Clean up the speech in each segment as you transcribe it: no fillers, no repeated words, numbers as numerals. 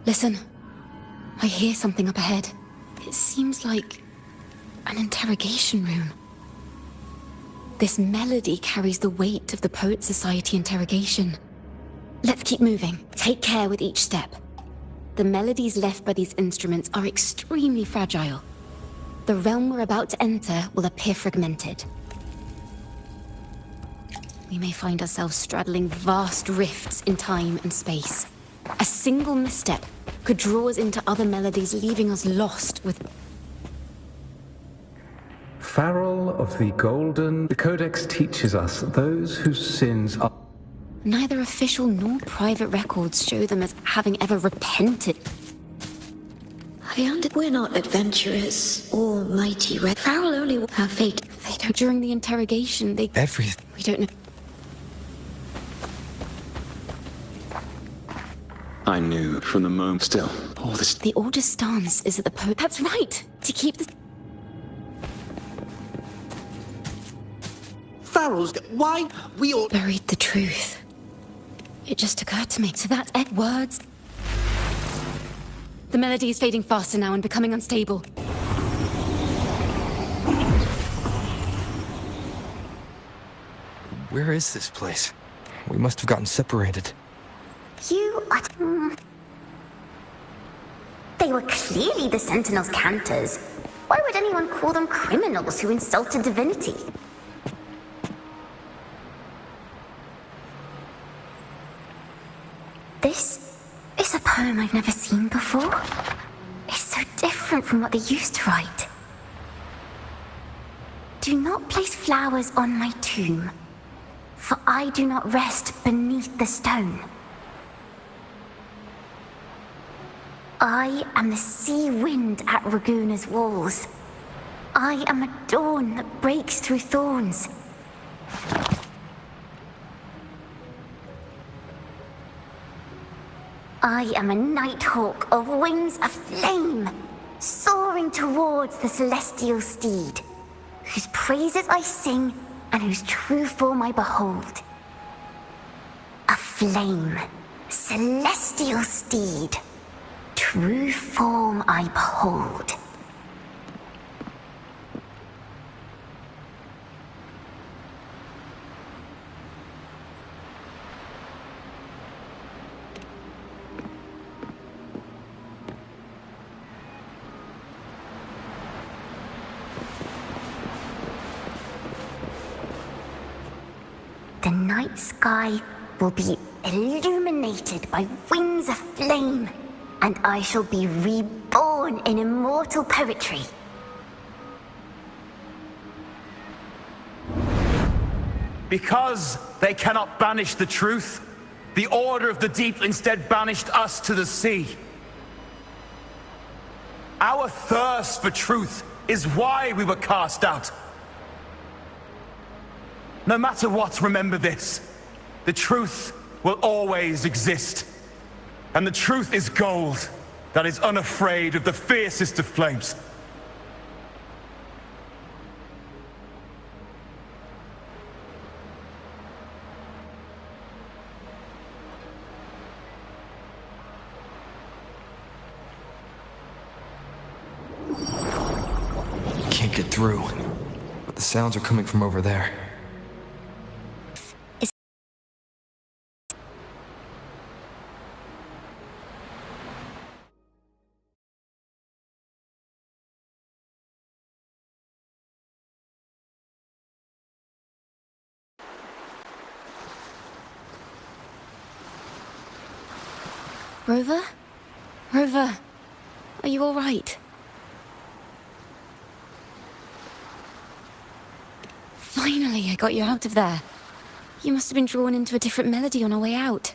Listen. I hear something up ahead. It seems like an interrogation room. This melody carries the weight of the Poet Society interrogation. Let's keep moving. Take care with each step. The melodies left by these instruments are extremely fragile. The realm we're about to enter will appear fragmented. We may find ourselves straddling vast rifts in time and space. A single misstep could draw us into other melodies, leaving us lost with... Farrell of the Golden... The Codex teaches us that those whose sins are... Neither official nor private records show them as having ever repented. We're not adventurers or mighty red. Farrell only will have fate. They don't... During the interrogation, they... Everything. We don't know... I knew from the moment still. All this... The order's stance is that the Poet... That's right! To keep the... Farrell's... Why? We all... Buried the truth. It just occurred to me. So that's Edward's... The melody is fading faster now and becoming unstable. Where is this place? We must have gotten separated. You are... They were clearly the Sentinel's cantors. Why would anyone call them criminals who insulted divinity? This is a poem I've never seen before. It's so different from what they used to write. Do not place flowers on my tomb, for I do not rest beneath the stone. I am the sea wind at Raguna's walls. I am a dawn that breaks through thorns. I am a nighthawk of wings aflame, soaring towards the celestial steed, whose praises I sing and whose true form I behold. A flame, celestial steed, true form I behold. The night sky will be illuminated by wings of flame, and I shall be reborn in immortal poetry. Because they cannot banish the truth, the Order of the Deep instead banished us to the sea. Our thirst for truth is why we were cast out. No matter what, remember this. The truth will always exist. And the truth is gold that is unafraid of the fiercest of flames. Can't get through, but the sounds are coming from over there. Rover? Rover, are you all right? Finally, I got you out of there. You must have been drawn into a different melody on our way out.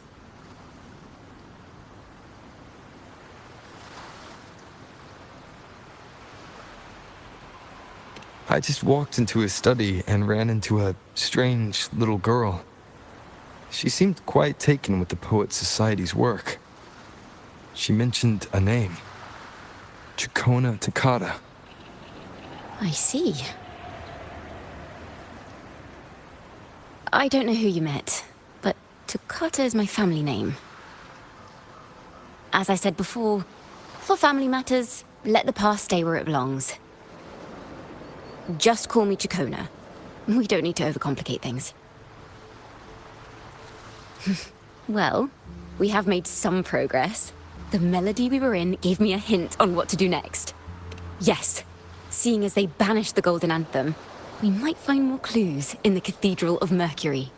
I just walked into his study and ran into a strange little girl. She seemed quite taken with the Poet Society's work. She mentioned a name. Chacona Takata. I see. I don't know who you met, but Takata is my family name. As I said before, for family matters, let the past stay where it belongs. Just call me Chacona. We don't need to overcomplicate things. Well, we have made some progress. The melody we were in gave me a hint on what to do next. Yes, seeing as they banished the Golden Anthem, we might find more clues in the Cathedral of Mercury.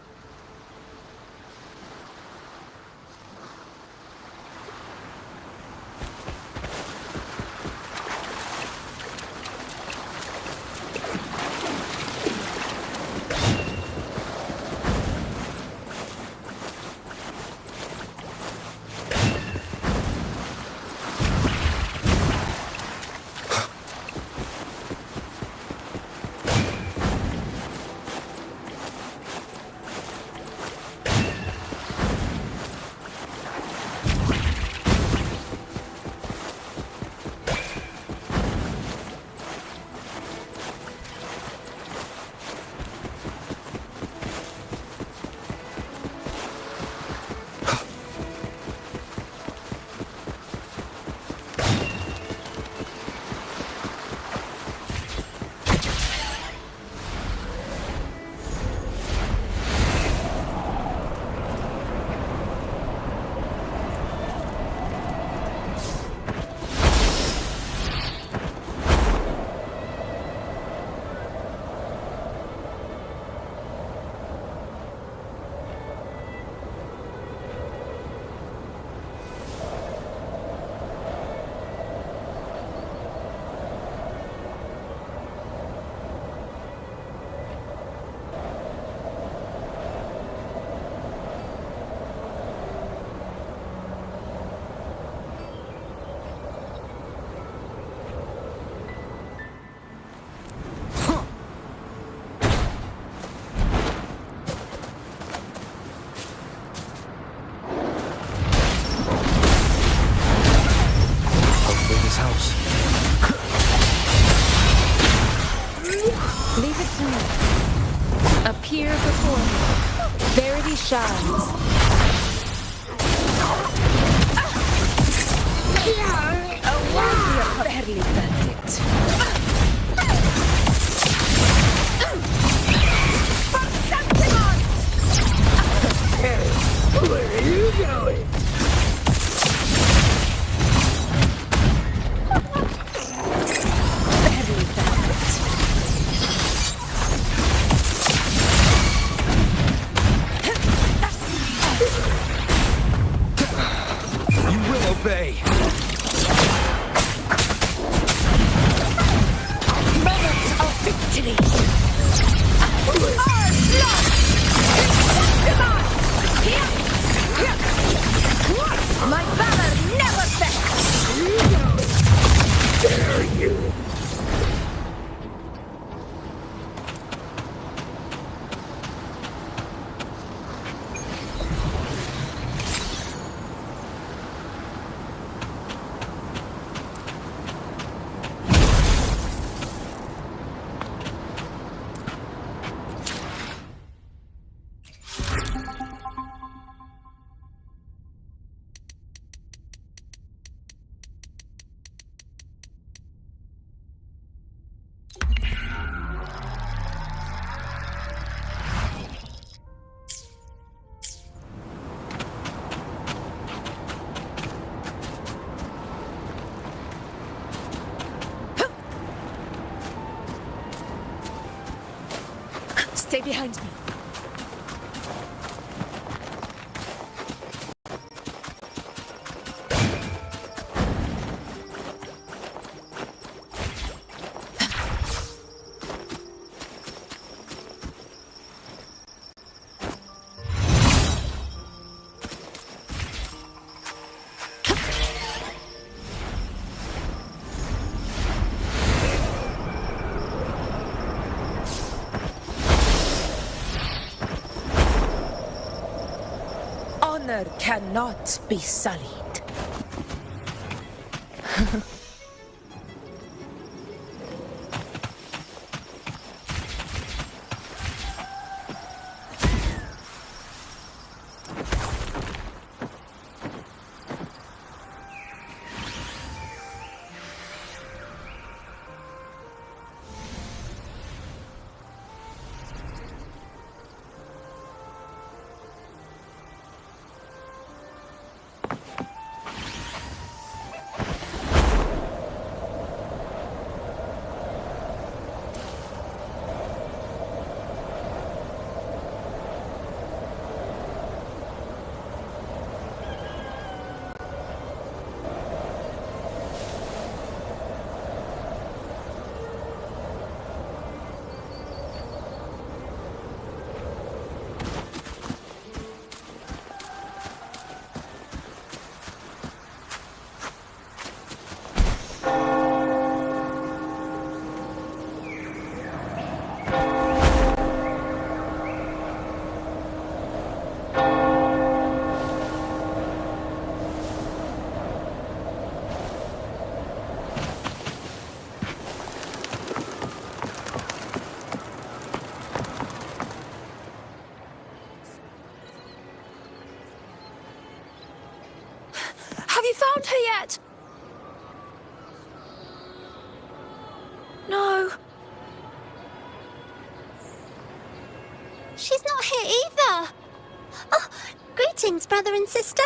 Leave it to me. Appear before me. Verity shines. A worthy barely verdict. Where are you going? Obey. Moments of victory. Our blood. My valor never fails. Dare you? Stay behind me. Honor cannot be sullied. you found her yet? No. She's not here either. Oh, greetings, brother and sister.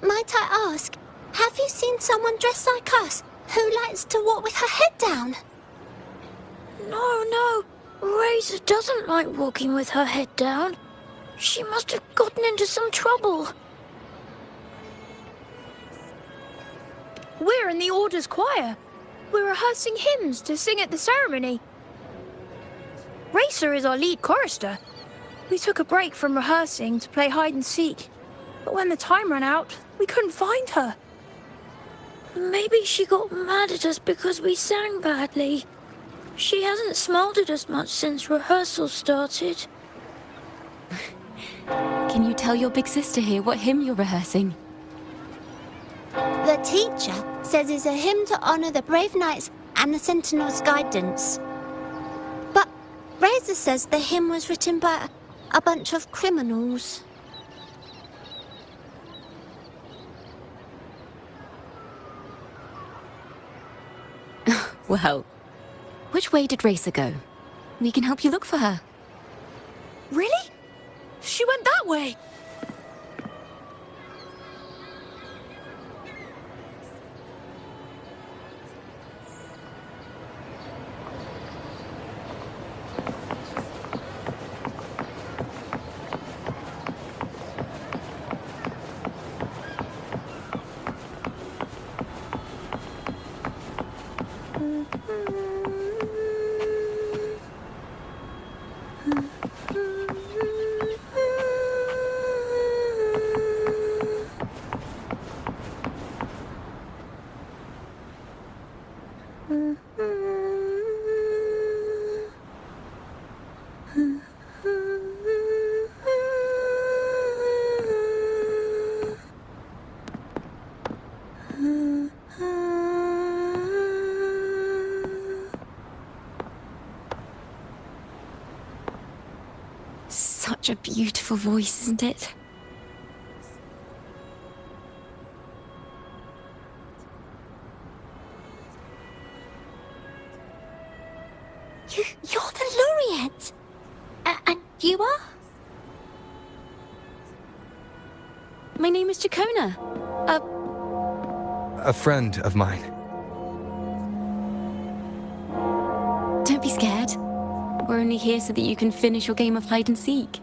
Might I ask, have you seen someone dressed like us who likes to walk with her head down? No. Razor doesn't like walking with her head down. She must have gotten into some trouble. We're in the Order's choir. We're rehearsing hymns to sing at the ceremony. Racer is our lead chorister. We took a break from rehearsing to play hide and seek. But when the time ran out, we couldn't find her. Maybe she got mad at us because we sang badly. She hasn't smiled at us much since rehearsal started. Can you tell your big sister here what hymn you're rehearsing? The teacher says it's a hymn to honor the brave knights and the Sentinel's guidance. But Razor says the hymn was written by a bunch of criminals. Well, which way did Racer go? We can help you look for her. Really? She went that way. Such a beautiful voice, isn't it? You're the laureate. And you are? My name is Chacona. A friend of mine. Don't be scared. We're only here so that you can finish your game of hide and seek.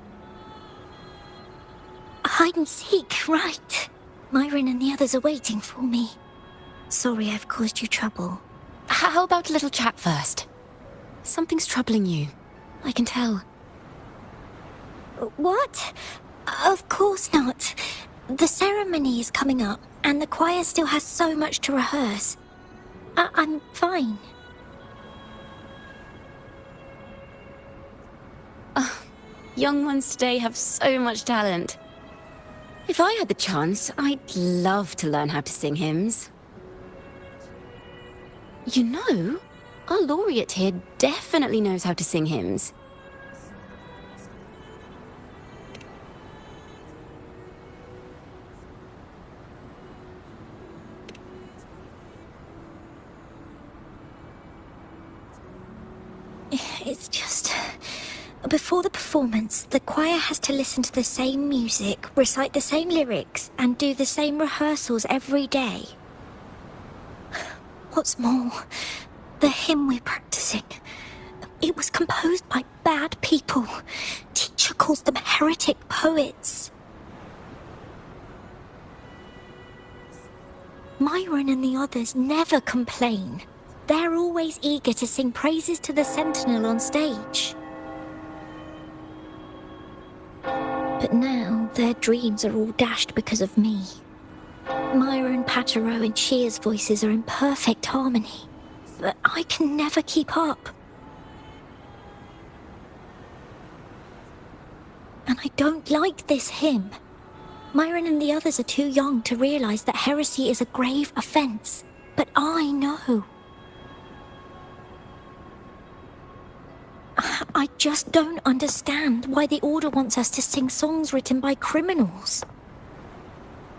Hide and seek, right. Myron and the others are waiting for me. Sorry I've caused you trouble. How about a little chat first? Something's troubling you. I can tell. What? Of course not. The ceremony is coming up, and the choir still has so much to rehearse. I'm fine. Young ones today have so much talent. If I had the chance, I'd love to learn how to sing hymns. You know, our laureate here definitely knows how to sing hymns. It's just... Before the performance, the choir has to listen to the same music, recite the same lyrics, and do the same rehearsals every day. What's more, the hymn we're practicing, it was composed by bad people. Teacher calls them heretic poets. Myron and the others never complain. They're always eager to sing praises to the Sentinel on stage. But now, their dreams are all dashed because of me. Myron, Patero, and Shear's voices are in perfect harmony, but I can never keep up. And I don't like this hymn. Myron and the others are too young to realize that heresy is a grave offense, but I know. I just don't understand why the Order wants us to sing songs written by criminals.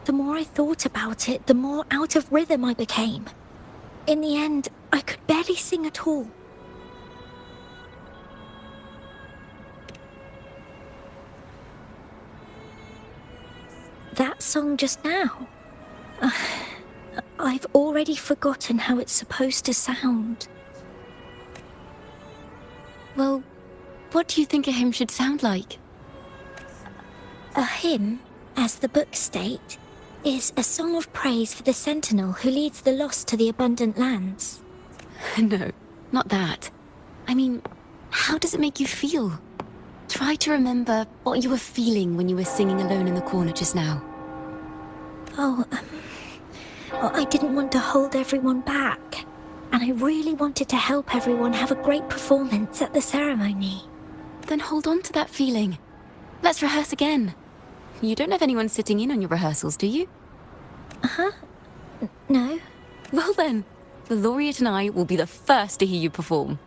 The more I thought about it, the more out of rhythm I became. In the end, I could barely sing at all. That song just now. I've already forgotten how it's supposed to sound. Well, what do you think a hymn should sound like? A hymn, as the books state, is a song of praise for the sentinel who leads the lost to the abundant lands. No, not that. I mean, how does it make you feel? Try to remember what you were feeling when you were singing alone in the corner just now. Well, I didn't want to hold everyone back, and I really wanted to help everyone have a great performance at the ceremony. Then hold on to that feeling. Let's rehearse again. You don't have anyone sitting in on your rehearsals, do you? Uh-huh. No. Well then, the laureate and I will be the first to hear you perform.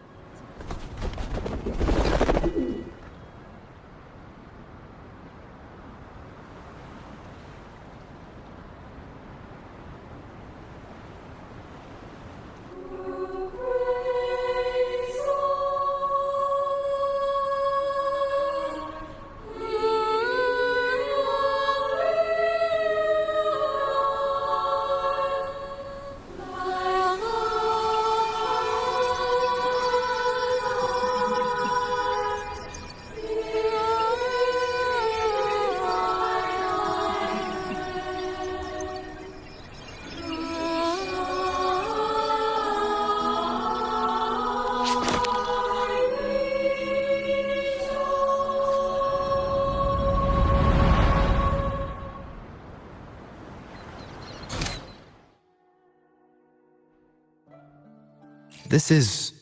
This is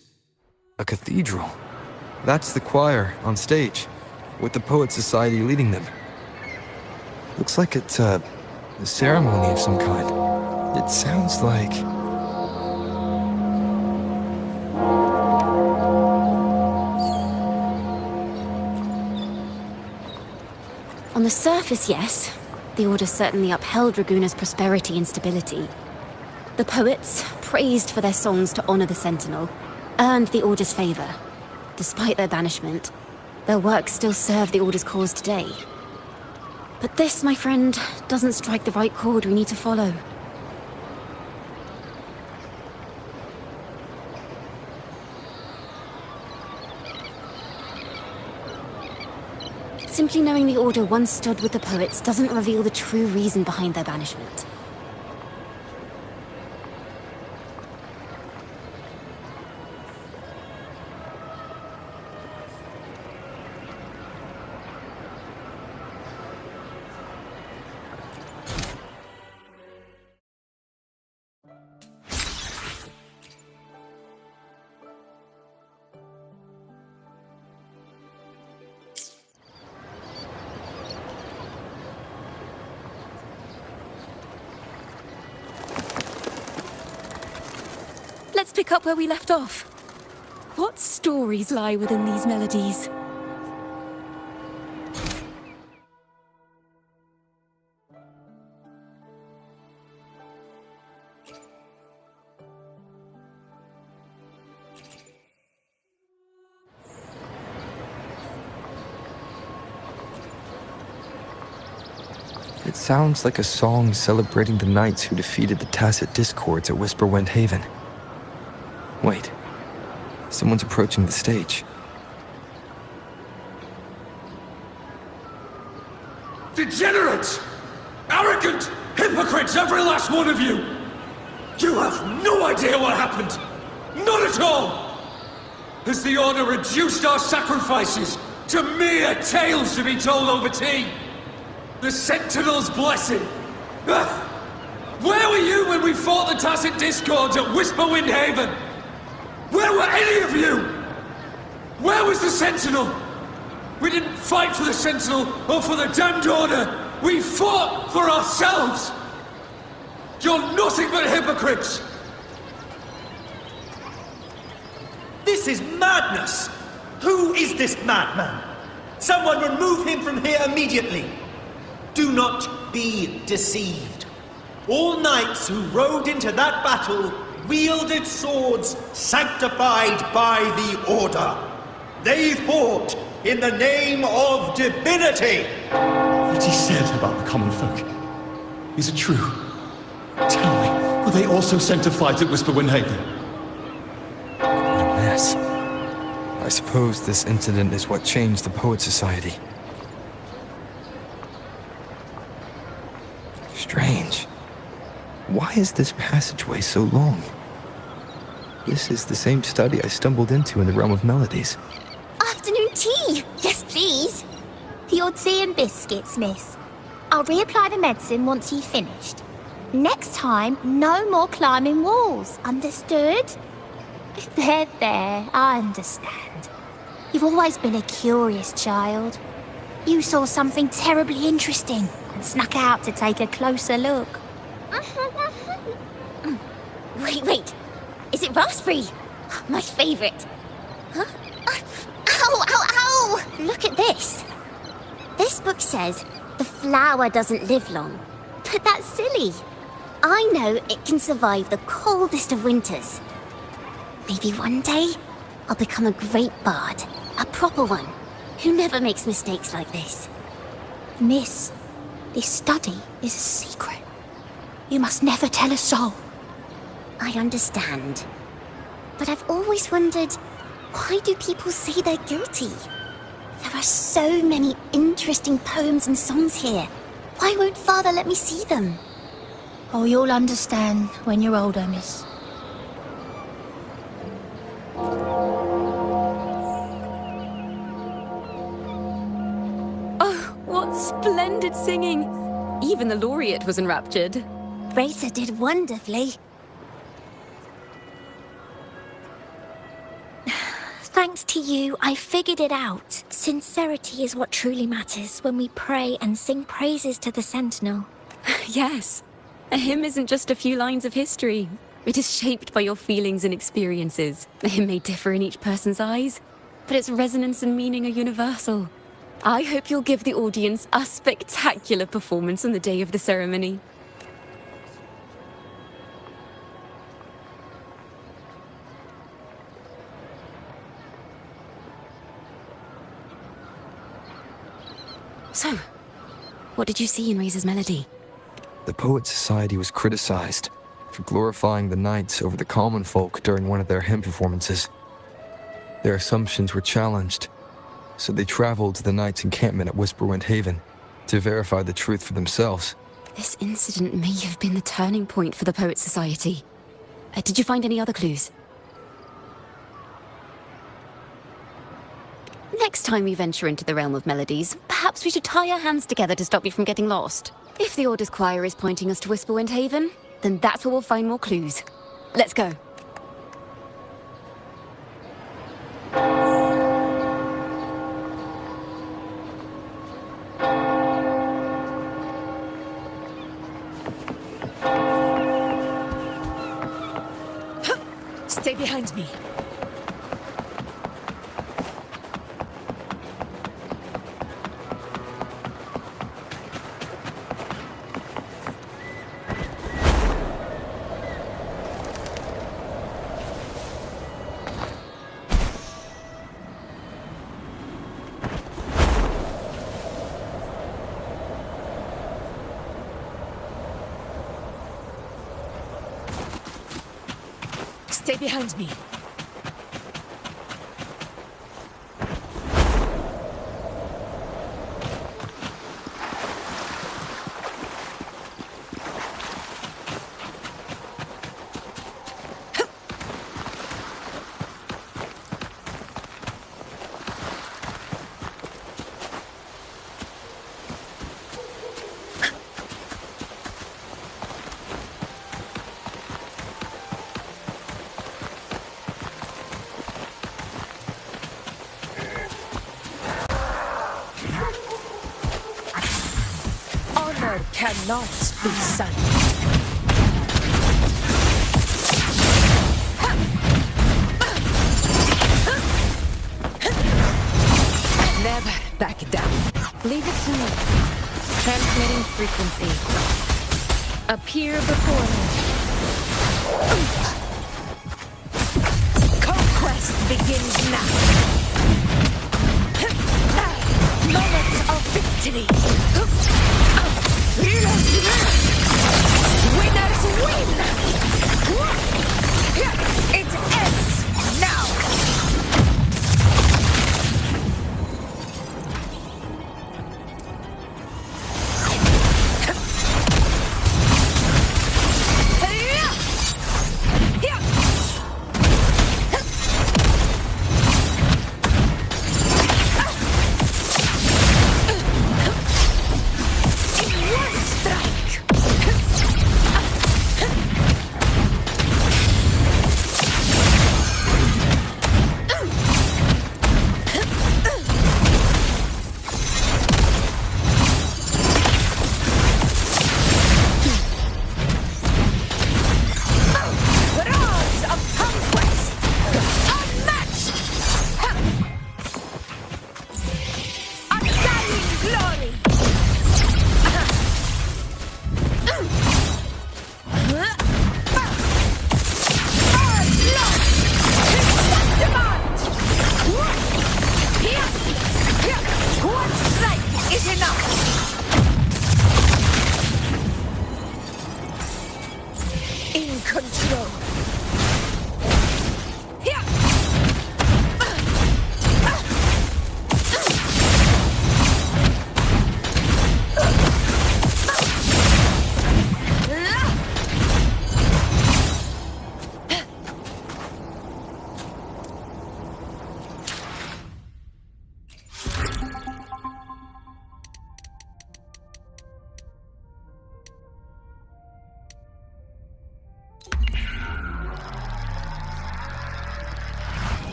a cathedral. That's the choir on stage, with the Poet Society leading them. Looks like it's a ceremony of some kind. It sounds like... On the surface, yes. The Order certainly upheld Raguna's prosperity and stability. The poets, praised for their songs to honor the Sentinel, earned the Order's favor. Despite their banishment, their work still served the Order's cause today. But this, my friend, doesn't strike the right chord we need to follow. Simply knowing the Order once stood with the poets doesn't reveal the true reason behind their banishment. Let's pick up where we left off. What stories lie within these melodies? It sounds like a song celebrating the knights who defeated the Tacit Discords at Whisperwind Haven. Wait, someone's approaching the stage. Degenerates! Arrogant! Hypocrites, every last one of you! You have no idea what happened! Not at all! Has the Order reduced our sacrifices to mere tales to be told over tea? The Sentinel's blessing! Where were you when we fought the Tacit Discords at Whisperwind Haven? Where were any of you? Where was the Sentinel? We didn't fight for the Sentinel or for the damned Order. We fought for ourselves. You're nothing but hypocrites. This is madness! Who is this madman? Someone remove him from here immediately. Do not be deceived. All knights who rode into that battle wielded swords sanctified by the Order. They fought in the name of divinity. What he said about the common folk, is it true? Tell me, were they also sent to fight at Whisperwind Haven? What a mess. I suppose this incident is what changed the Poet Society. Strange. Why is this passageway so long? This is the same study I stumbled into in the realm of Melodies. Afternoon tea! Yes, please. Your tea and biscuits, miss. I'll reapply the medicine once you've finished. Next time, no more climbing walls. Understood? There, I understand. You've always been a curious child. You saw something terribly interesting and snuck out to take a closer look. Wait. Is it raspberry? My favorite. Huh? Ow! Look at this. This book says the flower doesn't live long. But that's silly. I know it can survive the coldest of winters. Maybe one day, I'll become a great bard. A proper one. Who never makes mistakes like this. Miss, this study is a secret. You must never tell a soul. I understand. But I've always wondered, why do people say they're guilty? There are so many interesting poems and songs here. Why won't Father let me see them? Oh, you'll understand when you're older, miss. Oh, what splendid singing! Even the laureate was enraptured. Racer did wonderfully. Thanks to you, I figured it out. Sincerity is what truly matters when we pray and sing praises to the Sentinel. Yes. A hymn isn't just a few lines of history. It is shaped by your feelings and experiences. A hymn may differ in each person's eyes, but its resonance and meaning are universal. I hope you'll give the audience a spectacular performance on the day of the ceremony. So, what did you see in Razor's melody? The Poet Society was criticized for glorifying the knights over the common folk during one of their hymn performances. Their assumptions were challenged, so they traveled to the knights' encampment at Whisperwind Haven to verify the truth for themselves. This incident may have been the turning point for the Poet Society. Did you find any other clues? Next time we venture into the realm of Melodies, perhaps we should tie our hands together to stop you from getting lost. If the Order's choir is pointing us to Whisperwind Haven, then that's where we'll find more clues. Let's go. Stay behind me. Stay behind me. Cannot be silenced. to me. Transmitting frequency. Appear before me. Conquest begins now. Moment of victory. Winners win! It ends now!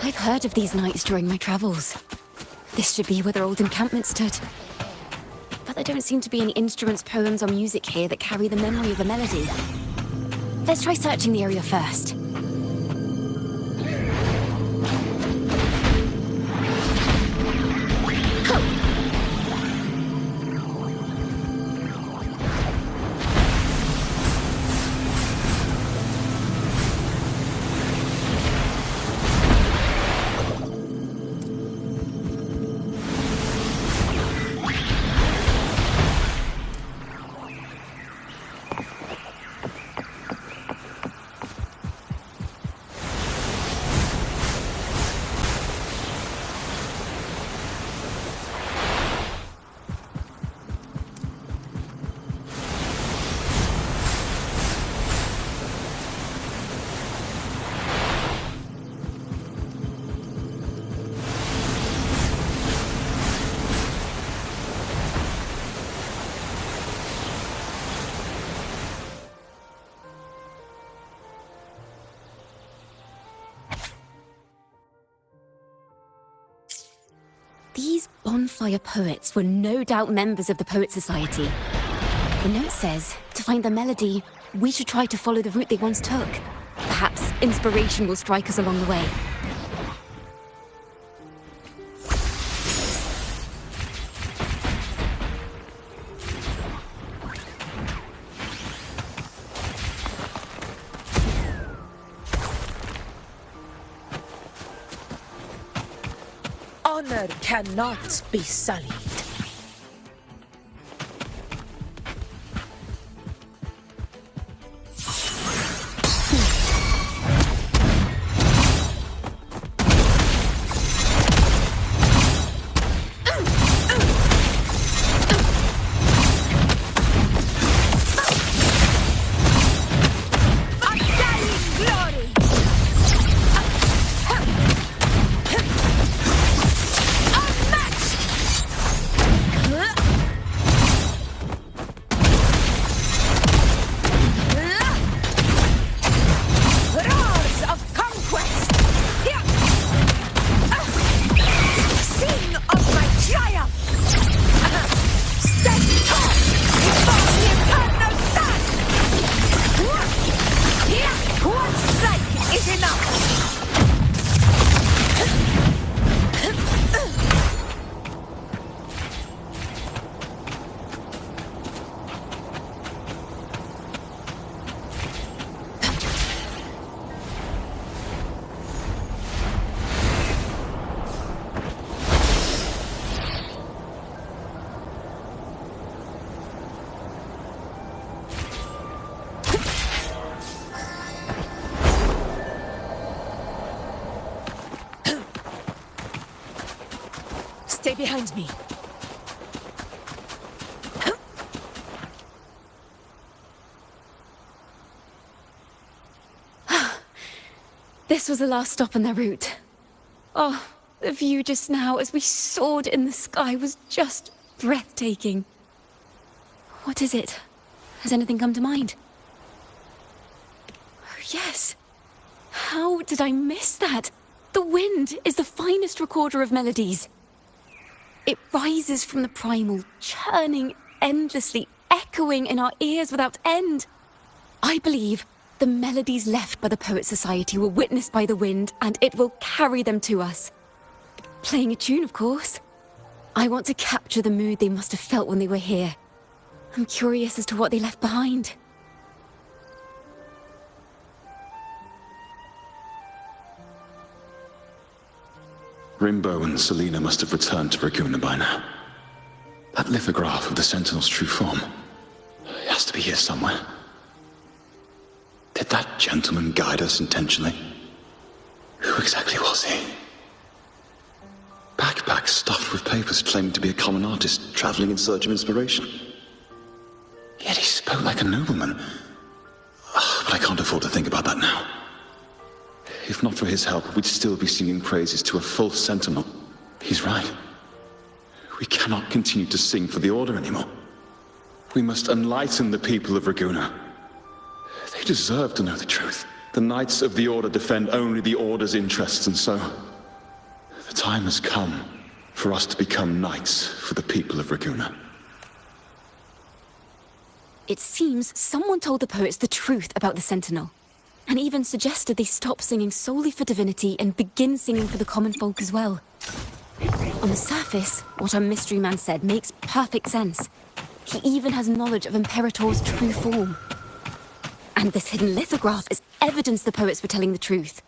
I've heard of these nights during my travels. This should be where their old encampment stood. But there don't seem to be any instruments, poems, or music here that carry the memory of a melody. Let's try searching the area first. These bonfire poets were no doubt members of the Poet Society. The note says, to find the melody, we should try to follow the route they once took. Perhaps inspiration will strike us along the way. Honor cannot be sullied. behind me. This was the last stop on their route. Oh, the view just now as we soared in the sky was just breathtaking. What is it? Has anything come to mind? Oh, yes. How did I miss that? The wind is the finest recorder of melodies. It rises from the primal, churning endlessly, echoing in our ears without end. I believe the melodies left by the Poets Society were witnessed by the wind, and it will carry them to us. Playing a tune, of course. I want to capture the mood they must have felt when they were here. I'm curious as to what they left behind. Rimbo and Selena must have returned to Raguna by now. That lithograph of the Sentinel's true form. It has to be here somewhere. Did that gentleman guide us intentionally? Who exactly was he? Backpack stuffed with papers claiming to be a common artist traveling in search of inspiration. Yet he spoke like a nobleman. But I can't afford to think about that now. If not for his help, we'd still be singing praises to a full sentinel. He's right. We cannot continue to sing for the Order anymore. We must enlighten the people of Raguna. They deserve to know the truth. The Knights of the Order defend only the Order's interests, and so the time has come for us to become knights for the people of Raguna. It seems someone told the poets the truth about the Sentinel, and even suggested they stop singing solely for divinity and begin singing for the common folk as well. On the surface, what our mystery man said makes perfect sense. He even has knowledge of Imperator's true form. And this hidden lithograph is evidence the poets were telling the truth.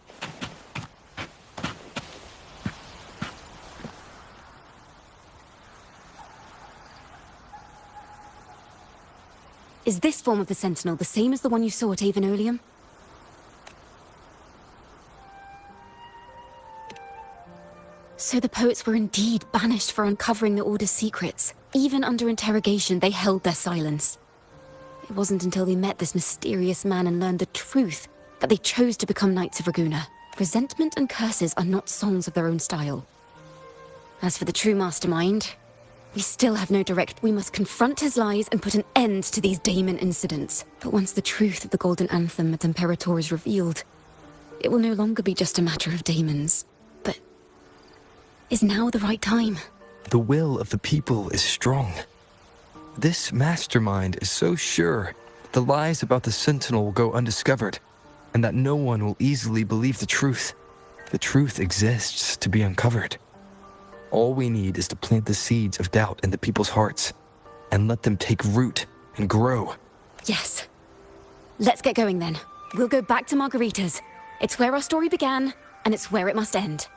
Is this form of the Sentinel the same as the one you saw at Avenolium? So the poets were indeed banished for uncovering the Order's secrets. Even under interrogation, they held their silence. It wasn't until they met this mysterious man and learned the truth that they chose to become Knights of Raguna. Resentment and curses are not songs of their own style. As for the true mastermind, we still have no direct. We must confront his lies and put an end to these Daemon incidents. But once the truth of the Golden Anthem at Imperator is revealed, it will no longer be just a matter of daemons. But is now the right time? The will of the people is strong. This mastermind is so sure that the lies about the Sentinel will go undiscovered, and that no one will easily believe the truth. The truth exists to be uncovered. All we need is to plant the seeds of doubt in the people's hearts, and let them take root and grow. Yes. Let's get going then. We'll go back to Margarita's. It's where our story began, and it's where it must end.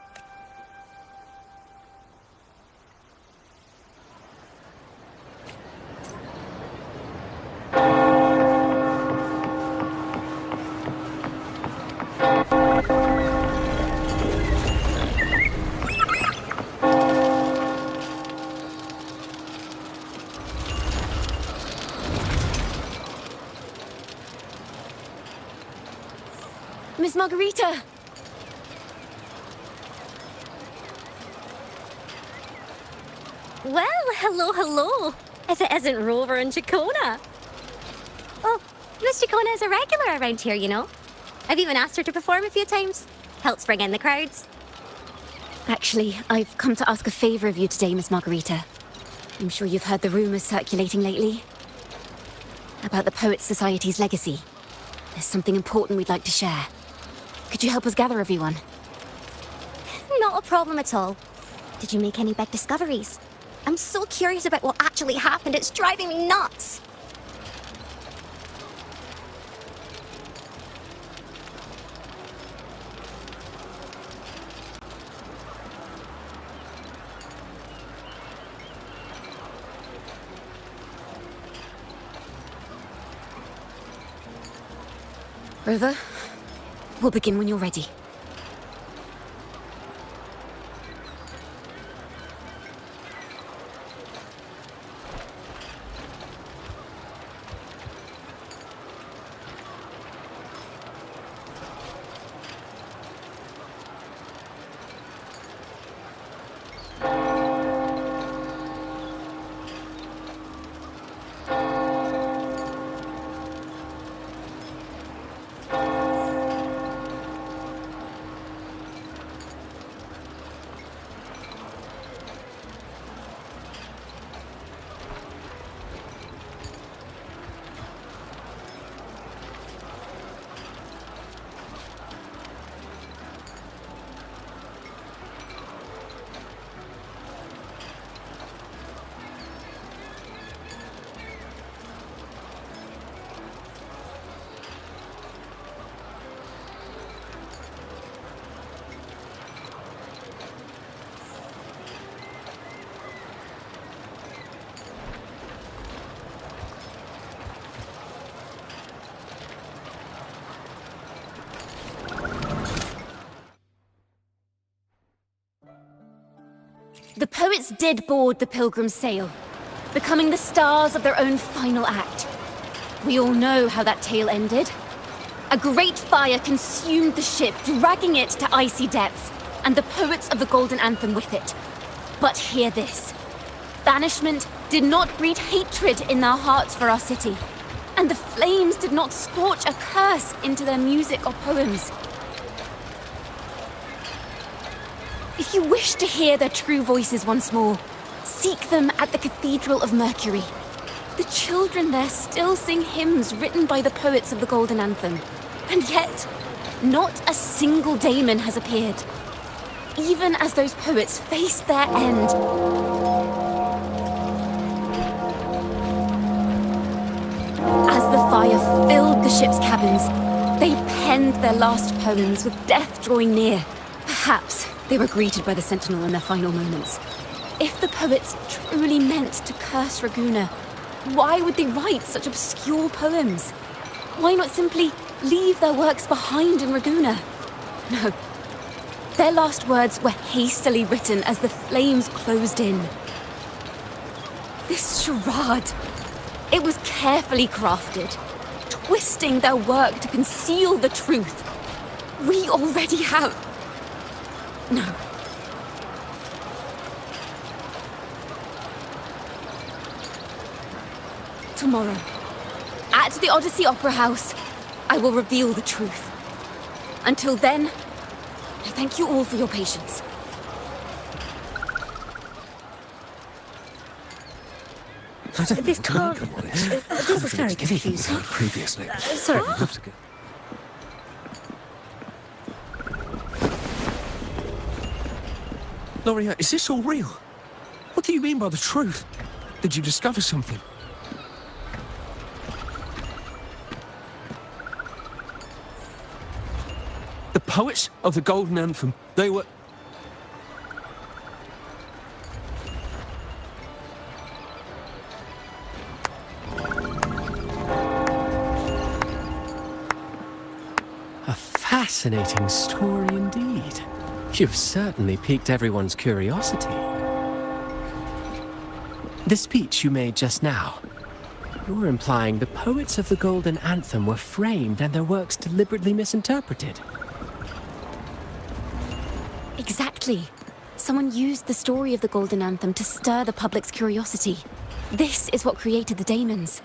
Miss Margarita! Well, hello. If it isn't Rover and Chacona. Oh, Miss Chacona is a regular around here, you know. I've even asked her to perform a few times. Helps bring in the crowds. Actually, I've come to ask a favor of you today, Miss Margarita. I'm sure you've heard the rumors circulating lately about the Poets Society's legacy. There's something important we'd like to share. Could you help us gather everyone? Not a problem at all. Did you make any big discoveries? I'm so curious about what actually happened. It's driving me nuts. Rover, we'll begin when you're ready. poets did board the Pilgrim's sail, becoming the stars of their own final act. We all know how that tale ended. A great fire consumed the ship, dragging it to icy depths, and the poets of the Golden Anthem with it. But hear this. Banishment did not breed hatred in their hearts for our city, and the flames did not scorch a curse into their music or poems. If you wish to hear their true voices once more, seek them at the Cathedral of Mercury. The children there still sing hymns written by the poets of the Golden Anthem, and yet, not a single daemon has appeared. Even as those poets faced their end, as the fire filled the ship's cabins, they penned their last poems with death drawing near. Perhaps they were greeted by the Sentinel in their final moments. If the poets truly meant to curse Raguna, why would they write such obscure poems? Why not simply leave their works behind in Raguna? No. Their last words were hastily written as the flames closed in. This charade, it was carefully crafted, twisting their work to conceal the truth. We already have... No. Tomorrow, at the Odyssey Opera House, I will reveal the truth. Until then, I thank you all for your patience. This can't... This is very confusing. Previously. Sorry. Loria, is this all real? What do you mean by the truth? Did you discover something? The poets of the Golden Anthem, they were... A fascinating story indeed. You've certainly piqued everyone's curiosity. The speech you made just now, you're implying the poets of the Golden Anthem were framed and their works deliberately misinterpreted. Exactly. Someone used the story of the Golden Anthem to stir the public's curiosity. This is what created the daemons.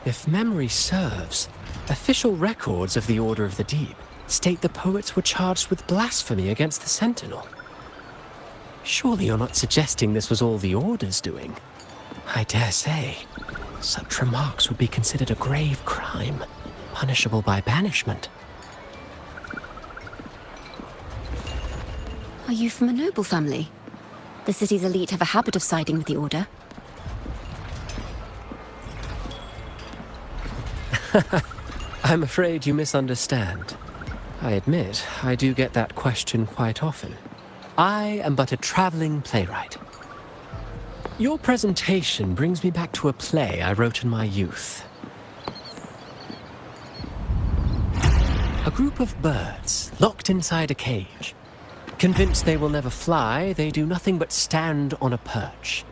If memory serves, official records of the Order of the Deep state the poets were charged with blasphemy against the Sentinel. Surely you're not suggesting this was all the Order's doing? I dare say, such remarks would be considered a grave crime, punishable by banishment. Are you from a noble family? The city's elite have a habit of siding with the Order. I'm afraid you misunderstand. I admit, I do get that question quite often. I am but a traveling playwright. Your presentation brings me back to a play I wrote in my youth. A group of birds, locked inside a cage. Convinced they will never fly, they do nothing but stand on a perch.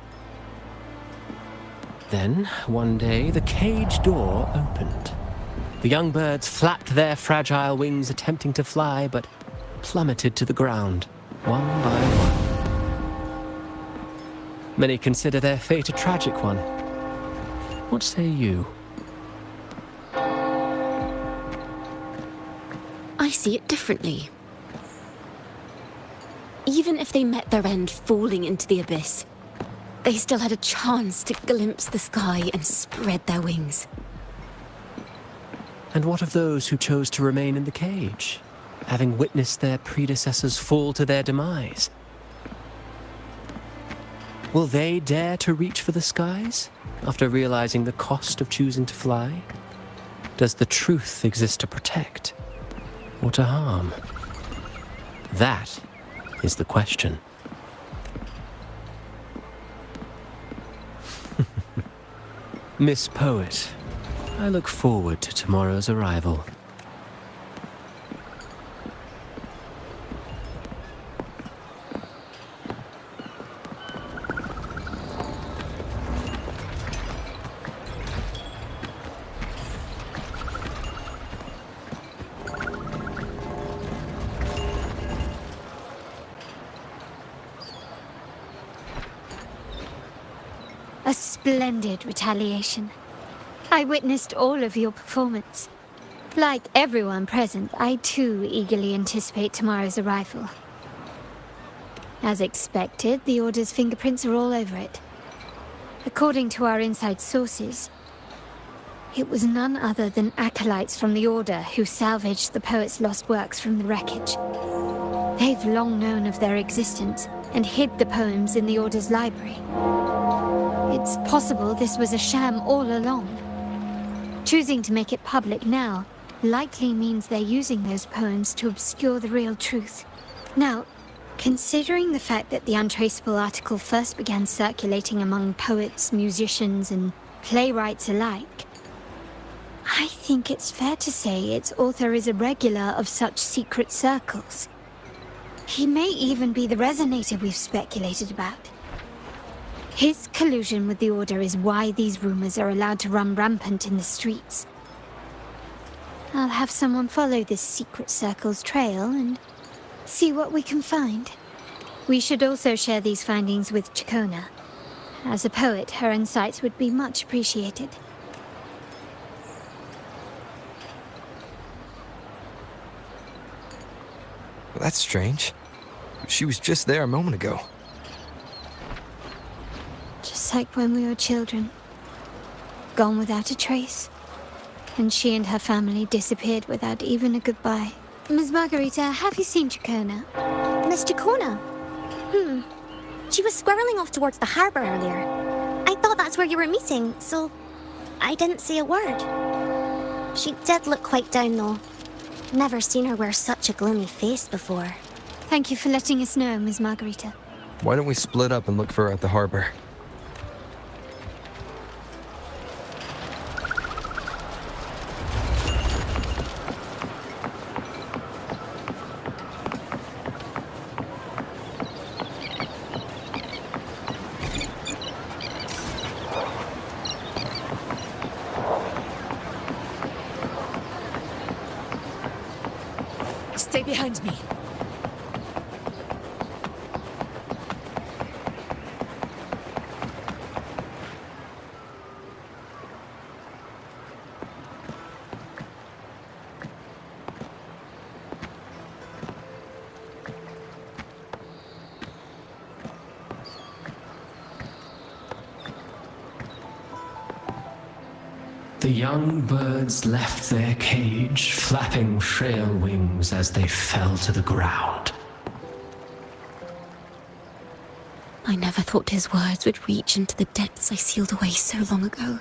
Then, one day, the cage door opened. The young birds flapped their fragile wings, attempting to fly, but plummeted to the ground, one by one. Many consider their fate a tragic one. What say you? I see it differently. Even if they met their end falling into the abyss, they still had a chance to glimpse the sky and spread their wings. And what of those who chose to remain in the cage, having witnessed their predecessors fall to their demise? Will they dare to reach for the skies, after realizing the cost of choosing to fly? Does the truth exist to protect, or to harm? That is the question. Miss Poet, I look forward to tomorrow's arrival. A splendid retaliation. I witnessed all of your performance. Like everyone present, I too eagerly anticipate tomorrow's arrival. As expected, the Order's fingerprints are all over it. According to our inside sources, it was none other than acolytes from the Order who salvaged the poet's lost works from the wreckage. They've long known of their existence and hid the poems in the Order's library. It's possible this was a sham all along. Choosing to make it public now likely means they're using those poems to obscure the real truth. Now, considering the fact that the untraceable article first began circulating among poets, musicians, and playwrights alike, I think it's fair to say its author is a regular of such secret circles. He may even be the Resonator we've speculated about. His collusion with the Order is why these rumors are allowed to run rampant in the streets. I'll have someone follow this secret circle's trail and see what we can find. We should also share these findings with Chacona. As a poet, her insights would be much appreciated. Well, that's strange. She was just there a moment ago. Just like when we were children. Gone without a trace. And she and her family disappeared without even a goodbye. Ms. Margarita, have you seen Chacona? Miss Chacona? She was squirreling off towards the harbour earlier. I thought that's where you were meeting, so I didn't say a word. She did look quite down, though. Never seen her wear such a gloomy face before. Thank you for letting us know, Ms. Margarita. Why don't we split up and look for her at the harbor? Stay behind me. The young birds left their cage, flapping frail wings as they fell to the ground. I never thought his words would reach into the depths I sealed away so long ago.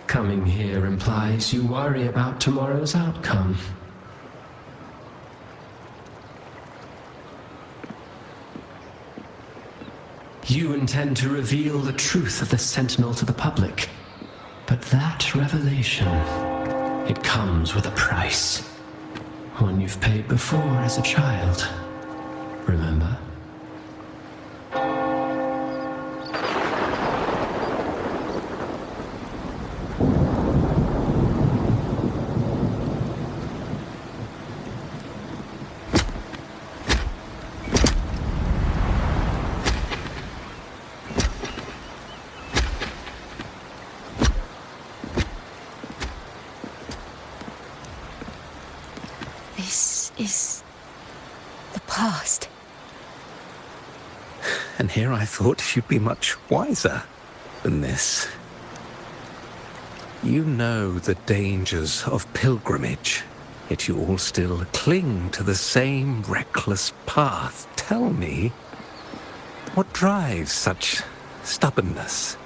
Coming here implies you worry about tomorrow's outcome. You intend to reveal the truth of the Sentinel to the public. But that revelation, it comes with a price. One you've paid before as a child. Remember? This is the past. And here I thought you'd be much wiser than this. You know the dangers of pilgrimage, yet you all still cling to the same reckless path. Tell me, what drives such stubbornness?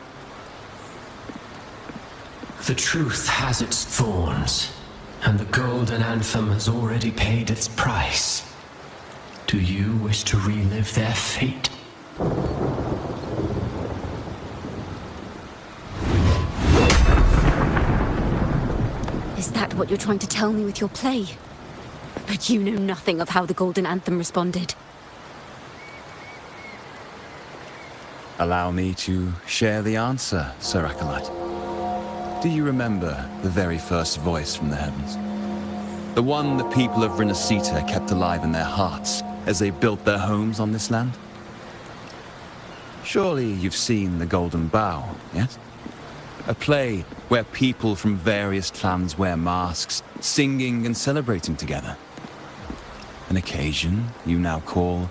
The truth has its thorns, and the golden anthem has already paid its price. Do you wish to relive their fate? Is that what you're trying to tell me with your play? But you know nothing of how the Golden Anthem responded. Allow me to share the answer, Sir Acolyte. Do you remember the very first voice from the heavens? The one the people of Resonators kept alive in their hearts as they built their homes on this land? Surely you've seen The Golden Bough, yes? A play where people from various clans wear masks, singing and celebrating together. An occasion you now call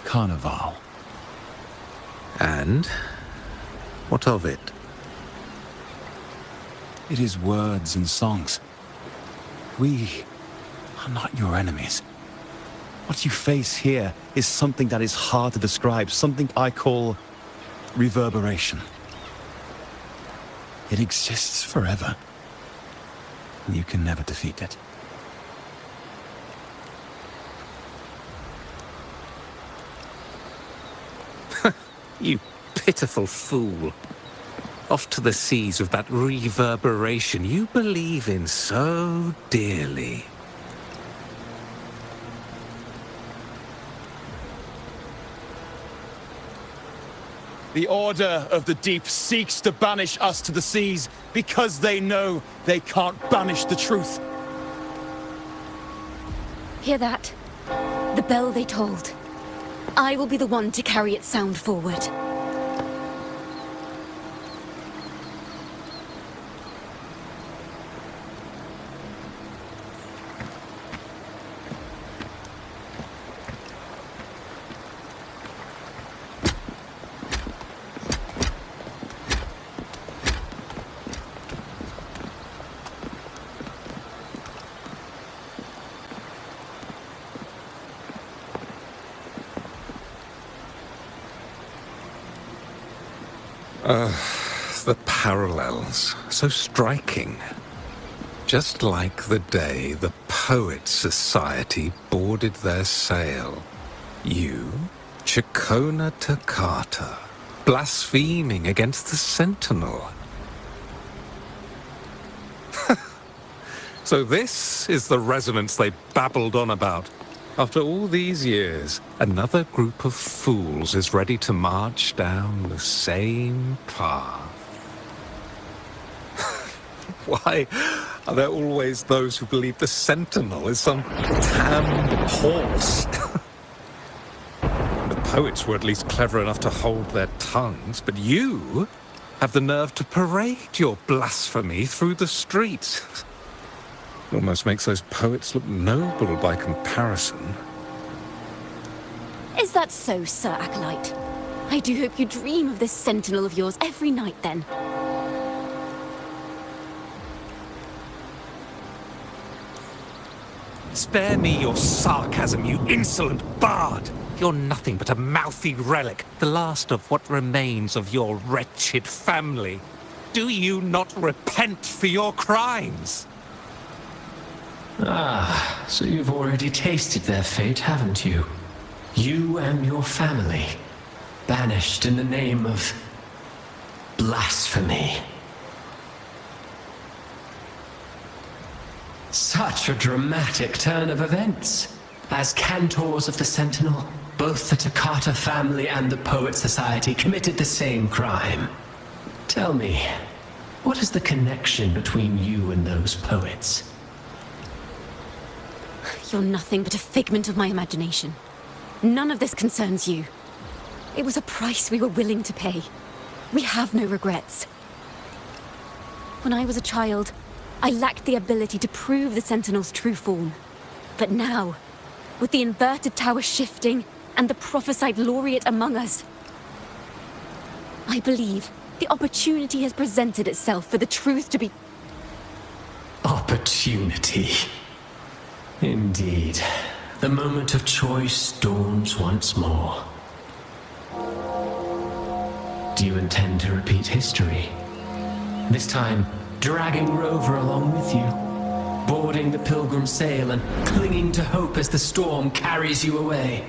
Carnival. And? What of it? It is words and songs. We are not your enemies. What you face here is something that is hard to describe, something I call reverberation. It exists forever, and you can never defeat it. You pitiful fool. Off to the seas with that reverberation you believe in so dearly. The Order of the Deep seeks to banish us to the seas because they know they can't banish the truth. Hear that? The bell they tolled. I will be the one to carry its sound forward. The parallels, so striking. Just like the day the Poets Society boarded their sail. You, Chacona Takata, blaspheming against the Sentinel. So this is the resonance they babbled on about. After all these years, another group of fools is ready to march down the same path. Why are there always those who believe the Sentinel is some damned horse? The poets were at least clever enough to hold their tongues, but you have the nerve to parade your blasphemy through the streets. It almost makes those poets look noble by comparison. Is that so, Sir Acolyte? I do hope you dream of this Sentinel of yours every night, then. Spare me your sarcasm, you insolent bard! You're nothing but a mouthy relic, the last of what remains of your wretched family. Do you not repent for your crimes? Ah, so you've already tasted their fate, haven't you? You and your family, banished in the name of blasphemy. Such a dramatic turn of events. As cantors of the Sentinel, both the Takata family and the Poet Society committed the same crime. Tell me, what is the connection between you and those poets? You're nothing but a figment of my imagination. None of this concerns you. It was a price we were willing to pay. We have no regrets. When I was a child, I lacked the ability to prove the Sentinel's true form. But now, with the inverted tower shifting and the prophesied laureate among us, I believe the opportunity has presented itself for the truth to be... Opportunity. Indeed. The moment of choice dawns once more. Do you intend to repeat history? This time, dragging Rover along with you, boarding the pilgrim sail and clinging to hope as the storm carries you away.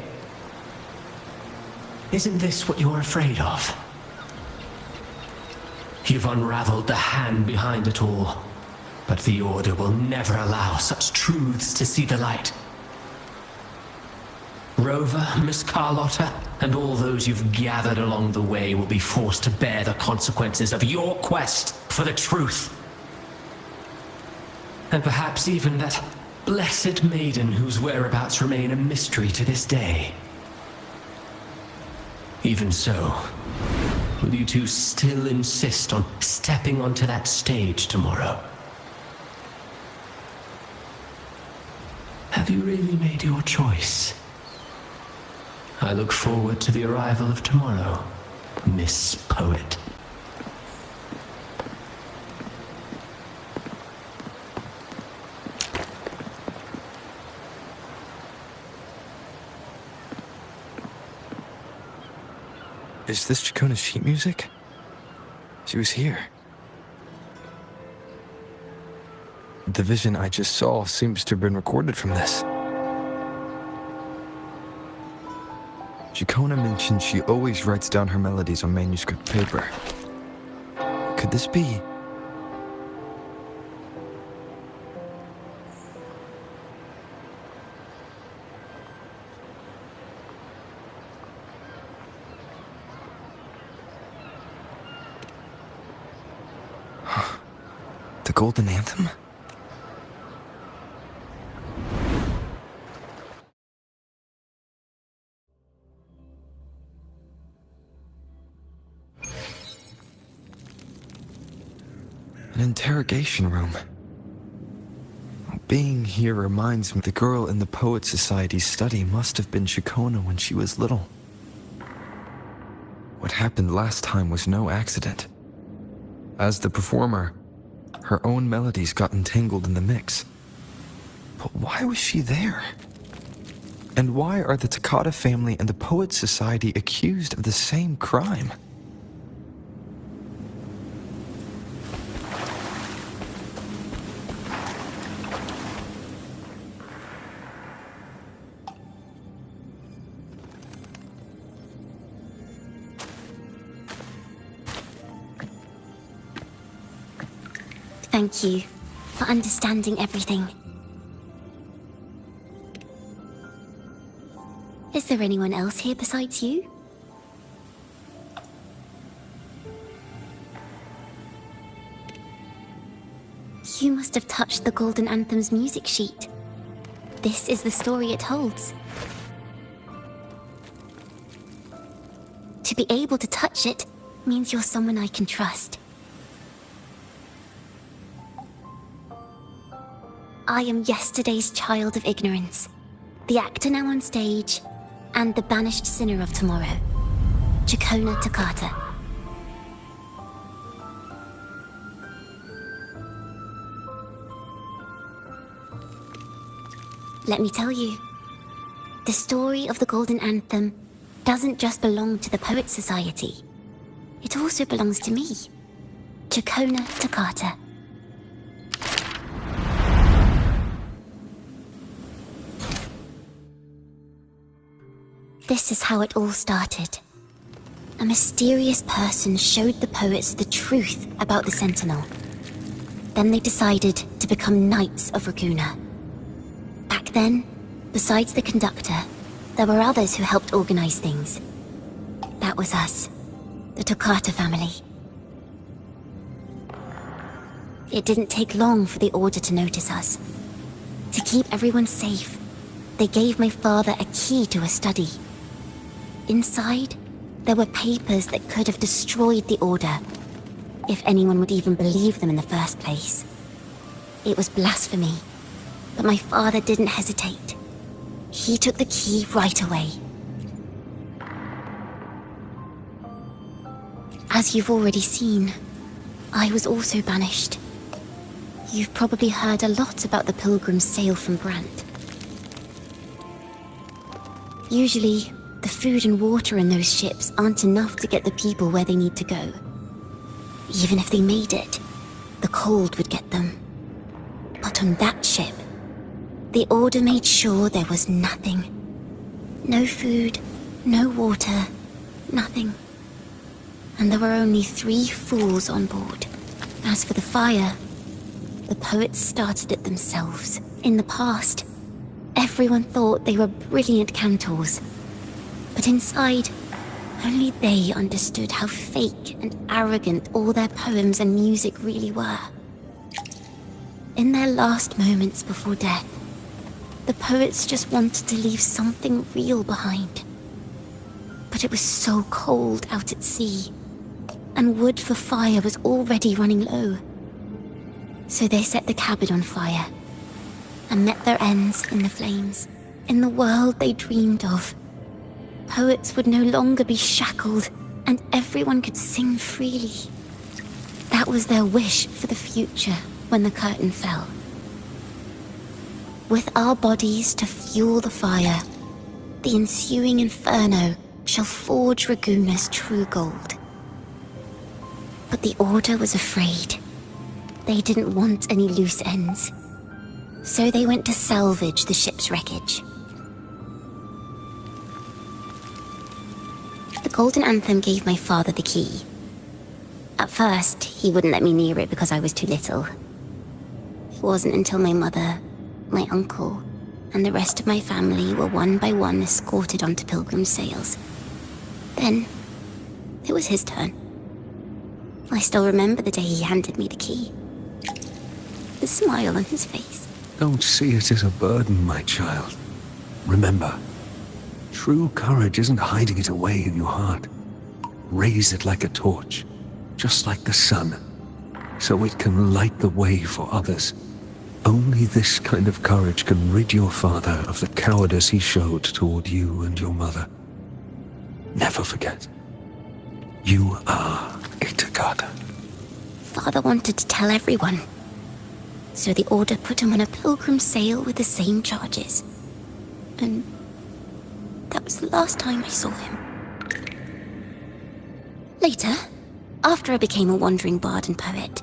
Isn't this what you're afraid of? You've unraveled the hand behind it all, but the Order will never allow such truths to see the light. Rover, Miss Carlotta, and all those you've gathered along the way will be forced to bear the consequences of your quest for the truth. And perhaps even that blessed maiden whose whereabouts remain a mystery to this day. Even so, will you two still insist on stepping onto that stage tomorrow? Have you really made your choice? I look forward to the arrival of tomorrow, Miss Poet. Is this Chacona's sheet music? She was here. The vision I just saw seems to have been recorded from this. Chacona mentioned she always writes down her melodies on manuscript paper. Could this be? The Golden Anthem? An interrogation room. Being here reminds me the girl in the Poet Society's study must have been Chacona when she was little. What happened last time was no accident. As the performer, her own melodies got entangled in the mix. But why was she there? And why are the Takata family and the Poet Society accused of the same crime? Thank you for understanding everything. Is there anyone else here besides you? You must have touched the Golden Anthem's music sheet. This is the story it holds. To be able to touch it means you're someone I can trust. I am yesterday's child of ignorance, the actor now on stage, and the banished sinner of tomorrow, Chacona Takata. Let me tell you, the story of the Golden Anthem doesn't just belong to the Poet Society. It also belongs to me, Chacona Takata. This is how it all started. A mysterious person showed the poets the truth about the Sentinel. Then they decided to become Knights of Raguna. Back then, besides the conductor, there were others who helped organize things. That was us, the Takata family. It didn't take long for the Order to notice us. To keep everyone safe, they gave my father a key to a study. Inside, there were papers that could have destroyed the Order, if anyone would even believe them in the first place. It was blasphemy, but my father didn't hesitate. He took the key right away. As you've already seen, I was also banished. You've probably heard a lot about the pilgrims' sail from Brant. Usually, the food and water in those ships aren't enough to get the people where they need to go. Even if they made it, the cold would get them. But on that ship, the Order made sure there was nothing. No food, no water, nothing. And there were only 3 fools on board. As for the fire, the poets started it themselves. In the past, everyone thought they were brilliant cantors. But inside, only they understood how fake and arrogant all their poems and music really were. In their last moments before death, the poets just wanted to leave something real behind. But But it was so cold out at sea, and wood for fire was already running low. So they set the cabin on fire, and met their ends in the flames. In the world they dreamed of, poets would no longer be shackled, and everyone could sing freely. That was their wish for the future when the curtain fell. With our bodies to fuel the fire, the ensuing inferno shall forge Raguna's true gold. But the Order was afraid. They didn't want any loose ends. So they went to salvage the ship's wreckage. The Golden Anthem gave my father the key. At first, he wouldn't let me near it because I was too little. It wasn't until my mother, my uncle, and the rest of my family were one by one escorted onto Pilgrim's sails. Then, it was his turn. I still remember the day he handed me the key. The smile on his face. Don't see it as a burden, my child. Remember, true courage isn't hiding it away in your heart. Raise it like a torch, just like the sun, so it can light the way for others. Only this kind of courage can rid your father of the cowardice he showed toward you and your mother. Never forget. You are Itagata. Father wanted to tell everyone. So the Order put him on a pilgrim sail with the same charges. And that was the last time I saw him. Later, after I became a wandering bard and poet,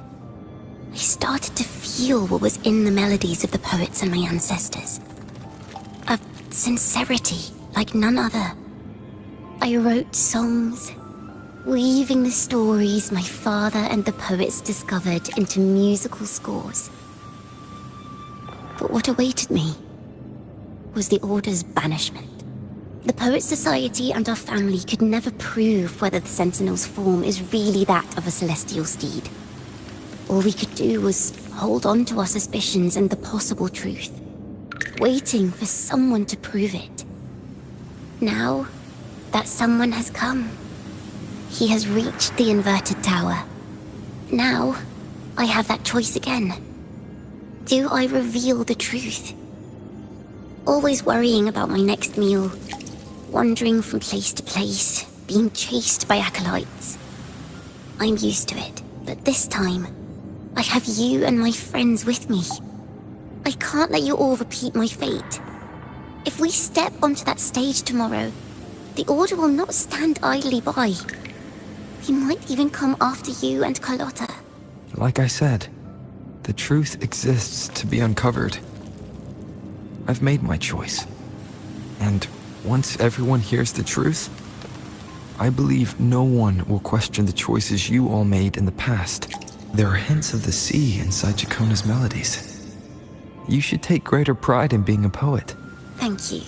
I started to feel what was in the melodies of the poets and my ancestors. A sincerity like none other. I wrote songs, weaving the stories my father and the poets discovered into musical scores. But what awaited me was the Order's banishment. The Poet Society and our family could never prove whether the Sentinel's form is really that of a celestial steed. All we could do was hold on to our suspicions and the possible truth, waiting for someone to prove it. Now, that someone has come. He has reached the inverted tower. Now, I have that choice again. Do I reveal the truth? Always worrying about my next meal, wandering from place to place, being chased by acolytes. I'm used to it, but this time, I have you and my friends with me. I can't let you all repeat my fate. If we step onto that stage tomorrow, the Order will not stand idly by. He might even come after you and Carlotta. Like I said, the truth exists to be uncovered. I've made my choice. And once everyone hears the truth, I believe no one will question the choices you all made in the past. There are hints of the sea inside Jacona's melodies. You should take greater pride in being a poet. Thank you.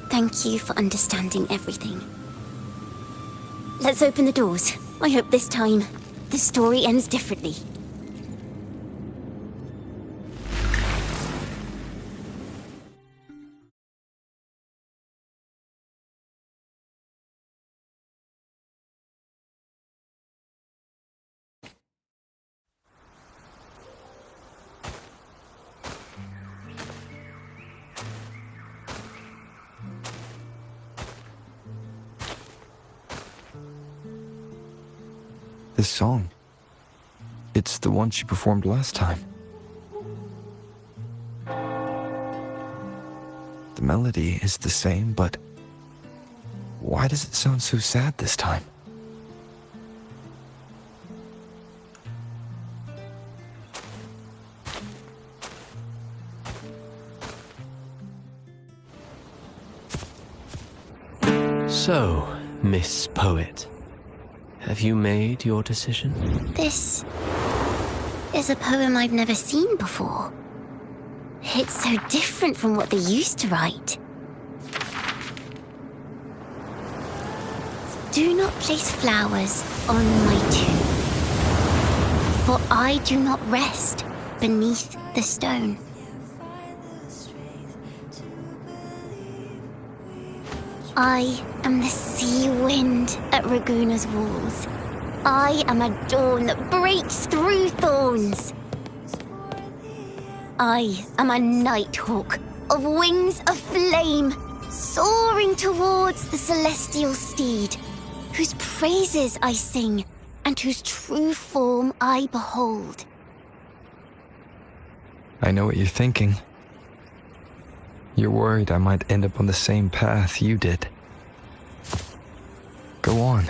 Thank you for understanding everything. Let's open the doors. I hope this time, the story ends differently. This song. It's the one she performed last time. The melody is the same, but why does it sound so sad this time? So, Miss Poet, have you made your decision? This is a poem I've never seen before. It's so different from what they used to write. Do not place flowers on my tomb, for I do not rest beneath the stone. I am the sea wind at Raguna's walls. I am a dawn that breaks through thorns. I am a nighthawk of wings of flame, soaring towards the celestial steed, whose praises I sing and whose true form I behold. I know what you're thinking. You're worried I might end up on the same path you did. Go on.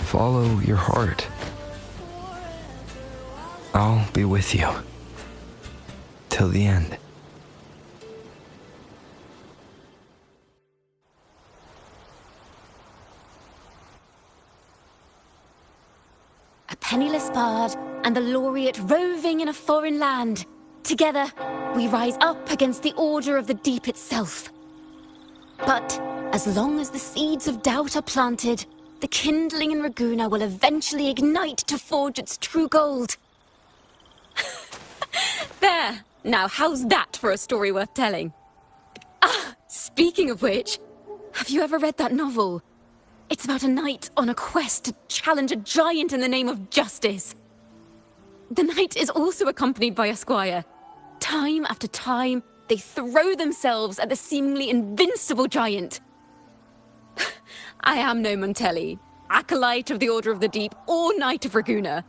Follow your heart. I'll be with you. Till the end. A penniless bard and the laureate roving in a foreign land. Together, we rise up against the order of the deep itself. But as long as the seeds of doubt are planted, the kindling in Raguna will eventually ignite to forge its true gold. There! Now how's that for a story worth telling? Ah, speaking of which, have you ever read that novel? It's about a knight on a quest to challenge a giant in the name of justice. The knight is also accompanied by a squire. Time after time, they throw themselves at the seemingly invincible giant. I am no Montelli, acolyte of the Order of the Deep, or Knight of Raguna.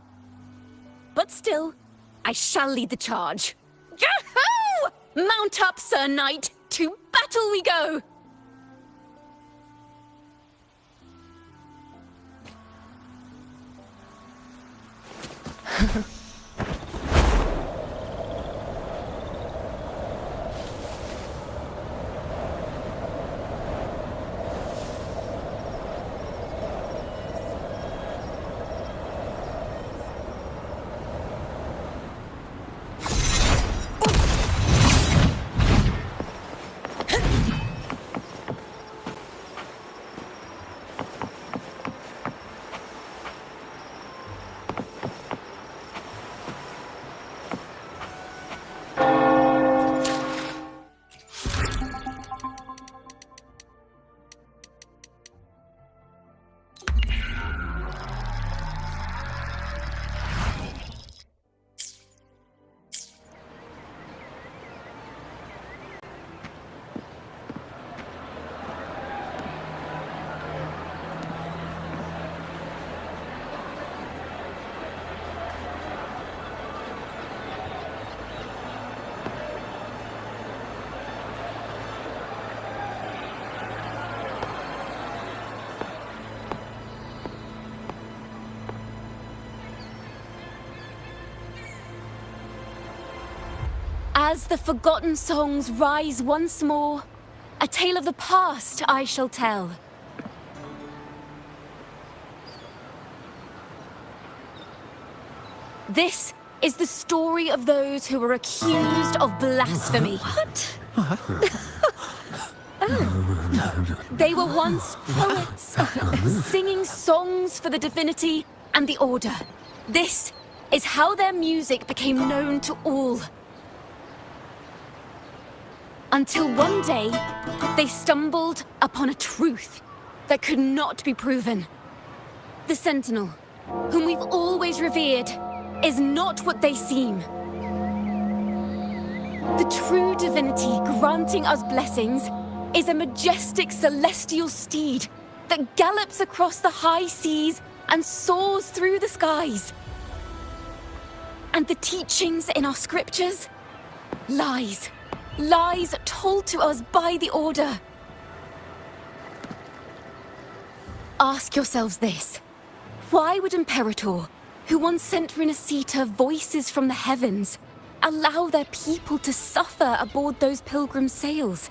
But still, I shall lead the charge. Yahoo! Mount up, Sir Knight! To battle we go! As the forgotten songs rise once more, a tale of the past I shall tell. This is the story of those who were accused of blasphemy. What? They were once poets, singing songs for the divinity and the order. This is how their music became known to all. Until one day, they stumbled upon a truth that could not be proven. The Sentinel, whom we've always revered, is not what they seem. The true divinity granting us blessings is a majestic celestial steed that gallops across the high seas and soars through the skies. And the teachings in our scriptures? Lies. Lies told to us by the Order. Ask yourselves this. Why would Imperator, who once sent Renacita voices from the heavens, allow their people to suffer aboard those pilgrim sails?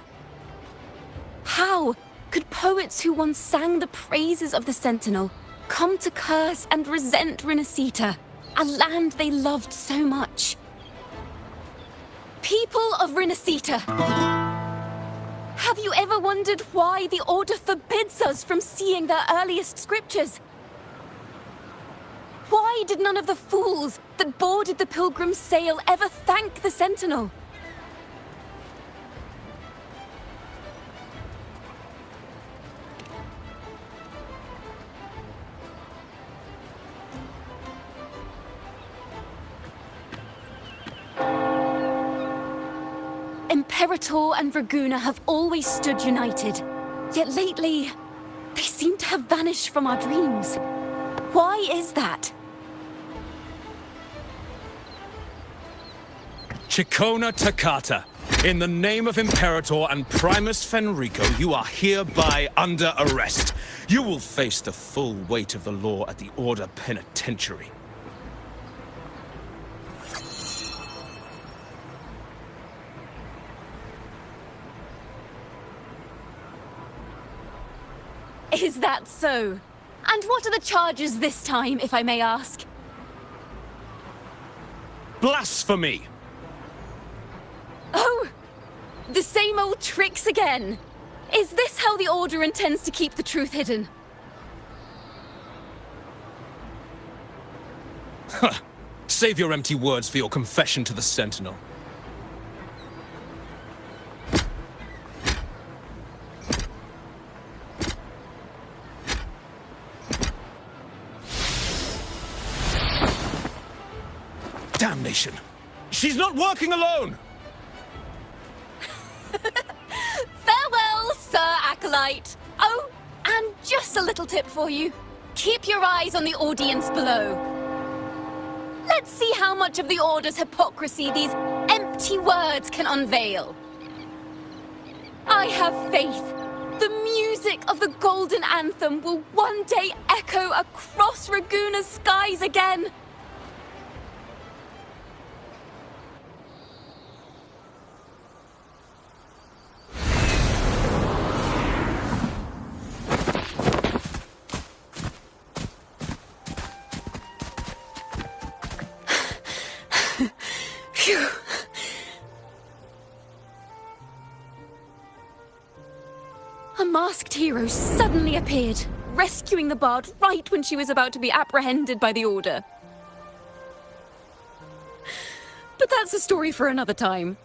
How could poets who once sang the praises of the Sentinel come to curse and resent Renacita, a land they loved so much? People of Renacita, Have you ever wondered why the Order forbids us from seeing their earliest scriptures? Why did none of the fools that boarded the Pilgrim's sail ever thank the Sentinel? Imperator and Draguna have always stood united. Yet lately, they seem to have vanished from our dreams. Why is that? Chikona Takata, in the name of Imperator and Primus Fenrico, you are hereby under arrest. You will face the full weight of the law at the Order Penitentiary. Is that so? And what are the charges this time, if I may ask? Blasphemy! Oh! The same old tricks again! Is this how the Order intends to keep the truth hidden? Huh. Save your empty words for your confession to the Sentinel. Damnation! She's not working alone! Farewell, Sir Acolyte! Oh, and just a little tip for you. Keep your eyes on the audience below. Let's see how much of the Order's hypocrisy these empty words can unveil. I have faith. The music of the Golden Anthem will one day echo across Raguna's skies again. Phew. A masked hero suddenly appeared, rescuing the bard right when she was about to be apprehended by the Order. But that's a story for another time.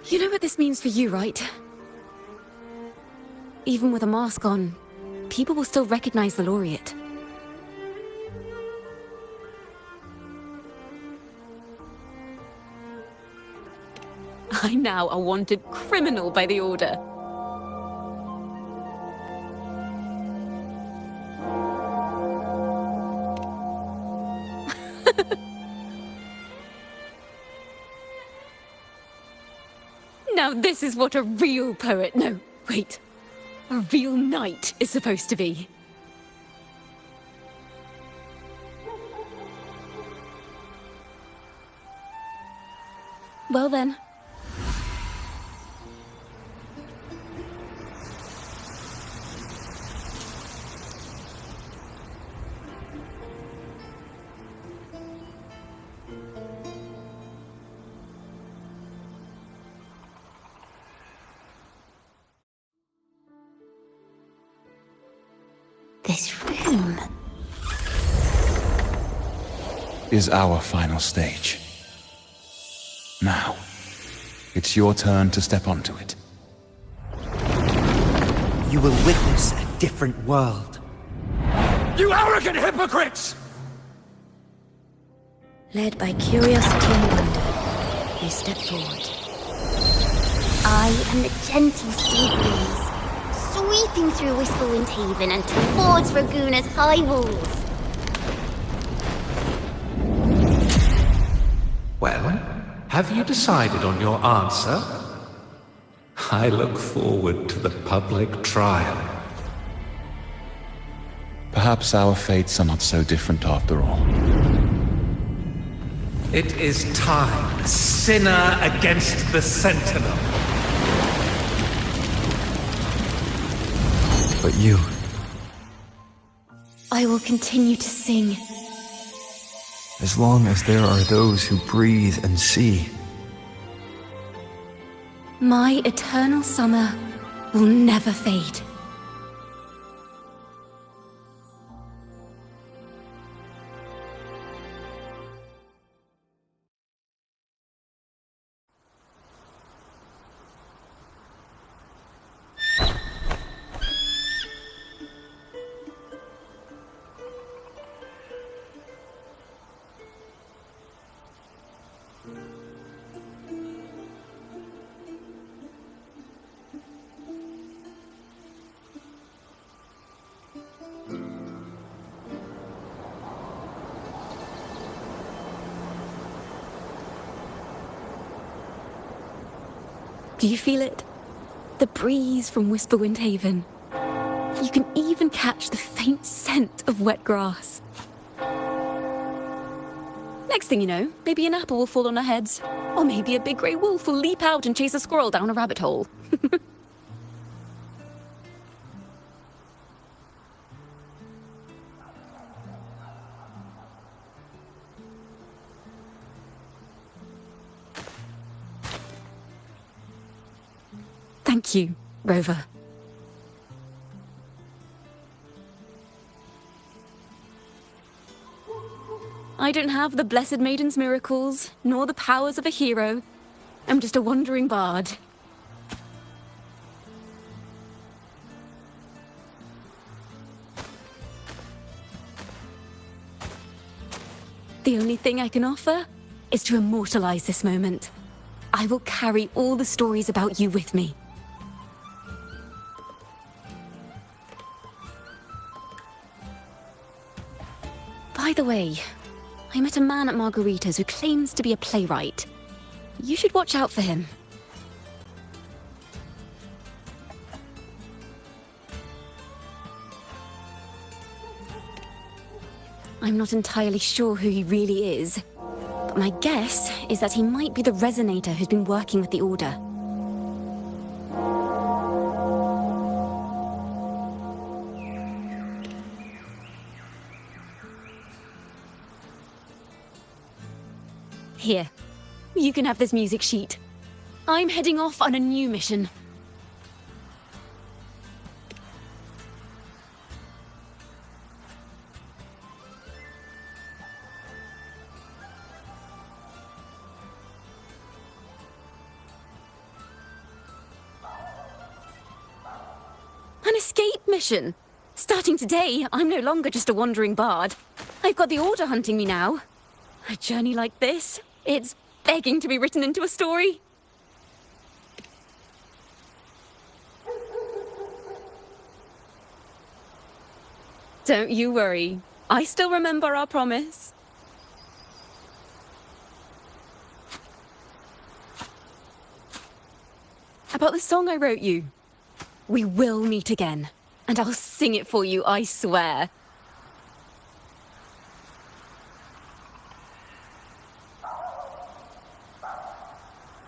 You know what this means for you, right? Even with a mask on, people will still recognize the Laureate. I'm now a wanted criminal by the Order. Now this is what a real poet, no, wait, a real knight is supposed to be. Well then. This room is our final stage. Now, it's your turn to step onto it. You will witness a different world. You arrogant hypocrites! Led by curiosity and wonder, they step forward. I am the gentle sea breeze, sweeping through Whistlewind Haven and towards Raguna's high walls. Well, have you decided on your answer? I look forward to the public trial. Perhaps our fates are not so different after all. It is time, sinner against the Sentinel. But you... I will continue to sing. As long as there are those who breathe and see. My eternal summer will never fade. Do you feel it? The breeze from Whisperwind Haven. You can even catch the faint scent of wet grass. Next thing you know, maybe an apple will fall on our heads. Or maybe a big grey wolf will leap out and chase a squirrel down a rabbit hole. Thank you, Rover. I don't have the Blessed Maiden's miracles, nor the powers of a hero. I'm just a wandering bard. The only thing I can offer is to immortalize this moment. I will carry all the stories about you with me. By the way, I met a man at Margarita's who claims to be a playwright. You should watch out for him. I'm not entirely sure who he really is, but my guess is that he might be the Resonator who's been working with the Order. Here, you can have this music sheet. I'm heading off on a new mission. An escape mission! Starting today, I'm no longer just a wandering bard. I've got the Order hunting me now. A journey like this, it's begging to be written into a story. Don't you worry. I still remember our promise. About the song I wrote you. We will meet again, and I'll sing it for you, I swear.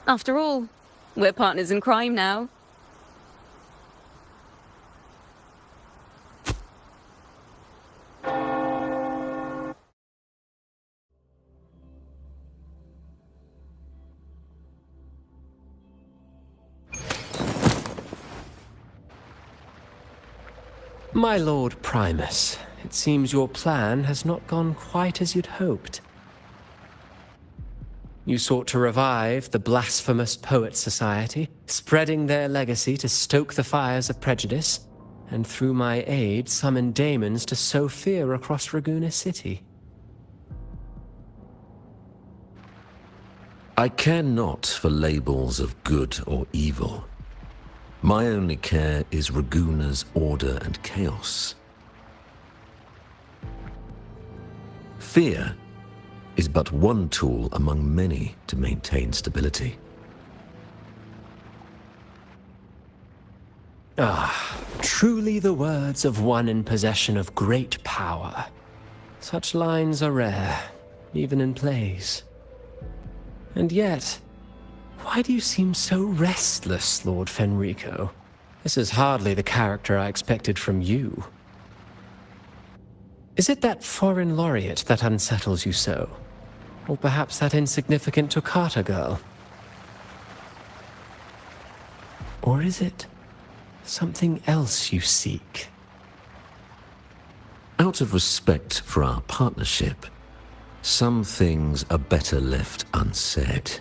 After all, we're partners in crime now. My Lord Primus, it seems your plan has not gone quite as you'd hoped. You sought to revive the blasphemous Poets Society, spreading their legacy to stoke the fires of prejudice, and through my aid summon daemons to sow fear across Ragusa City. I care not for labels of good or evil. My only care is Ragusa's order and chaos. Fear is but one tool among many to maintain stability. Ah, truly the words of one in possession of great power. Such lines are rare, even in plays. And yet, why do you seem so restless, Lord Fenrico? This is hardly the character I expected from you. Is it that foreign laureate that unsettles you so? Or perhaps that insignificant Toccata girl? Or is it something else you seek? Out of respect for our partnership, some things are better left unsaid.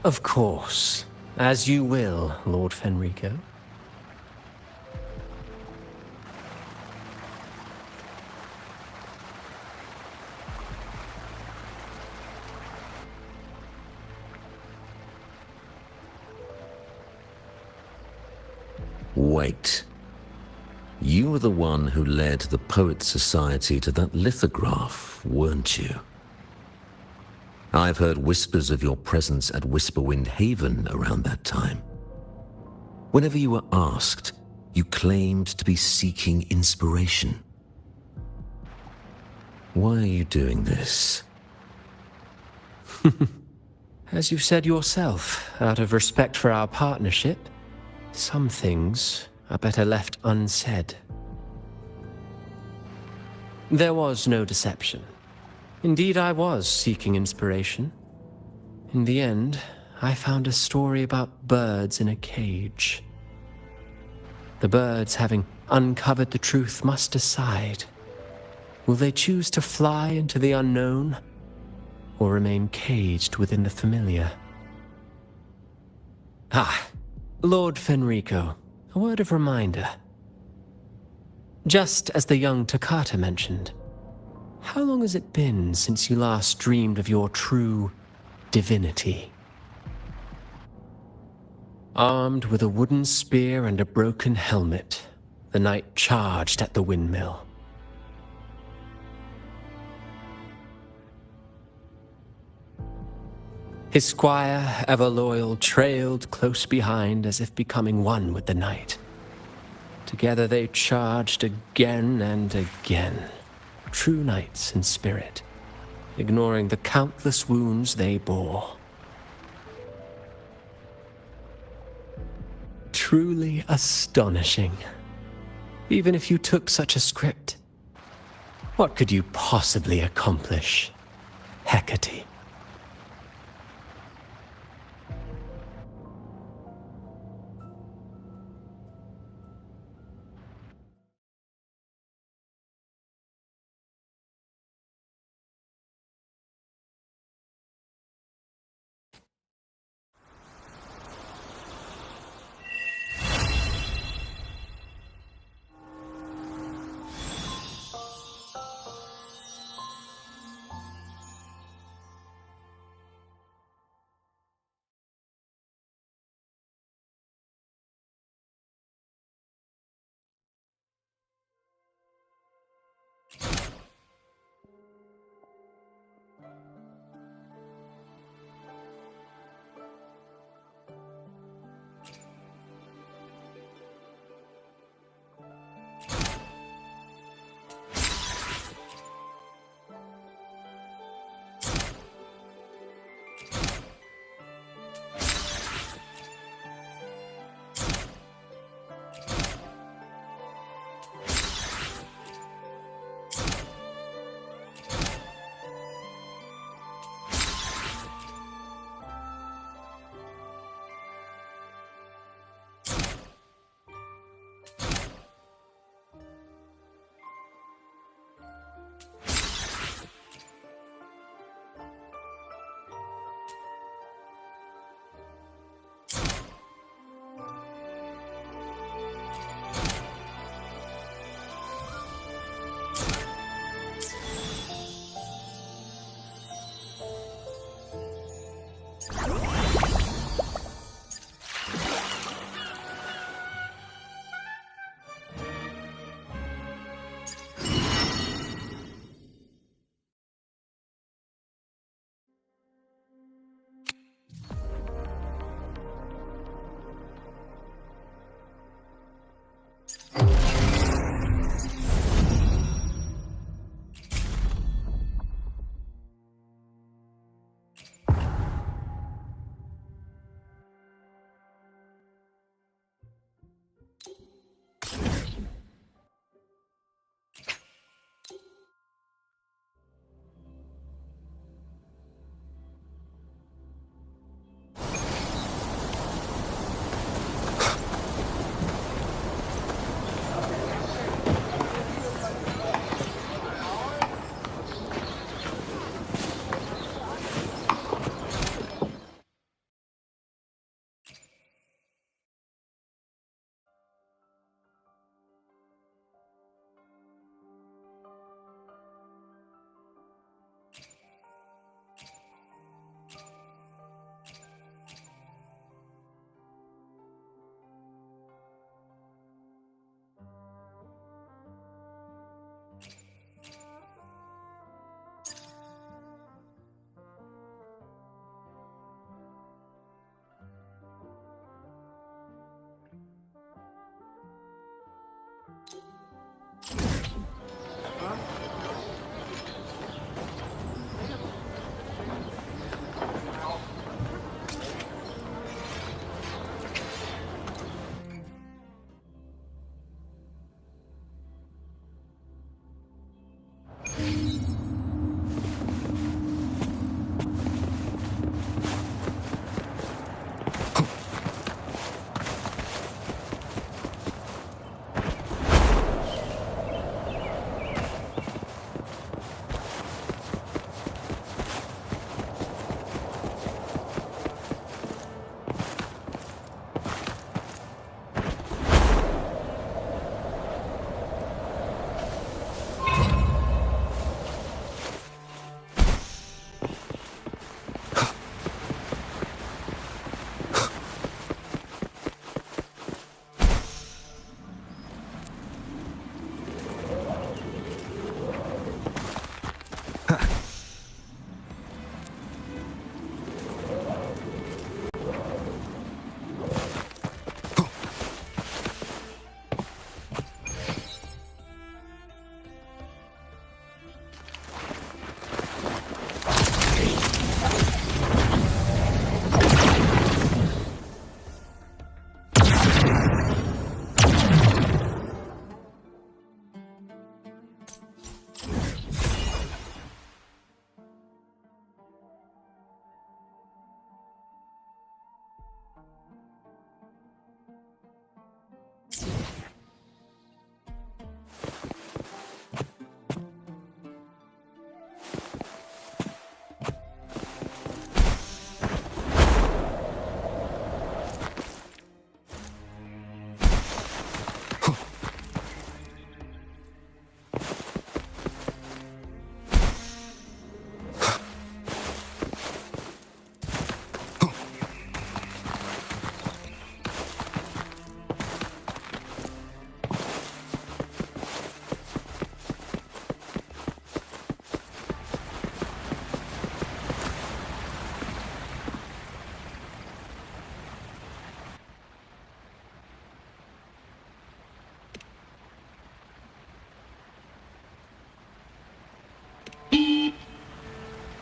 Of course. As you will, Lord Fenrico. Wait. You were the one who led the Poets Society to that lithograph, weren't you? I've heard whispers of your presence at Whisperwind Haven around that time. Whenever you were asked, you claimed to be seeking inspiration. Why are you doing this? As you've said yourself, out of respect for our partnership, some things are better left unsaid. There was no deception. Indeed, I was seeking inspiration. In the end, I found a story about birds in a cage. The birds, having uncovered the truth, must decide. Will they choose to fly into the unknown, or remain caged within the familiar? Ah, Lord Fenrico, a word of reminder. Just as the young Toccata mentioned, how long has it been since you last dreamed of your true divinity? Armed with a wooden spear and a broken helmet, the knight charged at the windmill. His squire, ever loyal, trailed close behind as if becoming one with the knight. Together they charged again and again, true knights in spirit, ignoring the countless wounds they bore. Truly astonishing. Even if you took such a script, what could you possibly accomplish, Hecate?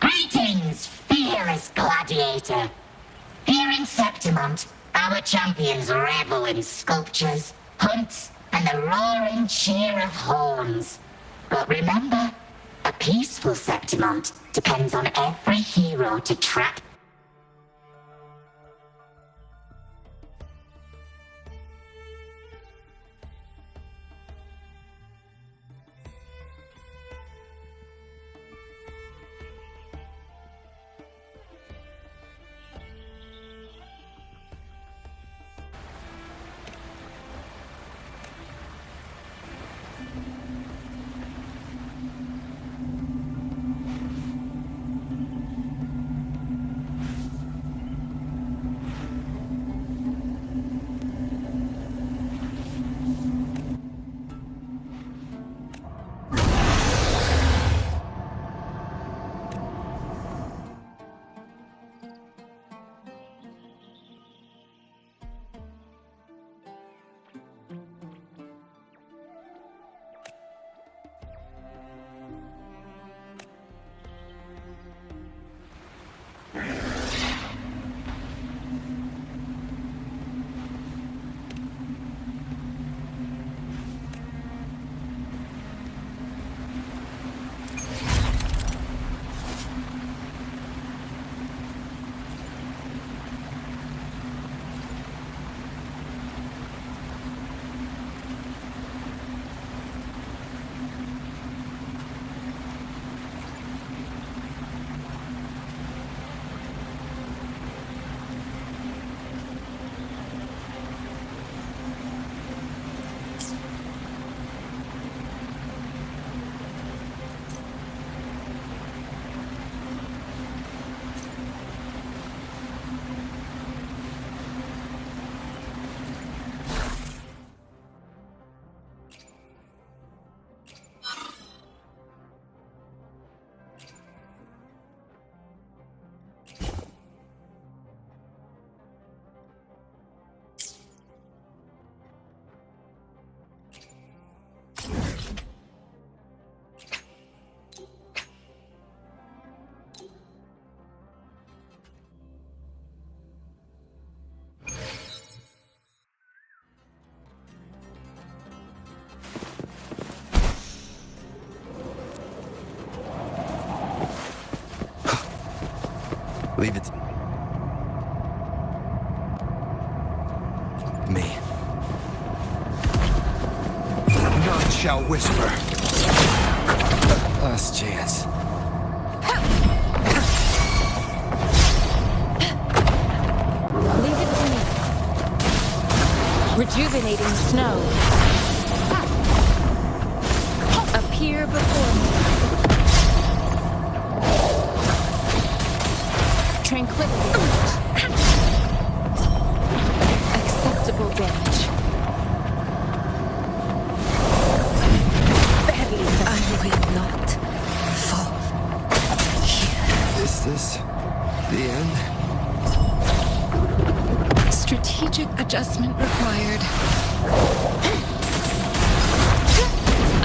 Greetings, fearless gladiator. Here in Septimont, our champions revel in sculptures, hunts, and the roaring cheer of horns. But remember, a peaceful Septimont depends on every hero to track. Leave it to me. None shall whisper. Last chance. Leave it to me. Rejuvenating snow. Appear before me. Tranquility. Acceptable damage. Badly, I will not fall here. Is this the end? Strategic adjustment required.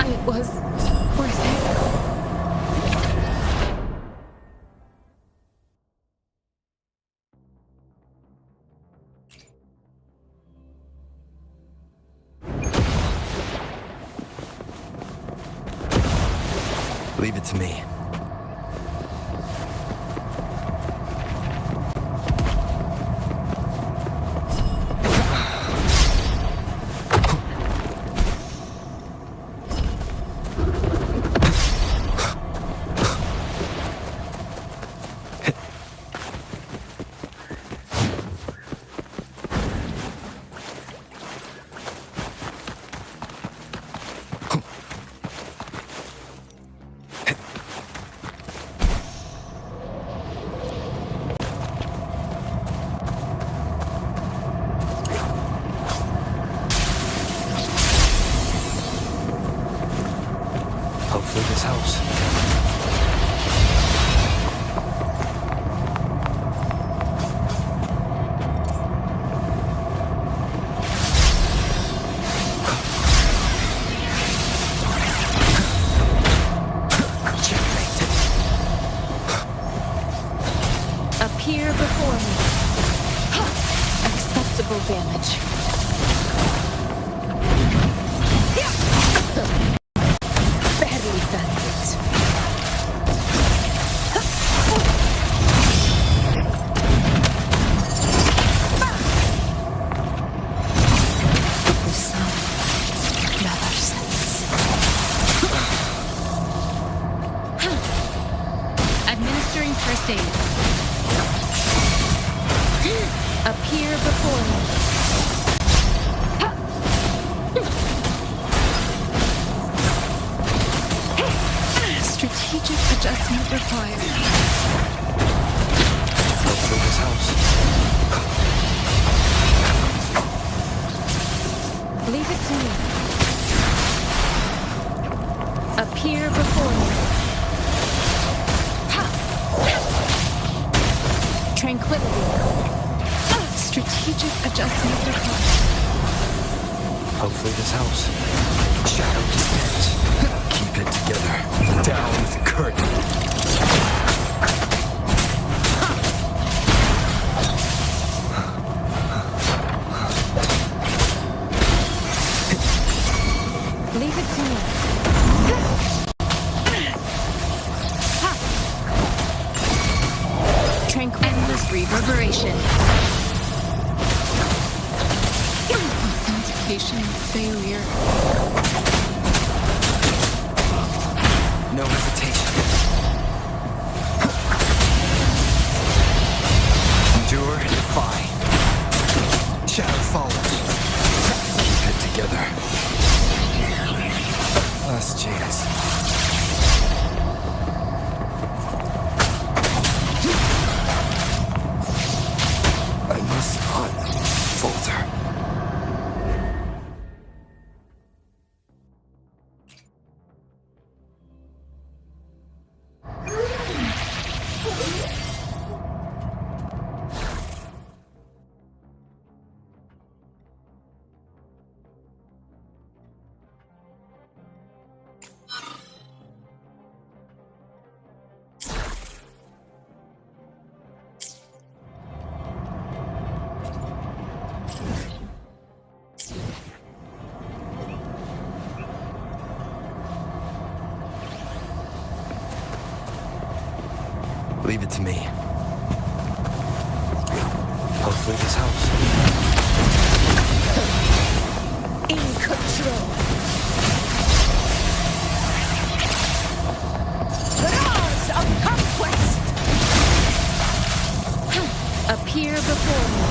It was worth it. Leave it to me. Hopefully this helps. Appear before me. Acceptable damage. Badly bandit. The sun never sets. Administering first aid. Appear before me. Strategic adjustment required. Hopefully this helps. Leave it to me. Appear before me. Tranquility. Strategic adjustment required. Hopefully this helps. Shadow descent. Keep it together. Down the curtain. Leave it to me. Endless reverberation. Authentication failure. No hesitation. Endure and defy. Shadow follows. Keep it together. Last chance. I must not falter. Leave it to me. Leader's house. In control. Laws of conquest. Appear before me.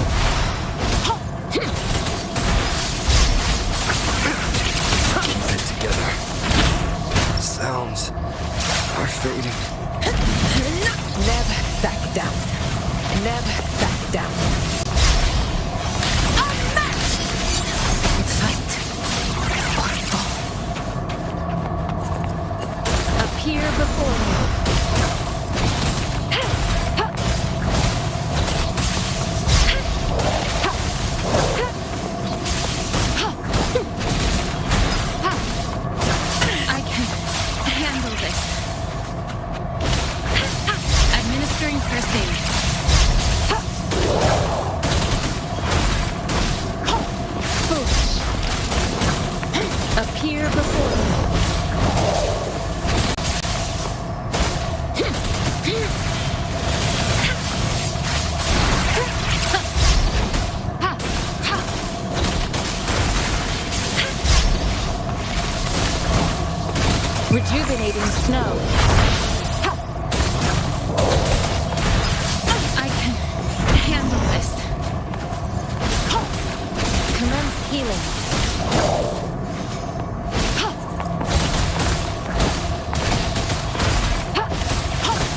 Keep it together. Sounds are fading. Never back down. Never back down. Unmatched! Fight or fall. Appear before me. I can handle this. Administering first aid. Appear before me. Rejuvenating snow. I can handle this. Commence healing.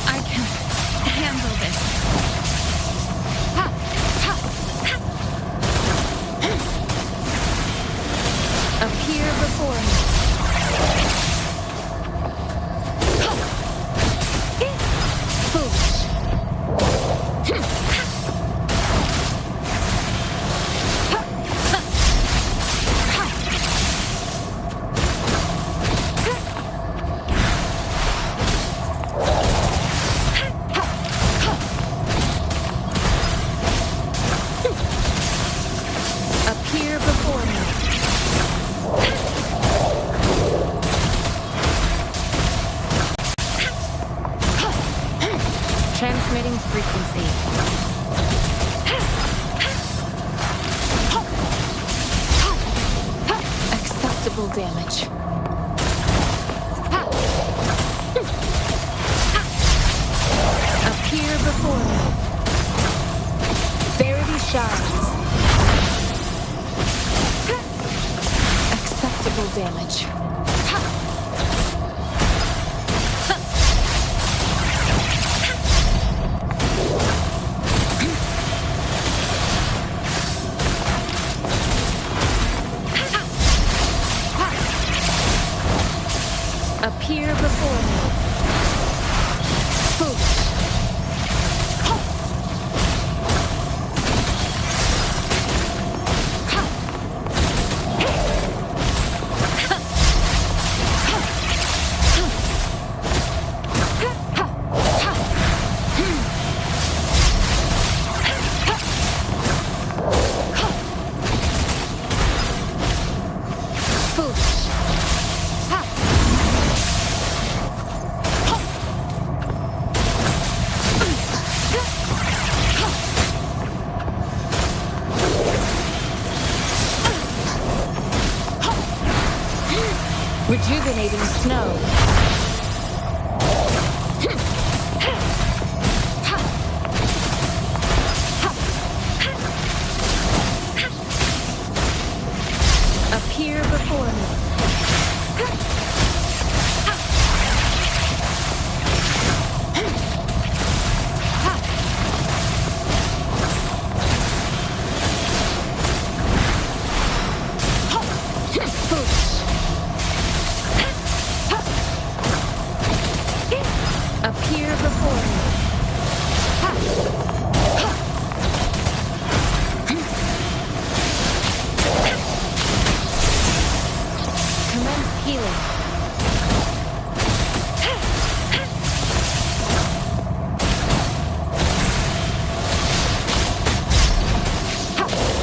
I can handle this. Appear before me. Foolish. Appear before me. Transmitting frequency. Acceptable damage. Appear before me. Verity shines. Acceptable damage. Appear before me. Foolish. Rejuvenating snow. Appear before me. Appear before me. Commence healing.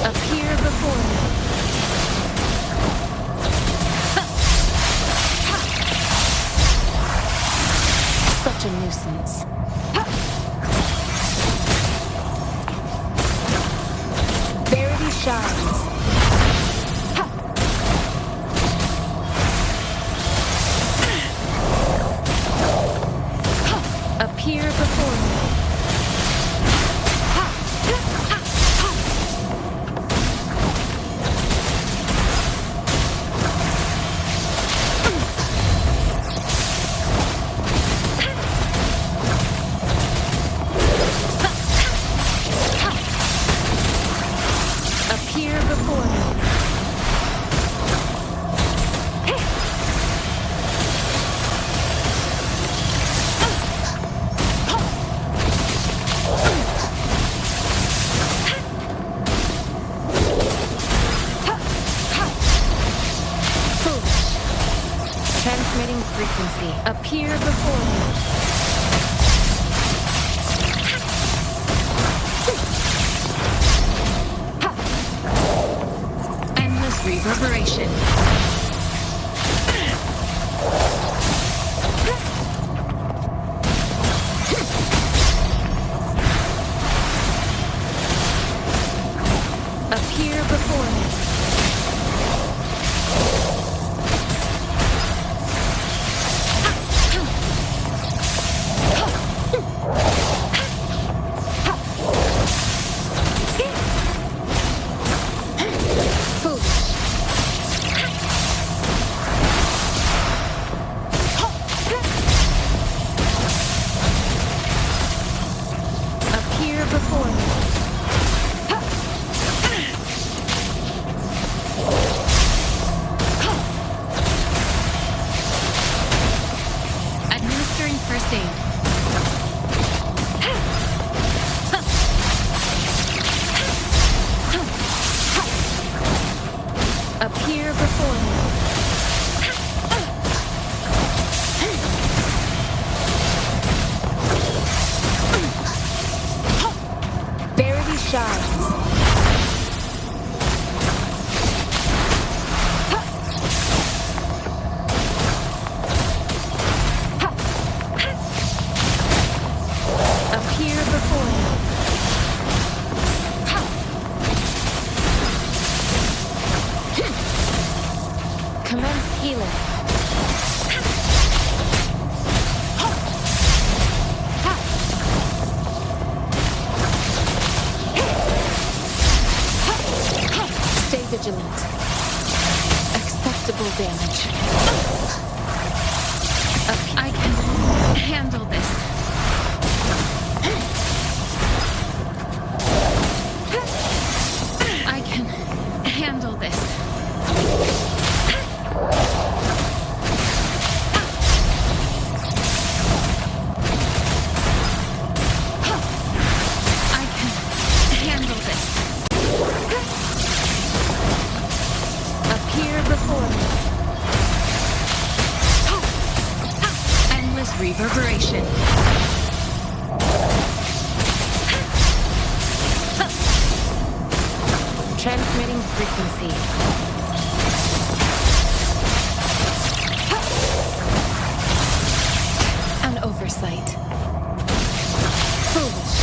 Appear before me. Such a nuisance. shines. Appear before me. Appear before me. Transmitting frequency. Appear before me. Endless reverberation. Appear before me. Appear before me. Administering first aid. Appear before me. Verity shines. Appear before me. Commence healing. Stay vigilant. Acceptable damage. I can handle this. I can handle this. I can handle this. Appear before me. Endless reverberation. Transmitting frequency. An oversight. Foolish.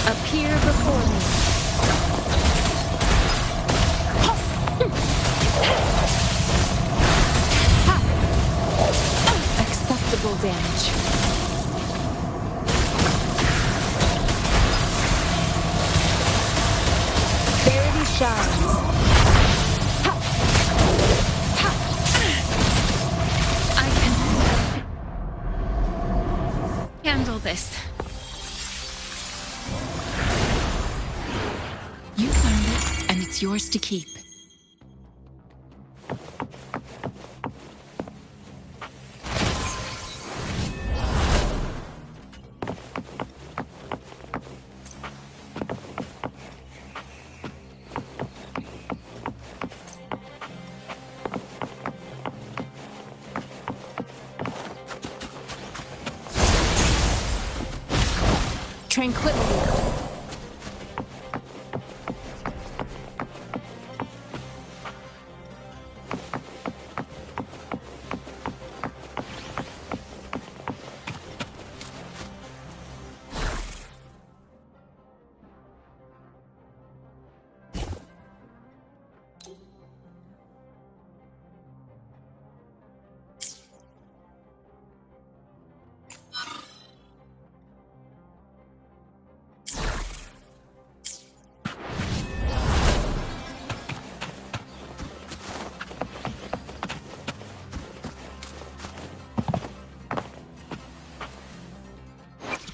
Appear before me. Acceptable damage. Verity shines. I can handle this. You found it, and it's yours to keep. Tranquility.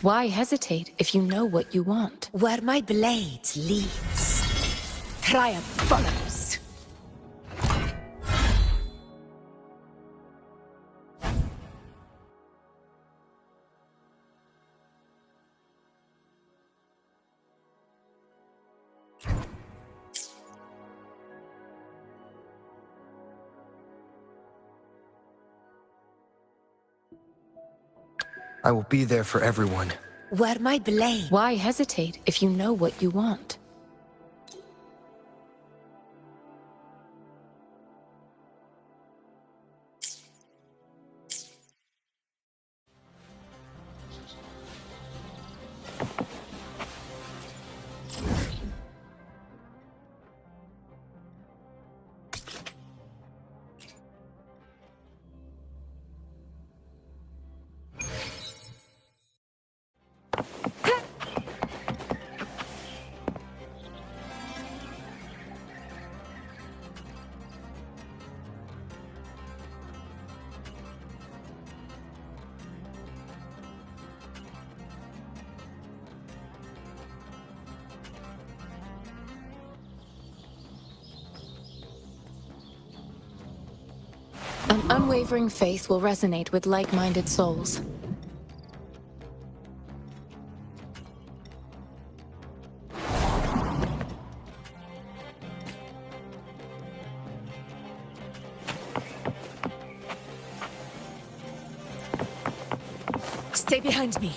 Why hesitate if you know what you want? Where my blade leads, triumph follows. I will be there for everyone. Where my blade... Why hesitate if you know what you want? An unwavering faith will resonate with like-minded souls. Stay behind me.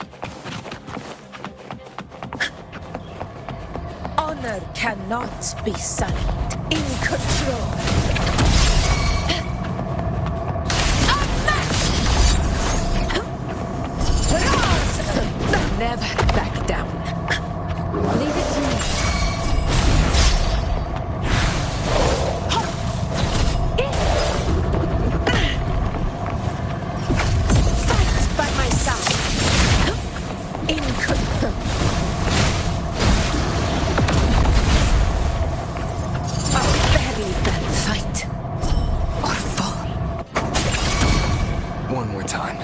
Honor cannot be sullied. In control. Never back down. Leave it to me. Fight by my side. In control. A very bad fight. Or fall. One more time.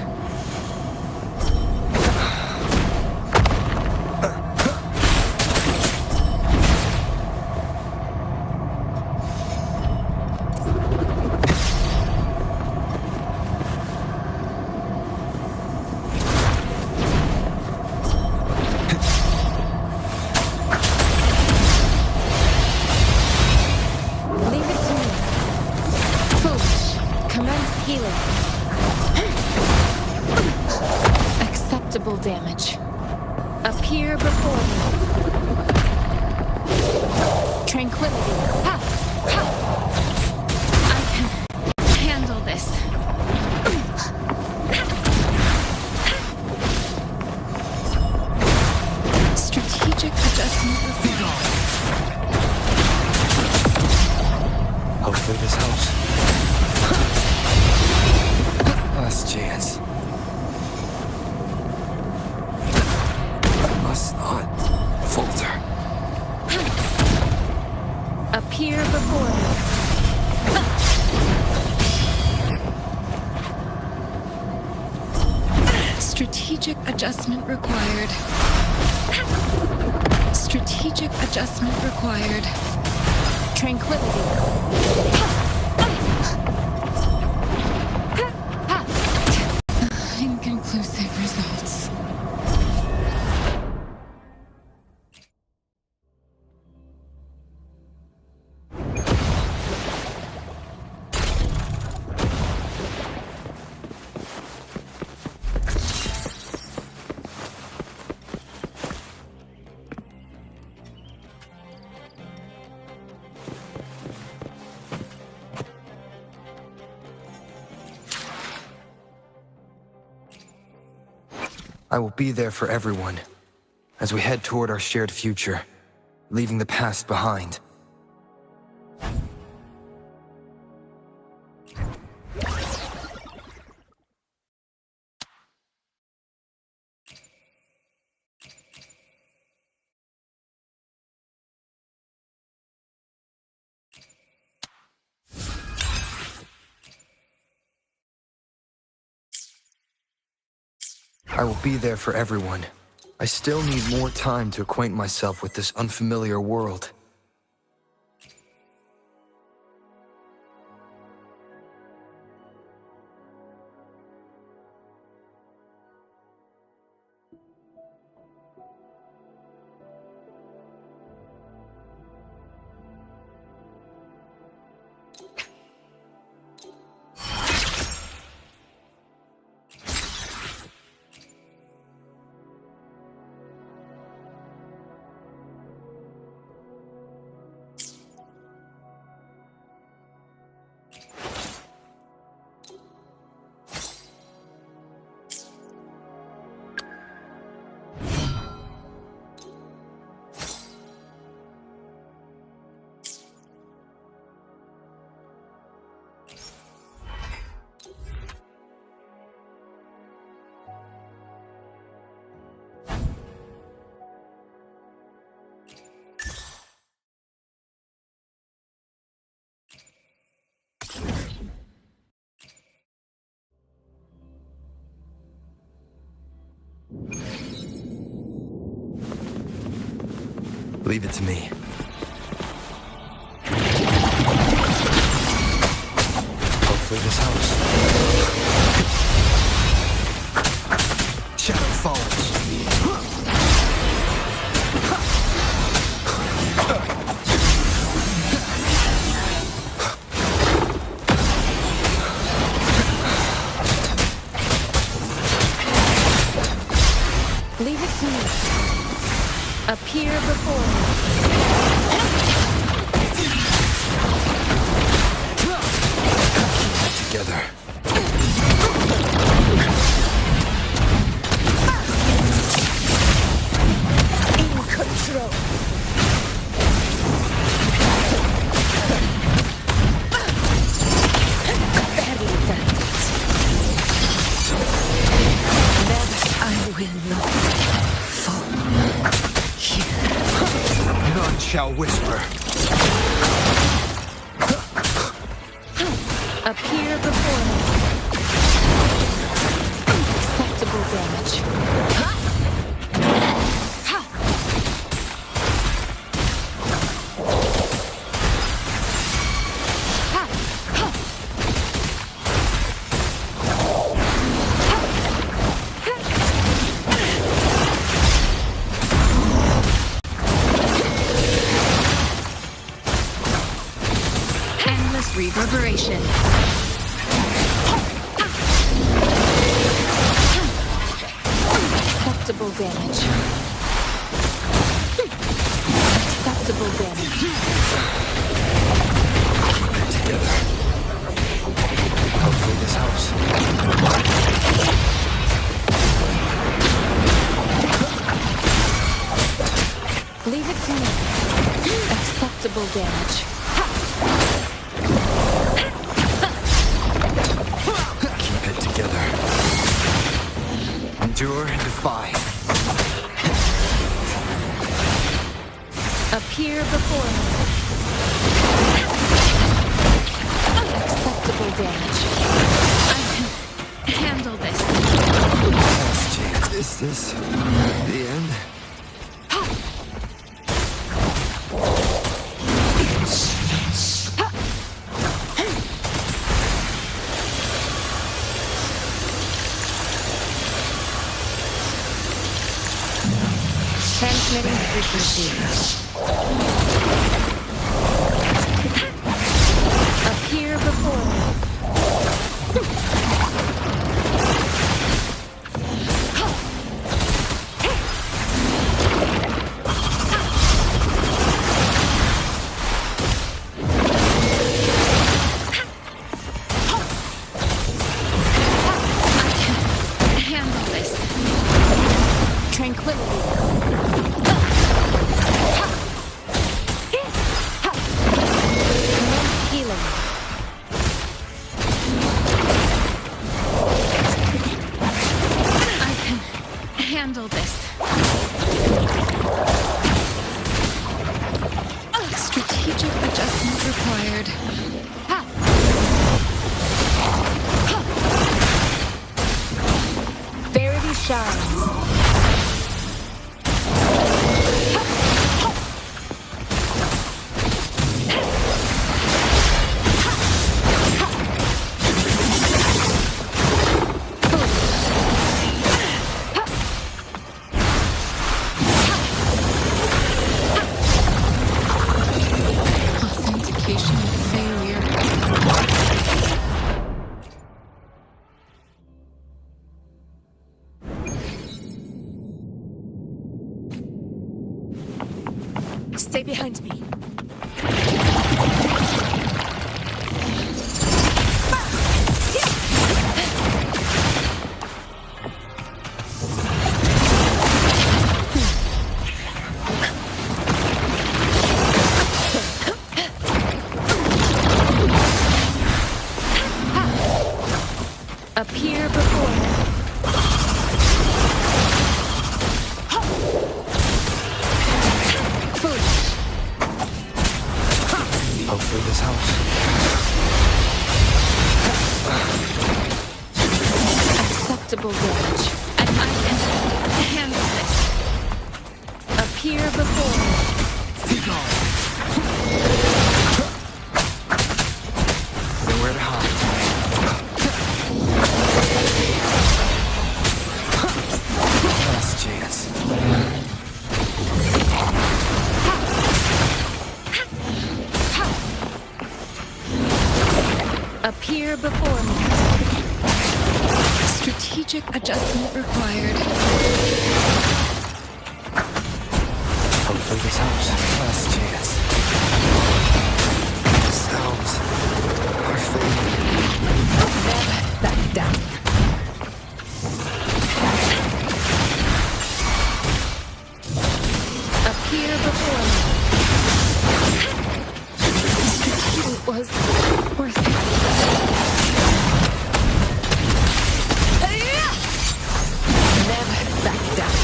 Damage. Appear before me. Tranquility. Ha! Ha! I can handle this. Strategic adjustment required. Hopefully this helps. Last chance. Must not falter. Appear before me. Strategic adjustment required. Strategic adjustment required. Tranquility. Inconclusive results. I will be there for everyone as we head toward our shared future, leaving the past behind. I will be there for everyone. I still need more time to acquaint myself with this unfamiliar world. Leave it to me. Hopefully this helps. Shadow falls. Leave it to me. Appear before me. Together. In control. Very well. I will not fall. None shall whisper. Appear before me. Acceptable damage. Reverberation. Acceptable damage. Acceptable damage. Together. Hopefully this helps. Leave it to me. Acceptable damage. Together. Endure and defy. Appear before me. Acceptable damage. I can handle this. Last chance. Is this the end? Transmitting frequency. Appear before me. I can handle this. required. Verity shines. Authentication failure. Stay behind me. Appear before me. Hopefully this helps. Acceptable damage. And I can handle this. Appear before me. Nowhere to hide. Last chance. Appear before me. Strategic adjustment required. Hopefully this helps. Last chance. Sounds are fading. Never back down. Appear before me. Strategic was worth it. Never back down.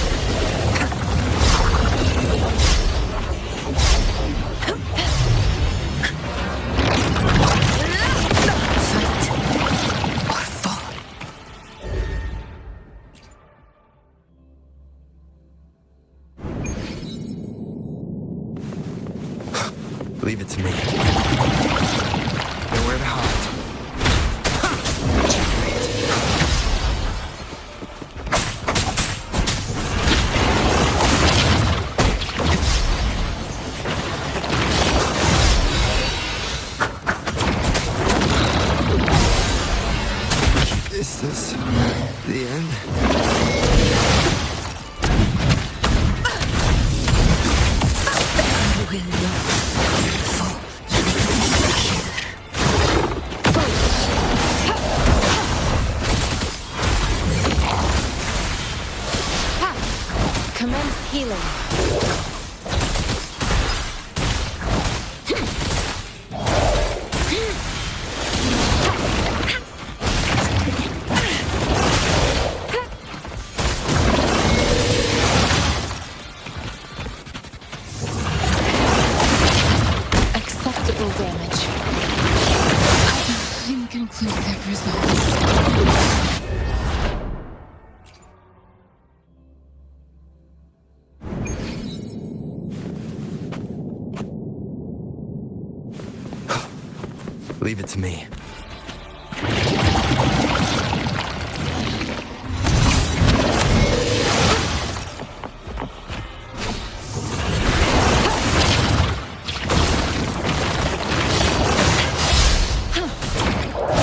Fight or fall. Leave it to me. Nowhere to hide. Is this the end? You will not fall here. Commence healing. Acceptable damage. Inconclusive results. Leave it to me.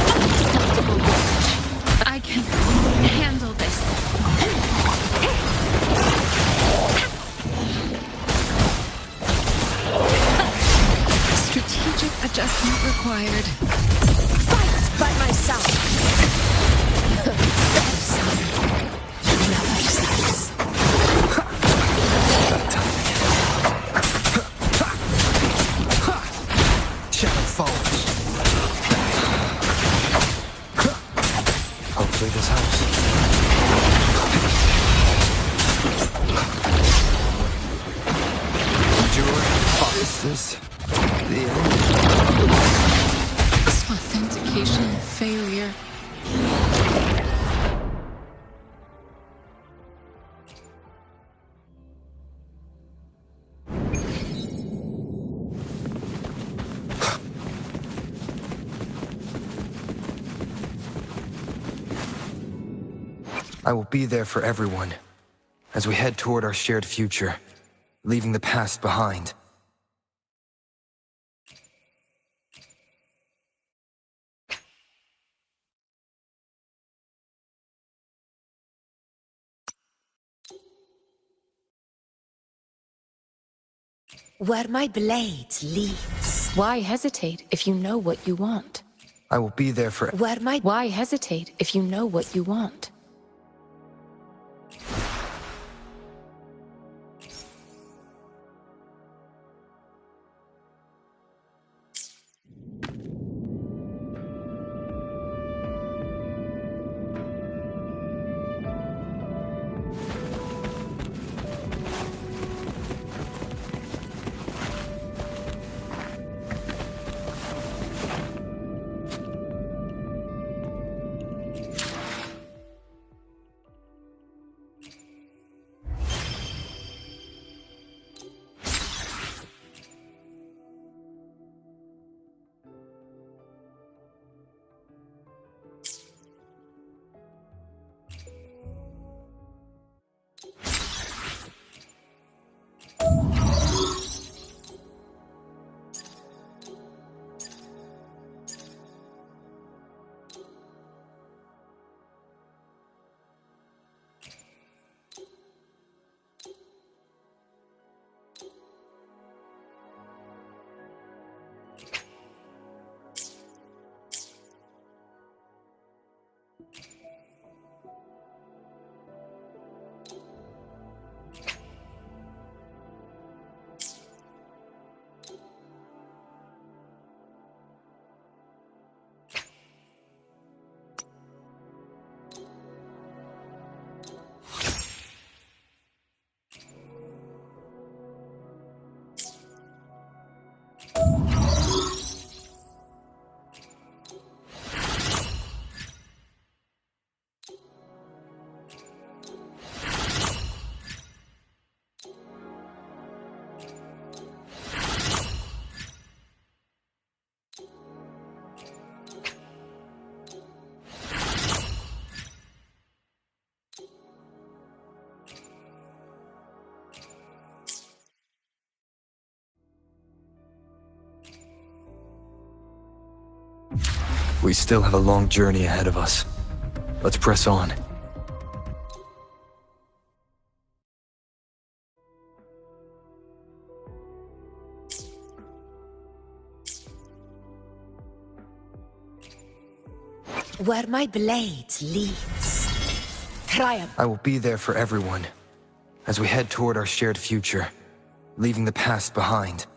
Acceptable damage. I can handle this. Strategic adjustment required. Fight by my side. Never cease. Shadow falls. Hopefully this helps. Endure. Is this the end? Authentication failure. I will be there for everyone as we head toward our shared future, leaving the past behind. Where my blade leads. Why hesitate if you know what you want? I will be there for... Why hesitate if you know what you want? We still have a long journey ahead of us. Let's press on. Where my blade leads. Triumph. I will be there for everyone as we head toward our shared future, leaving the past behind.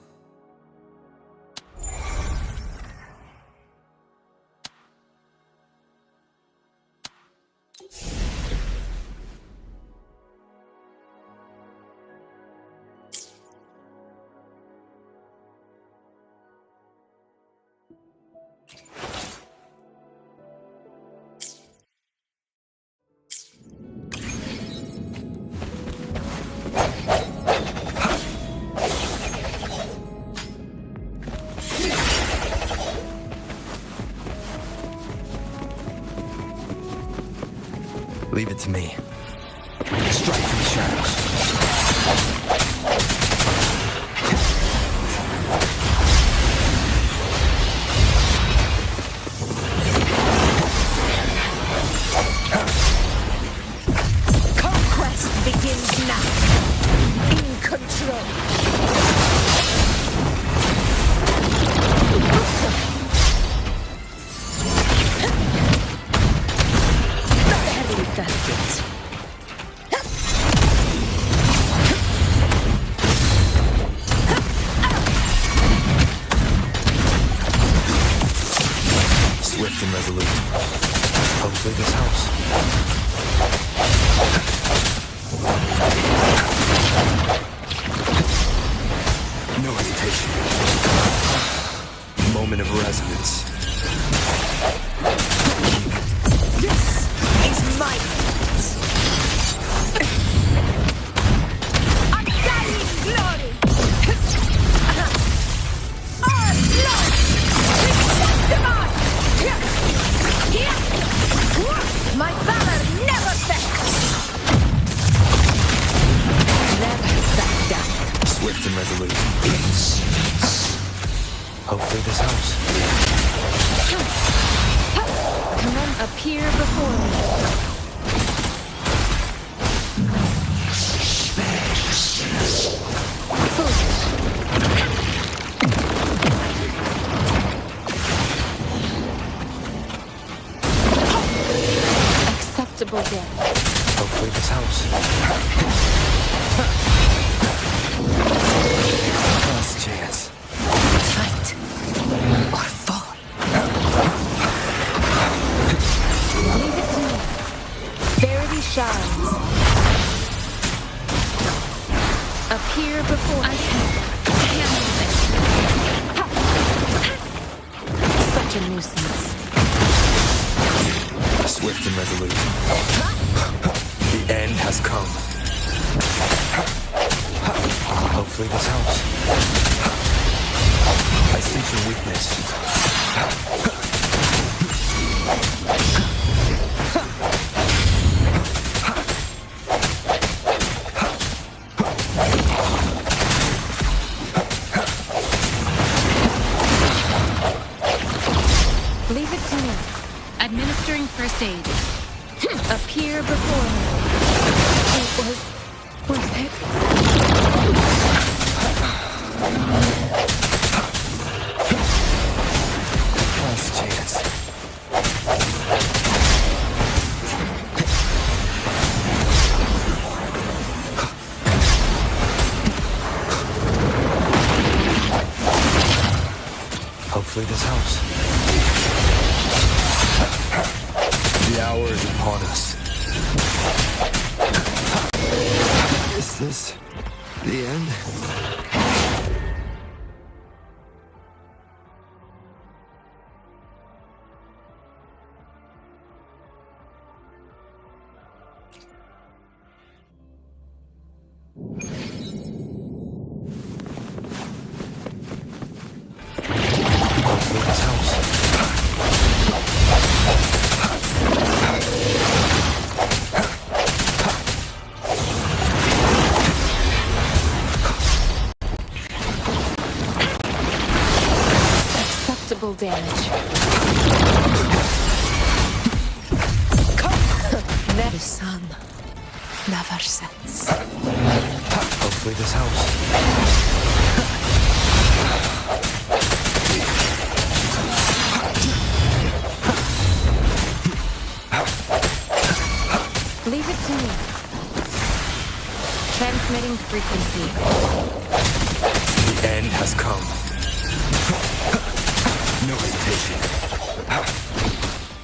Leave it to me. Strike from the shadows. Conquest begins now. In control. Swift and resolute. Hopefully this helps. No hesitation. moment of resonance. This is my moment. Undying glory. Our blood is testimony. My valor never fails. Never back down. Swift and resolute. Hopefully this helps. Men appear before me. Acceptable damage. Hopefully this helps. Last chance. Fight or fall. Leave it to me. Verity shines. Appear before me. I can handle this. Such a nuisance. Swift and resolute. The end has come. Hopefully this helps. I sense your weakness. Leave it to me. Administering first aid. Appear before me. It was worth it. Last chance. Hopefully this helps. The hour is upon us. Is this the end? Hopefully this helps. Acceptable damage. The sun never sets. Hopefully this helps. Leave it to me. Transmitting frequency. The end has come. No hesitation.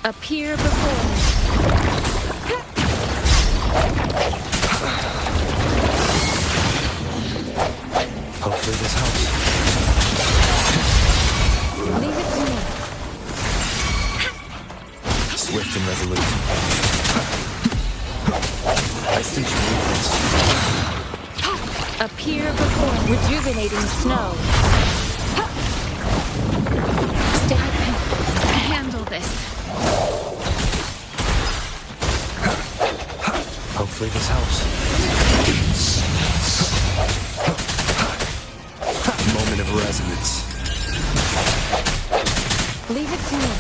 Appear before me. Hopefully this helps. Leave it to me. Swift and resolute. I sense your weakness. Appear before me. Rejuvenating snow. Stay open. Handle this. Hopefully this helps. Moment of resonance. Leave it to me.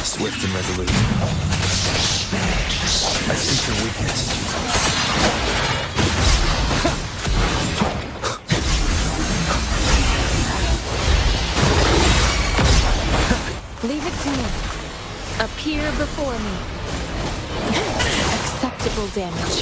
Swift and resolute. I sense your weakness. Leave it to me. Appear before me. Acceptable damage.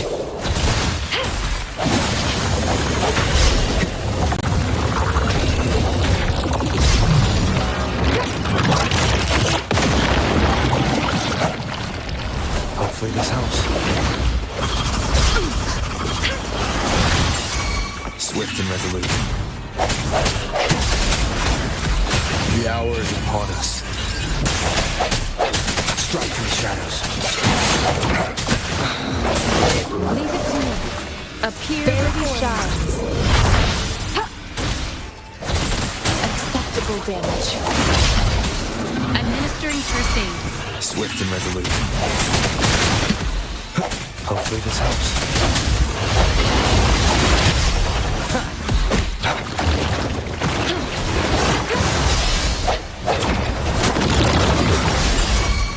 Hopefully this helps. Swift and resolute. upon us. Strike from the shadows. Leave it to me. Appear before shines. Acceptable damage. Administering first aid. Swift and resolute. Hopefully this helps.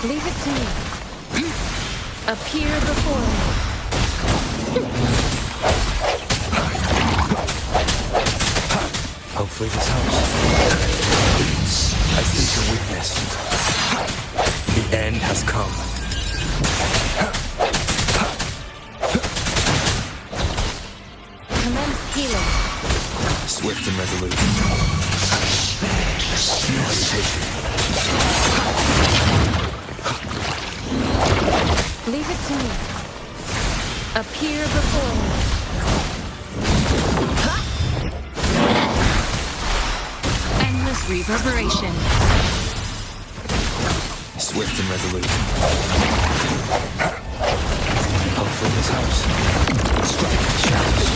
Leave it to me. Appear before me. Hopefully this helps. I see your weakness. The end has come. Commence healing. Swift and resolute. No hesitation. Leave it to me. Appear before me. Endless reverberation. Swift and resolute. Hopefully this helps. Strike the shadows.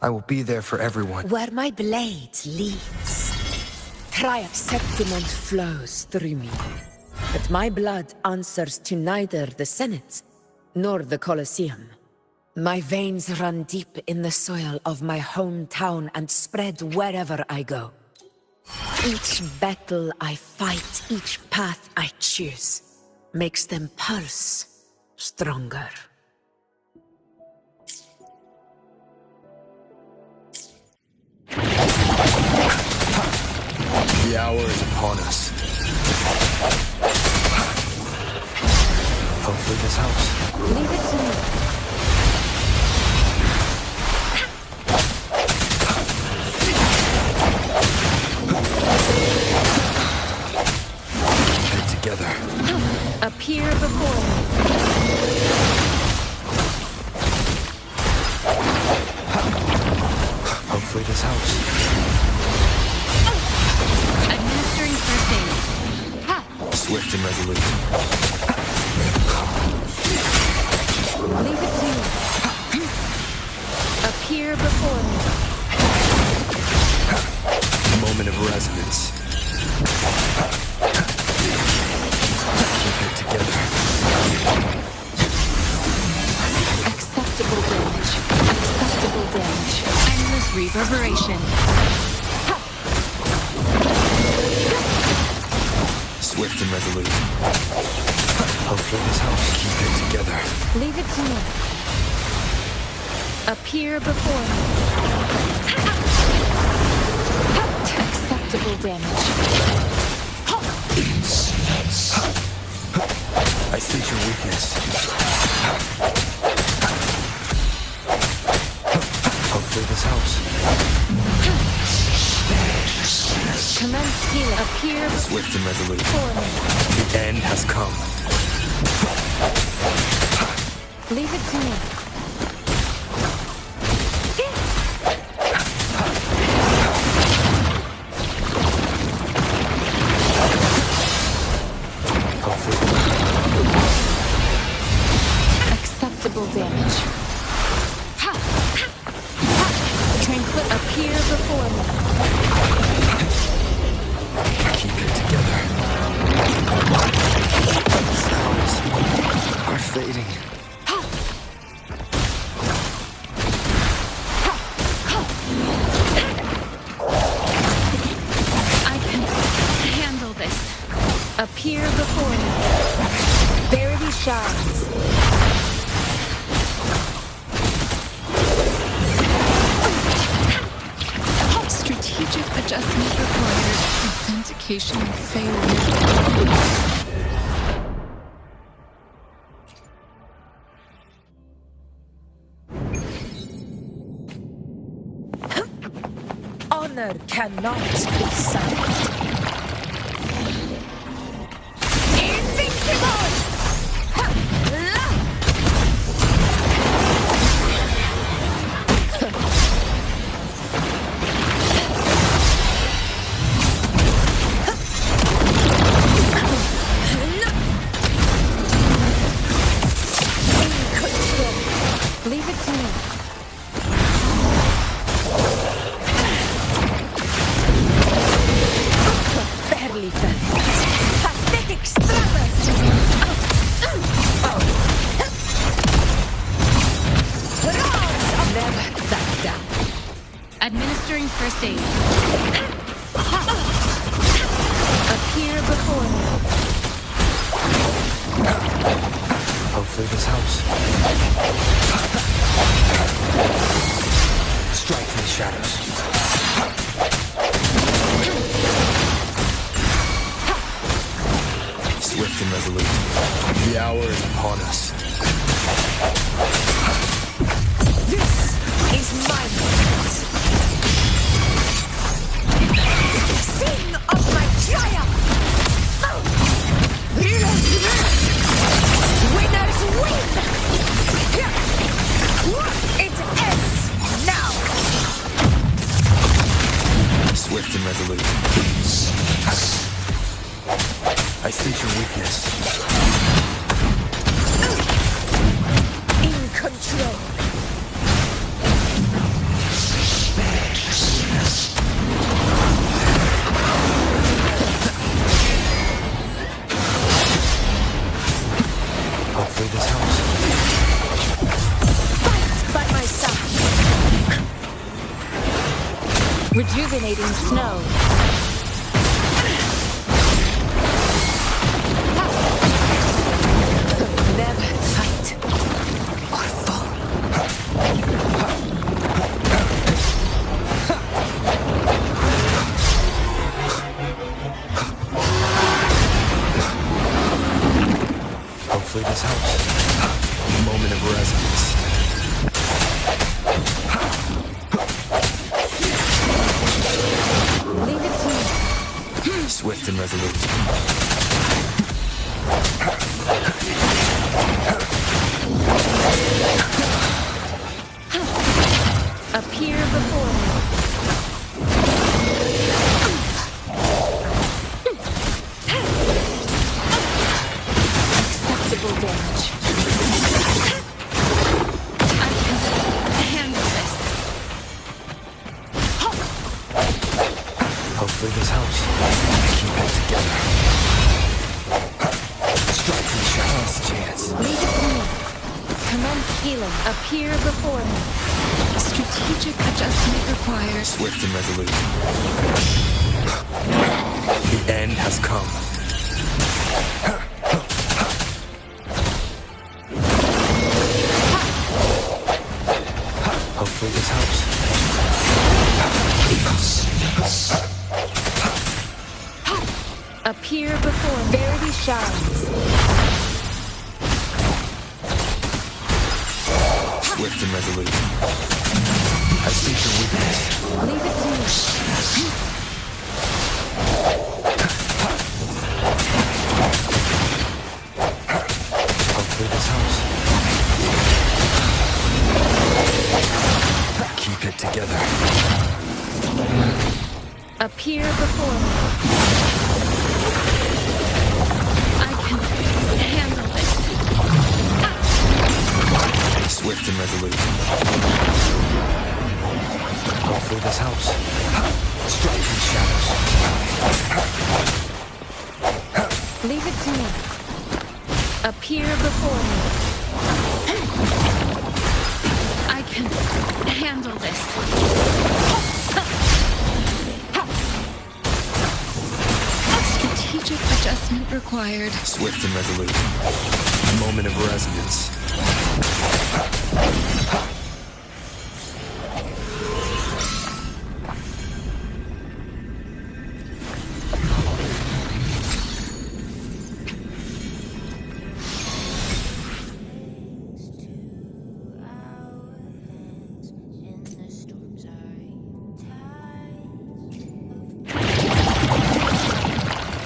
I will be there for everyone. Where my blade leads, Triaxeptimont flows through me. But my blood answers to neither the Senate nor the Colosseum. My veins run deep in the soil of my hometown and spread wherever I go. Each battle I fight, each path I choose, makes them pulse stronger. The hour is upon us. Hopefully this helps. Leave it to me. Keep it together. Appear before me. Hopefully this helps. Administering first aid. Swift and resolute. Leave it to me. Appear before me. Moment of resonance. Keep it together. Acceptable damage. Acceptable damage. Endless reverberation. Swift and resolute. Hopefully this helps keep it together. Leave it to me. Appear before me. Acceptable damage. I see your weakness. Hopefully this helps. Commence healing. Appear Swift and resolute. before me. The end has come. Leave it to me. Acceptable damage. Tranquil. Appear before me. Keep it together. Sounds are fading. I can handle this. Appear before me. Verity shines. Strategic adjustment required. Authentication failure. honor cannot be silent. Invincible! Leave it to me. Barely felt. Pathetic struggles! Rise! Never back down. Administering first aid. Appear before me. Hopefully this helps. Strike from the shadows. Swift and resolute. The hour is upon us. This is my moment. Sing of my triumph! Winners win! It ends now! Swift and resolute. I sense your weakness. In control. Hopefully this helps. Fight by my side. Rejuvenating snow. Never fight or fall. Hopefully this helps. Moment of resonance. Leave it to me. Swift and resolute. Appear before me. Acceptable damage. I can handle this. Hopefully this helps. Keep it together. Strike from the shadows. Chance. Leave it to me. Commence healing. Appear before me. Strategic adjustment required. Swift and resolute. The end has come. Hopefully this helps. Appear before me. Verity shines. Swift and resolute. I see your weakness. Leave it to me. Hopefully this helps. Keep it together. Appear before me. I can handle this. Swift and resolute. Hopefully this helps. Strike from shadows. Leave it to me. Appear before me. I can handle this. Strategic adjustment required. Swift and resolute. Moment of resonance.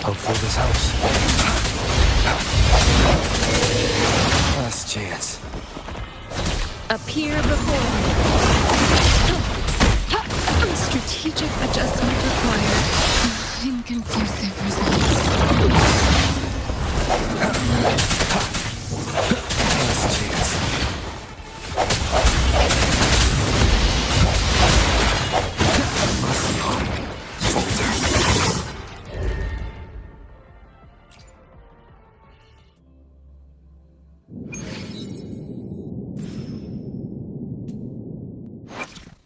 Hopefully this helps. Last chance. Appear before me. Strategic adjustment required. Inconclusive results. Last chance.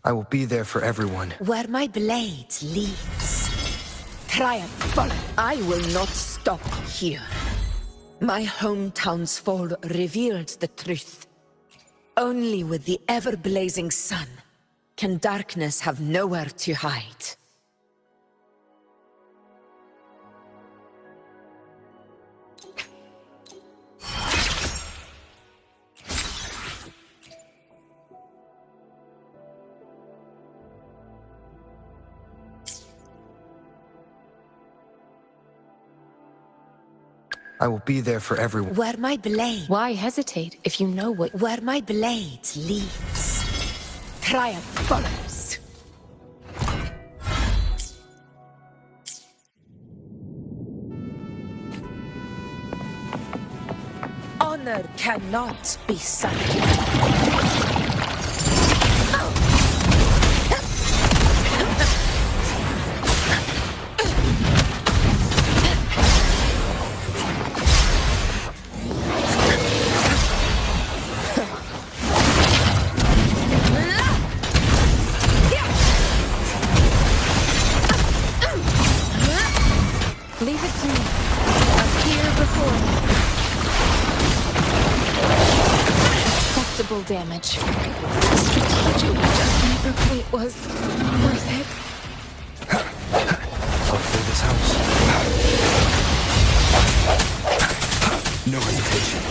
I will be there for everyone. Where my blade leads, triumph follow. I will not stop here. My hometown's fall revealed the truth. Only with the ever-blazing sun can darkness have nowhere to hide. I will be there for everyone. Where my blade... Why hesitate if you know what... Where my blade leads, triumph follows. Honor cannot be sunk. Leave it to me. Appear before me. Acceptable damage. Strategic adjustment required was worth it. Hopefully this helps. No hesitation.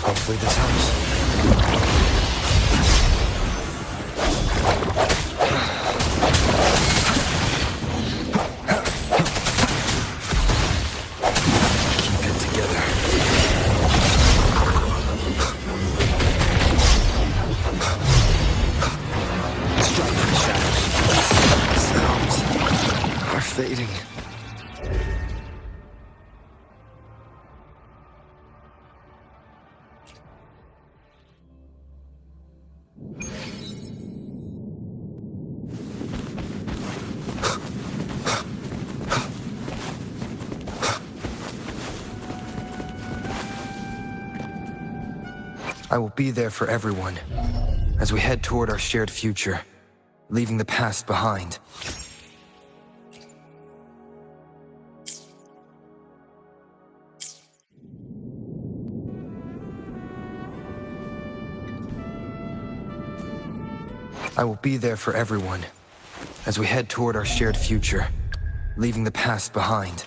Hopefully this helps. Keep it together. Strike for the shadows. Sounds are fading. I will be there for everyone as we head toward our shared future, leaving the past behind. I will be there for everyone as we head toward our shared future, leaving the past behind.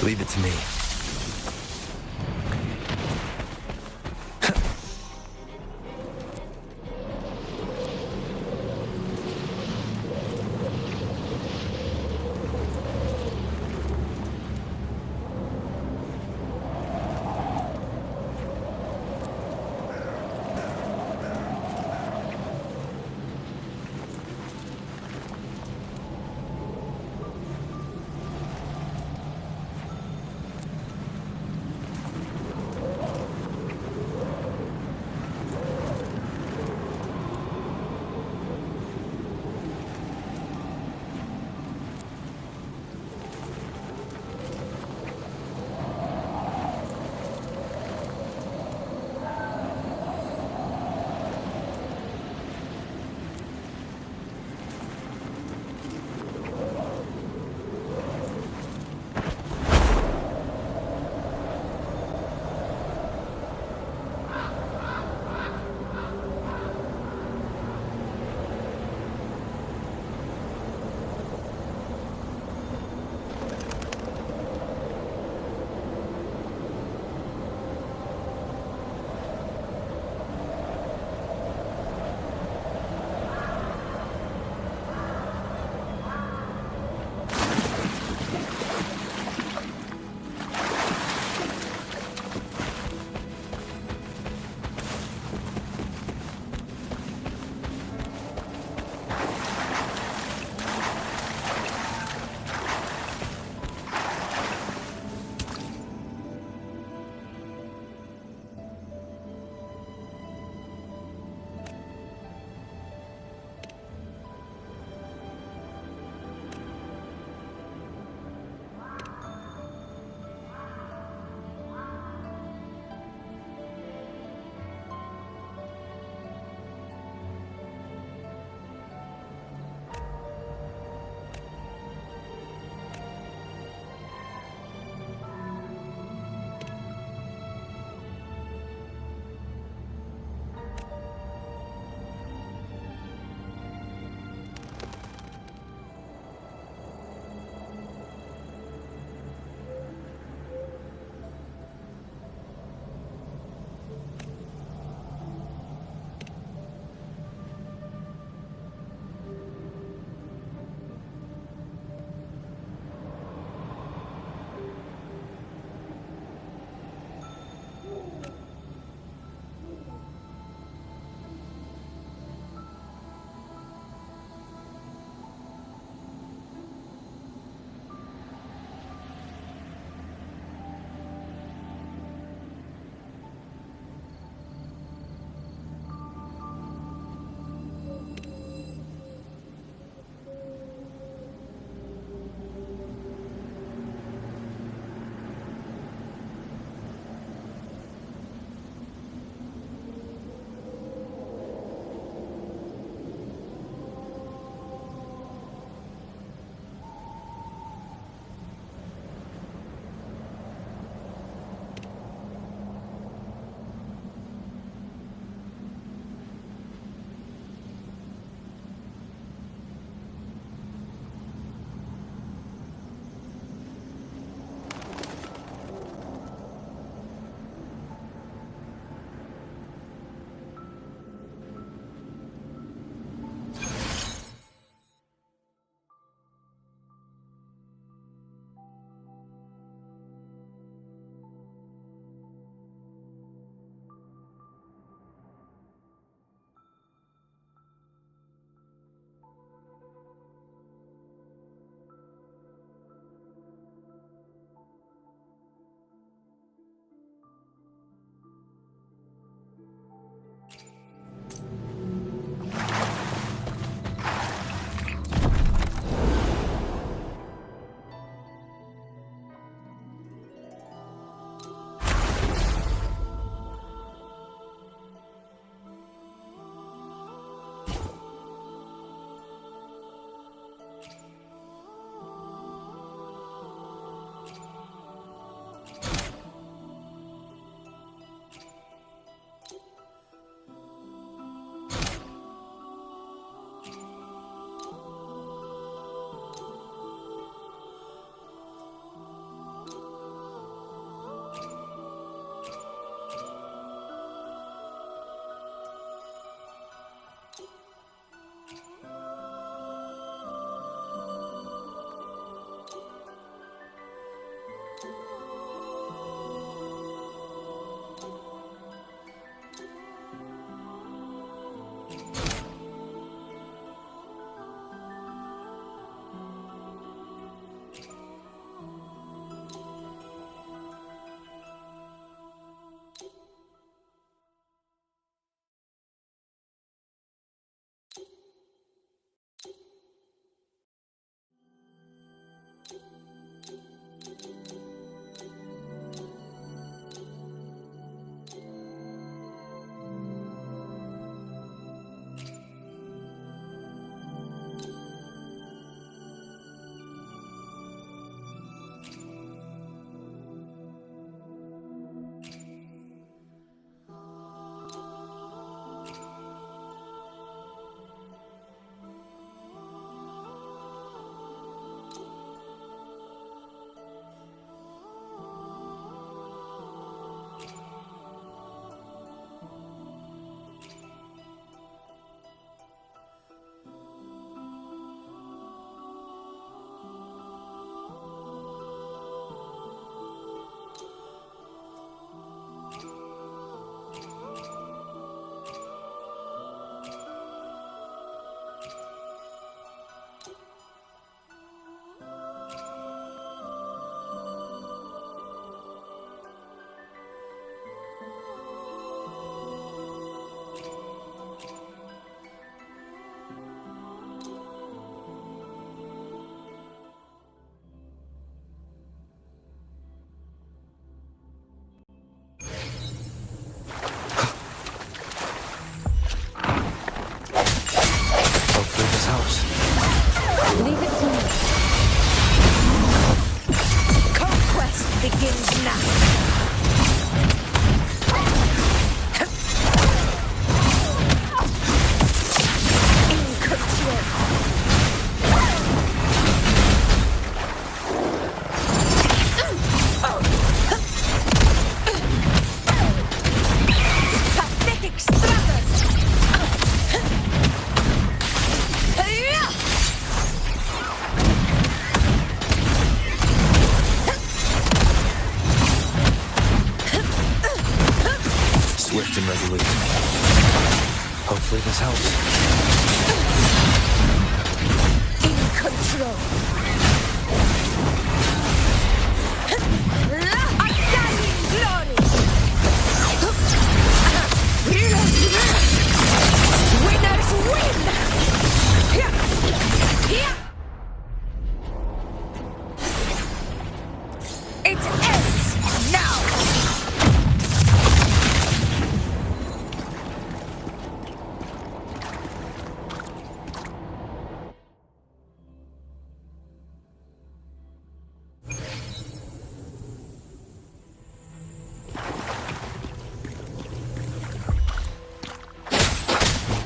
Leave it to me.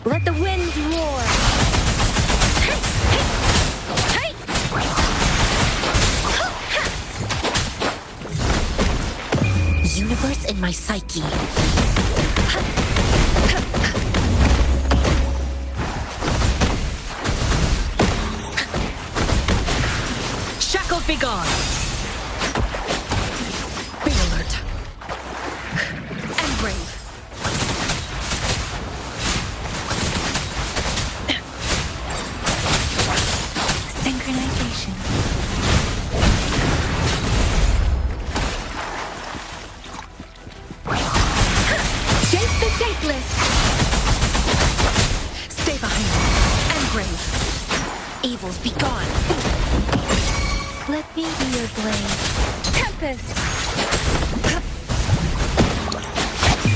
Let the winds roar. Universe in my psyche. Shackles be gone. Be alert. And brave. Synchronization. Shape the shapeless. Stay behind me. And brave. Evils be gone. Let me be your blade. Tempest.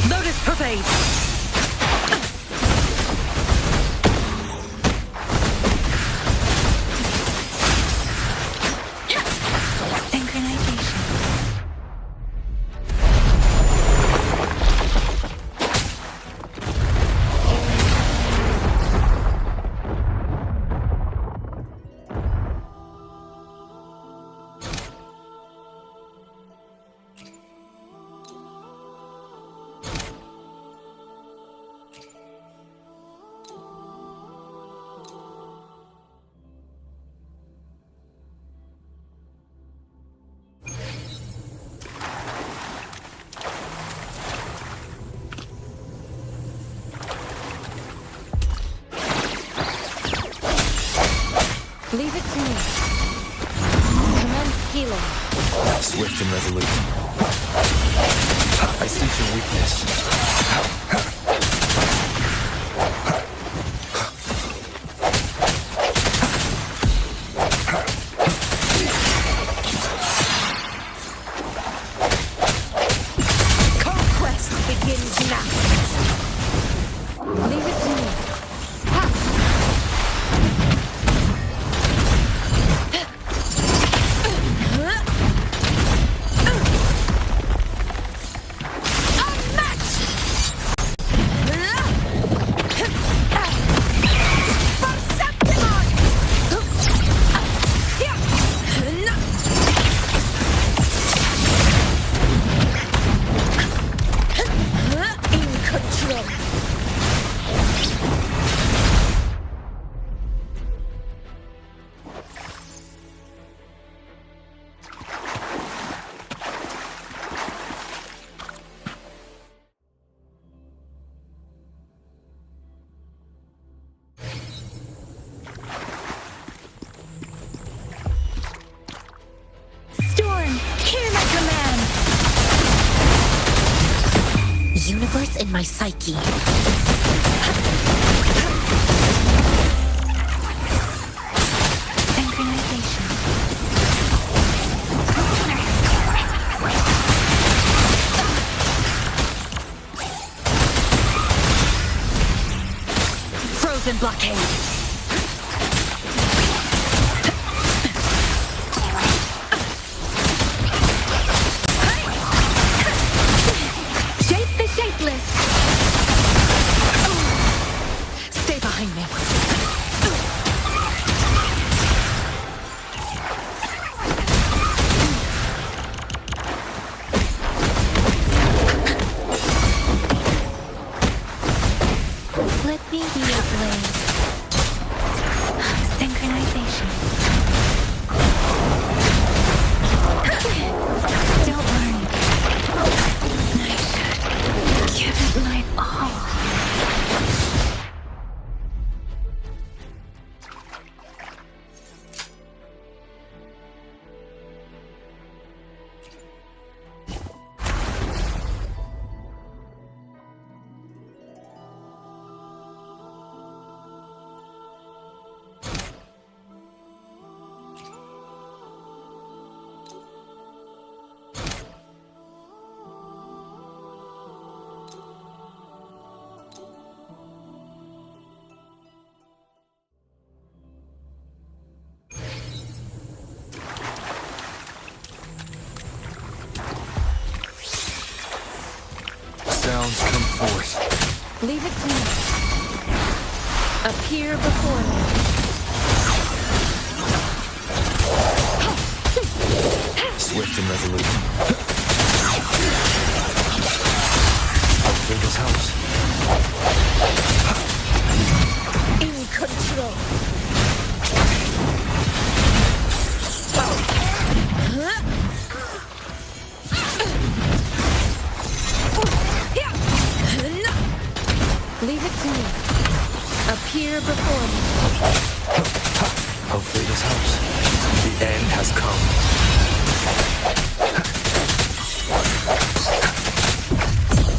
Lotus pervade. Synchronization. Leave it to me. Commence healing. Swift and resolute. I sense your weakness. Conquest begins now. Leave it to me. Universe in my psyche. Synchronization. Frozen blockade. Stay behind me. Let me be your blade. Synchronization. Don't worry. I should give it my all. Sounds come forth. Leave it to me. Appear before me. Swift and resolute. Hopefully this helps. In control. Leave it to me. Appear before me. Hopefully this helps. The end has come.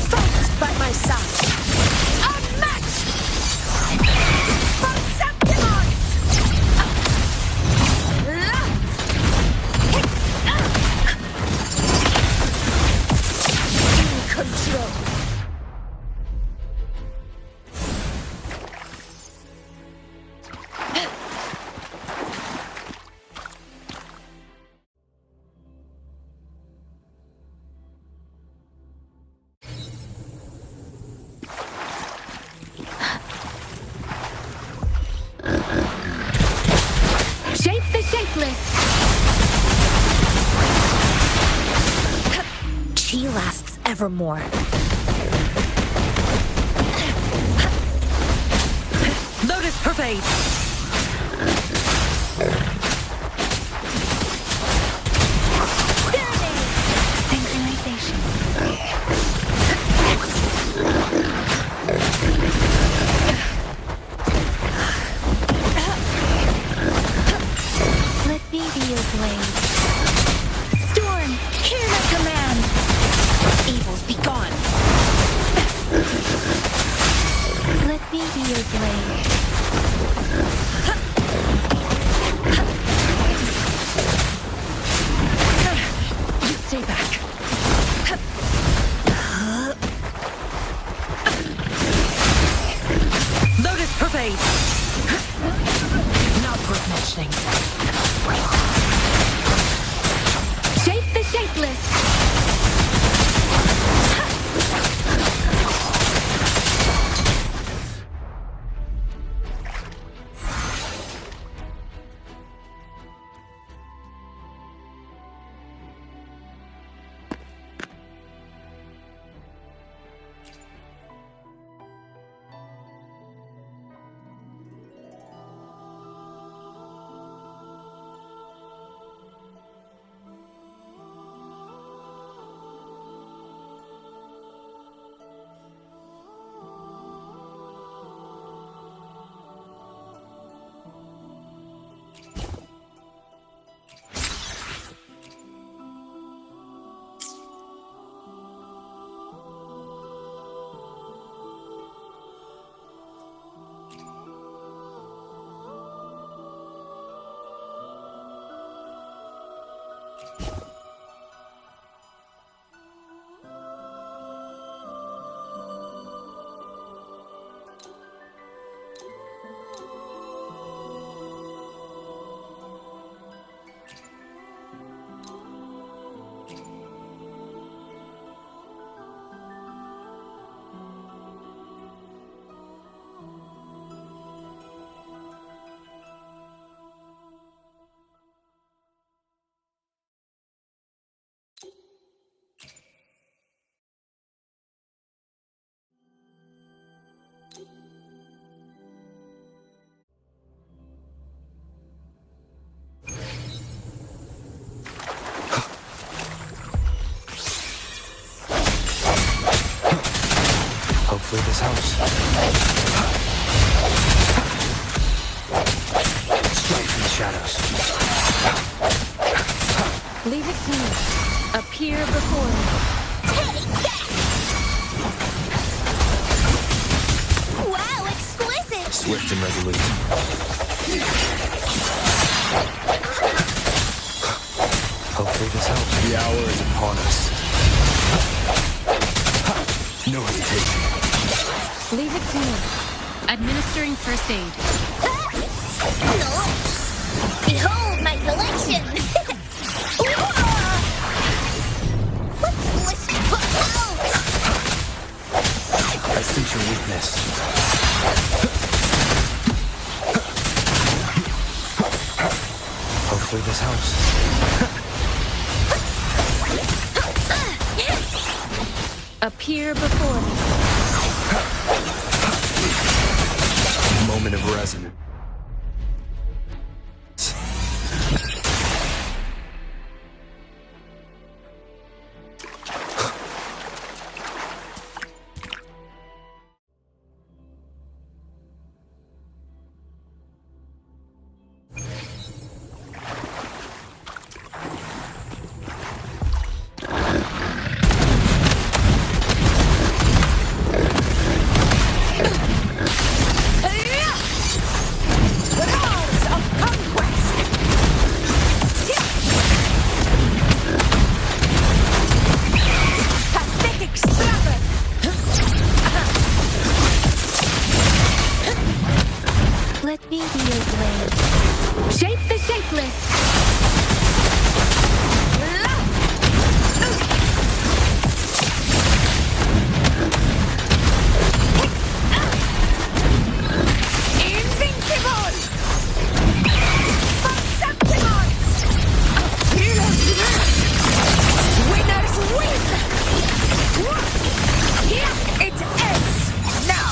Fight by my side. Unmatched! Perceptimons! In control. Shape the shapeless. Chi lasts evermore. Lotus pervade. Synchronization. Let me be your blade. Storm, hear my command. Evils be gone. Let me be your blade. You stay back. Lotus pervade. Not worth mentioning. Shape the shapeless. Hopefully this helps. Strike from the shadows. Leave it to me. Appear before me. Take that! Wow, exquisite! Swift and resolute. Hopefully this helps. The hour is upon us. No hesitation. Leave it to me. Administering first aid. No! Behold my collection! Let's listen for out! I sense your weakness. Hopefully this helps. Appear before me. Moment of resonance. Let me be your blade. Shape the shapeless! Invincible! Perceptible! Winners win! Here it ends now!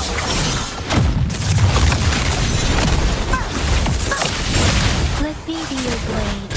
Let me be your blade.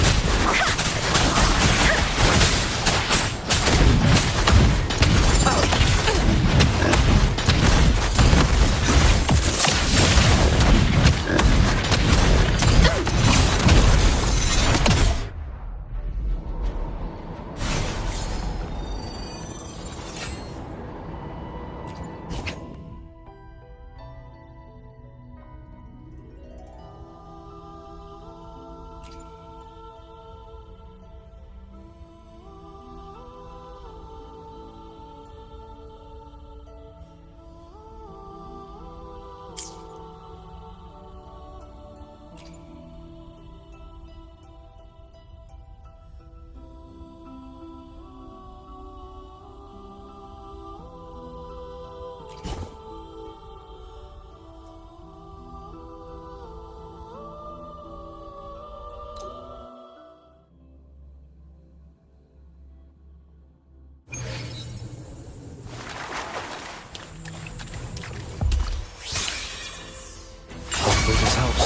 Hopefully this helps.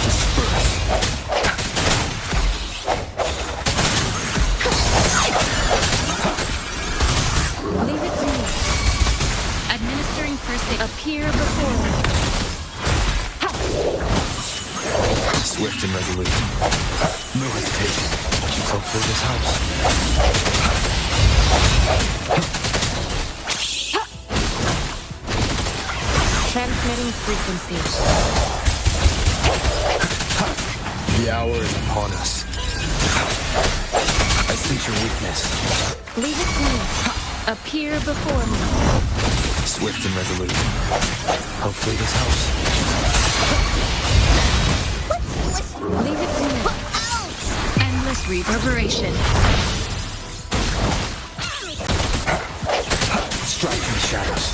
Disperse. Leave it to me. Administering first aid. Appear before me. Swift and resolute. No hesitation. Hopefully this helps. Transmitting frequency. The hour is upon us. I sense your weakness. Leave it to me. Appear before me. Swift and resolute. Hopefully this helps. Leave it to me. Endless reverberation. Strike in the shadows.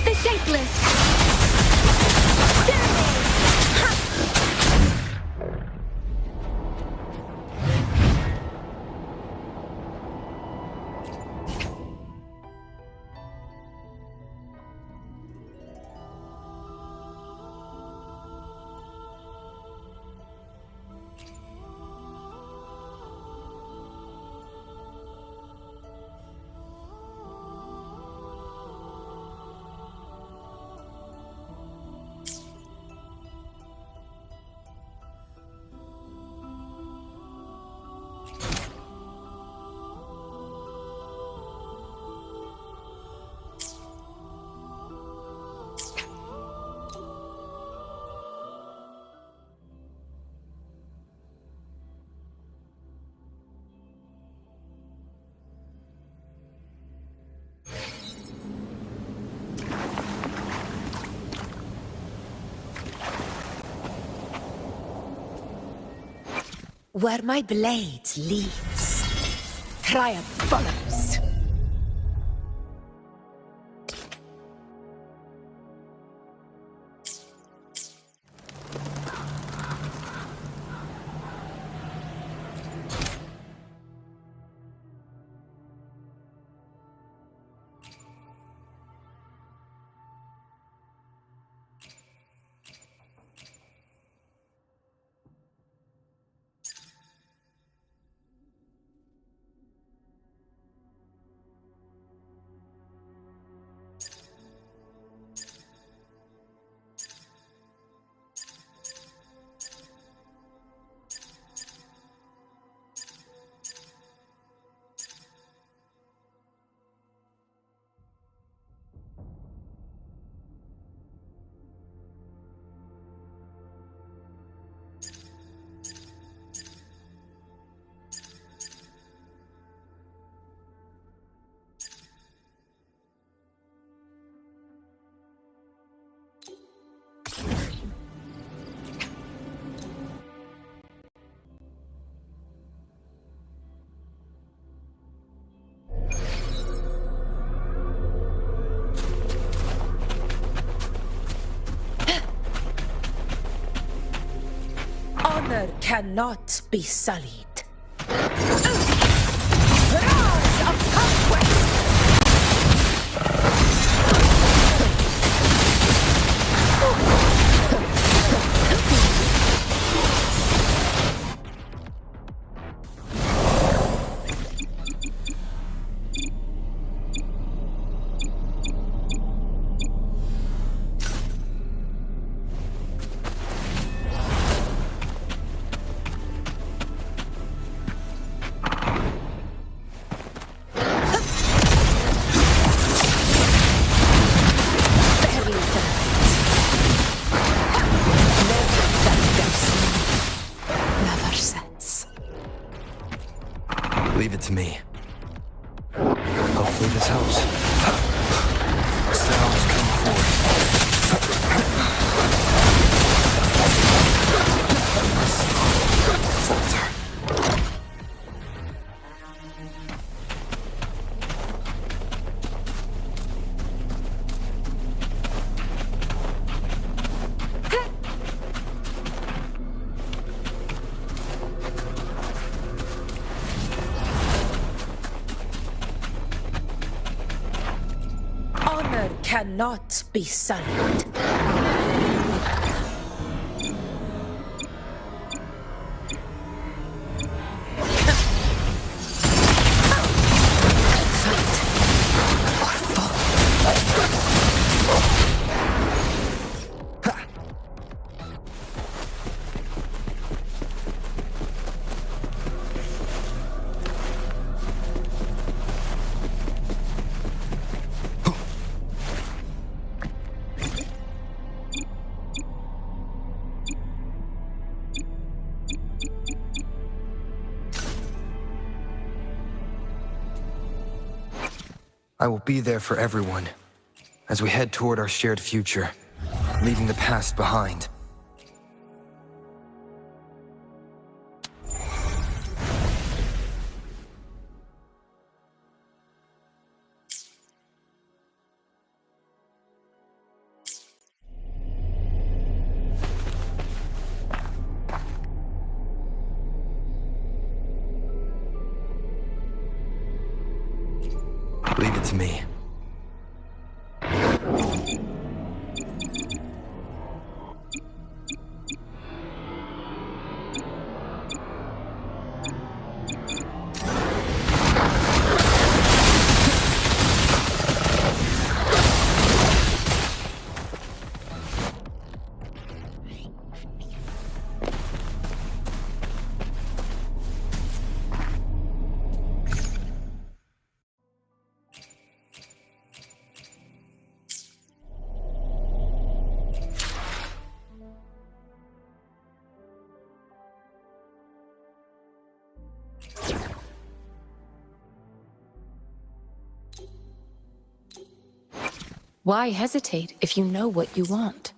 The shapeless! Where my blade leads, triumph follows. Honor cannot be sullied. Rise of conquest! Leave it to me. Hopefully this helps. Sounds come forward. Falter. Cannot be sullied. I will be there for everyone as we head toward our shared future, leaving the past behind. me. Why hesitate if you know what you want?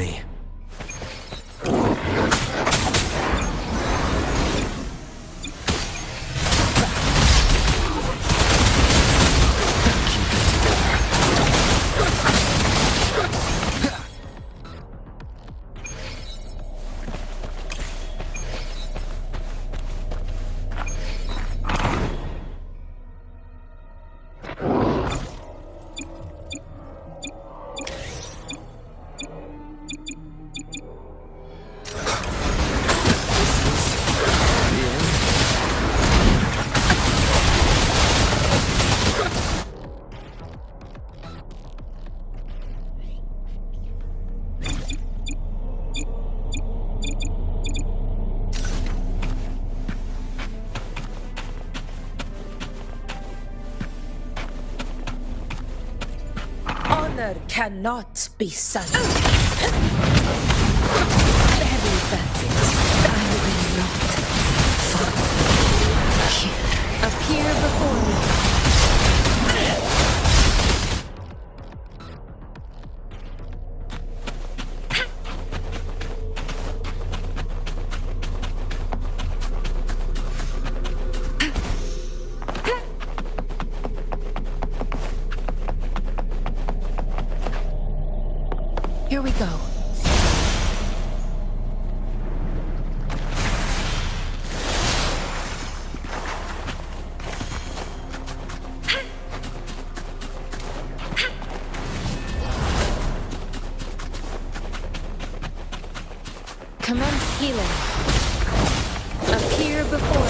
me. Honor cannot be sullied. Very pathetic. I will not fall here. Appear before me. Here we go. Commence healing. Appear before me.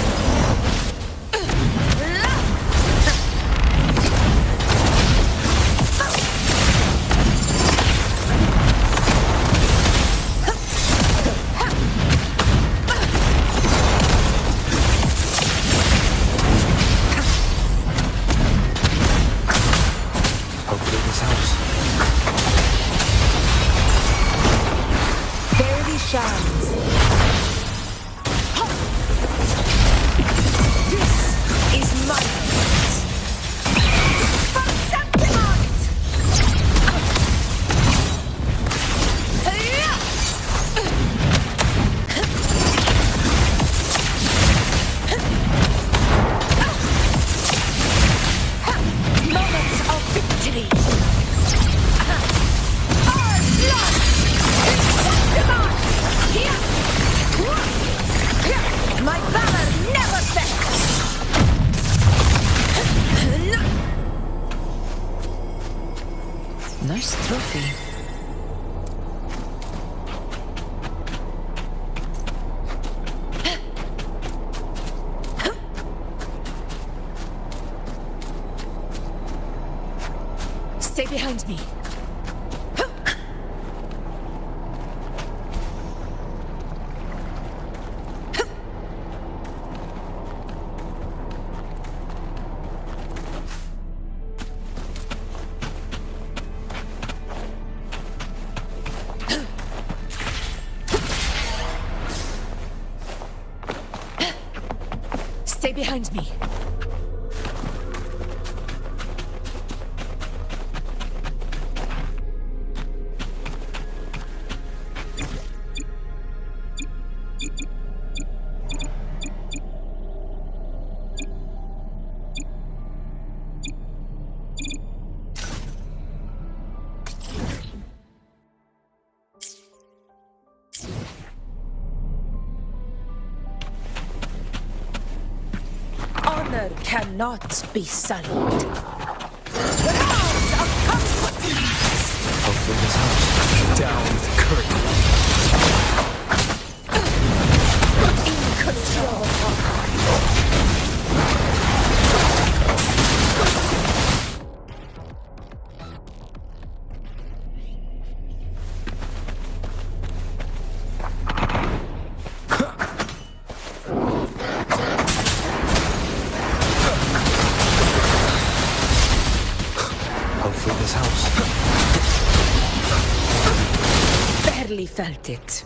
Hopefully this helps. Barely shines. This is my Moments of victory. My valor never fails! Nice trophy. Stay behind me. Stay behind me. Honor cannot be sullied. Hopefully this helps. Down with the curtain. In control. Hopefully this helps. Barely felt it.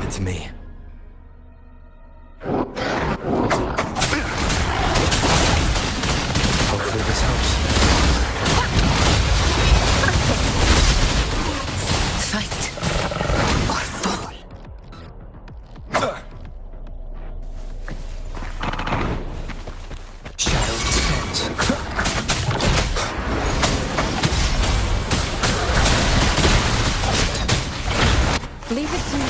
it to me. Hopefully this helps. Fight or fall. Shadow descends. Leave it to me.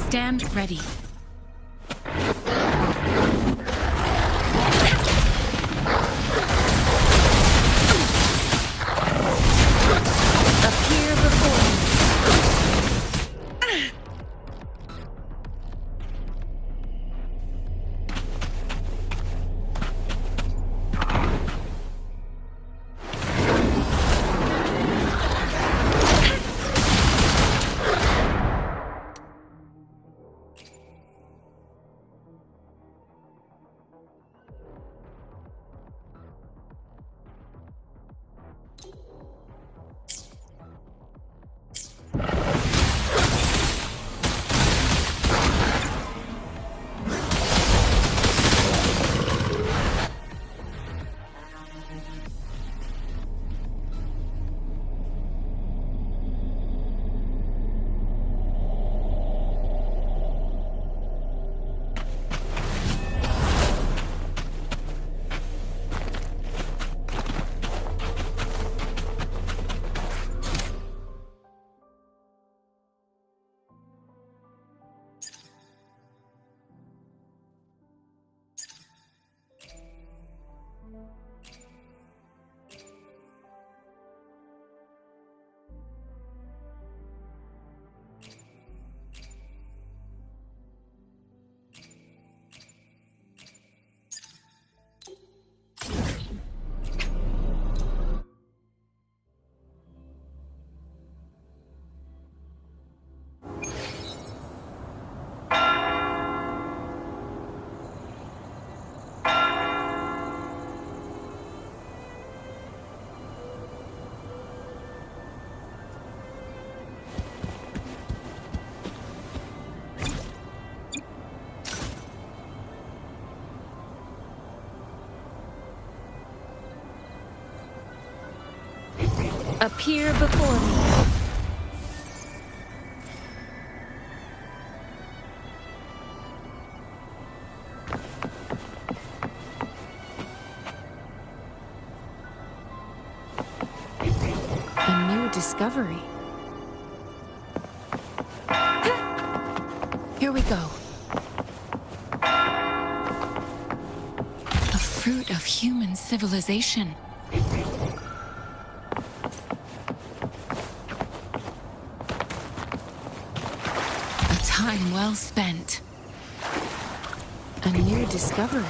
Stand ready. Appear before me. Appear before me. A new discovery. Here we go. A fruit of human civilization. A time well spent. A new discovery.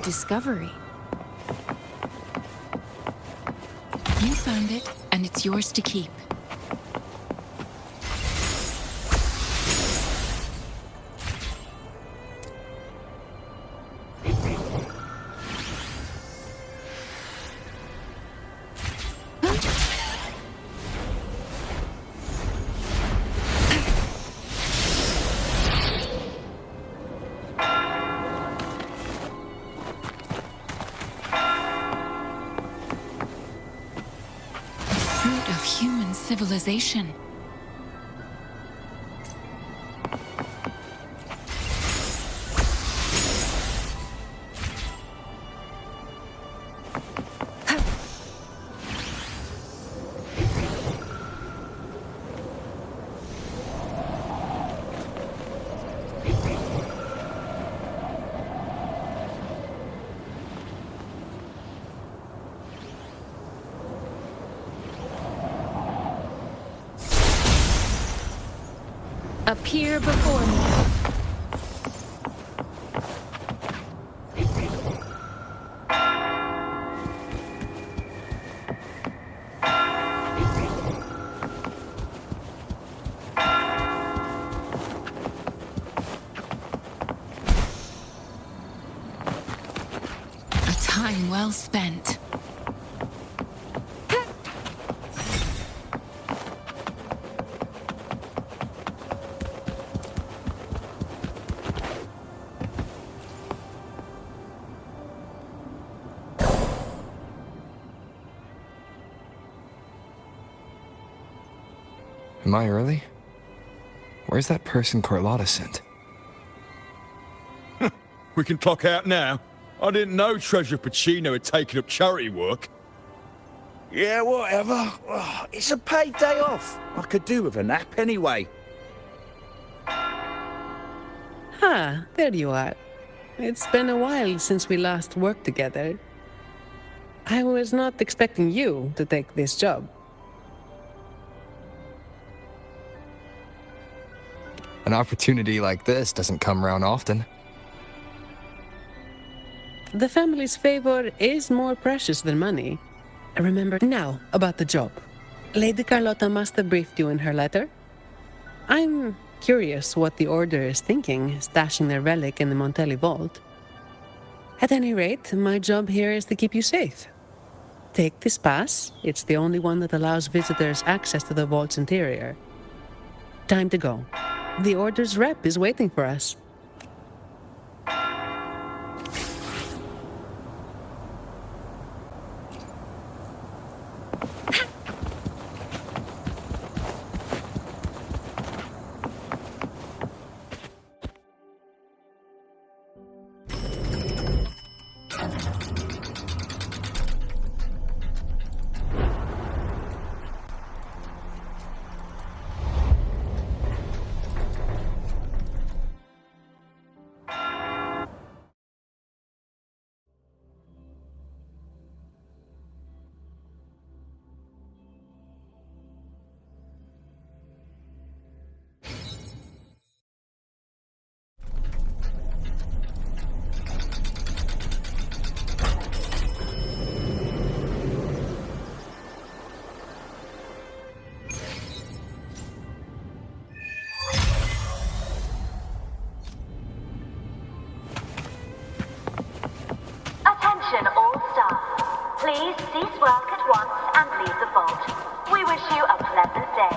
Discovery. You found it, and it's yours to keep. Civilization. Appear before me. A time well spent. Am I early? Where's that person Carlotta sent? We can clock out now. I didn't know Treasurer Pacino had taken up charity work. Yeah, whatever. It's a paid day off. I could do with a nap anyway. Ah, there you are. It's been a while since we last worked together. I was not expecting you to take this job. An opportunity like this doesn't come around often. The family's favor is more precious than money. Remember now about the job. Lady Carlotta must have briefed you in her letter. I'm curious what the Order is thinking, stashing their relic in the Montelli vault. At any rate, my job here is to keep you safe. Take this pass. It's the only one that allows visitors access to the vault's interior. Time to go. The Order's rep is waiting for us. cease work at once and leave the vault. We wish you a pleasant day.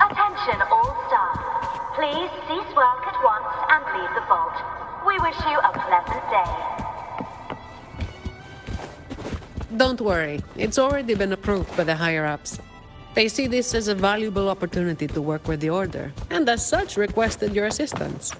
Attention all staff. Please cease work at once and leave the vault. We wish you a pleasant day. Don't worry, it's already been approved by the higher-ups. They see this as a valuable opportunity to work with the Order, and as such requested your assistance.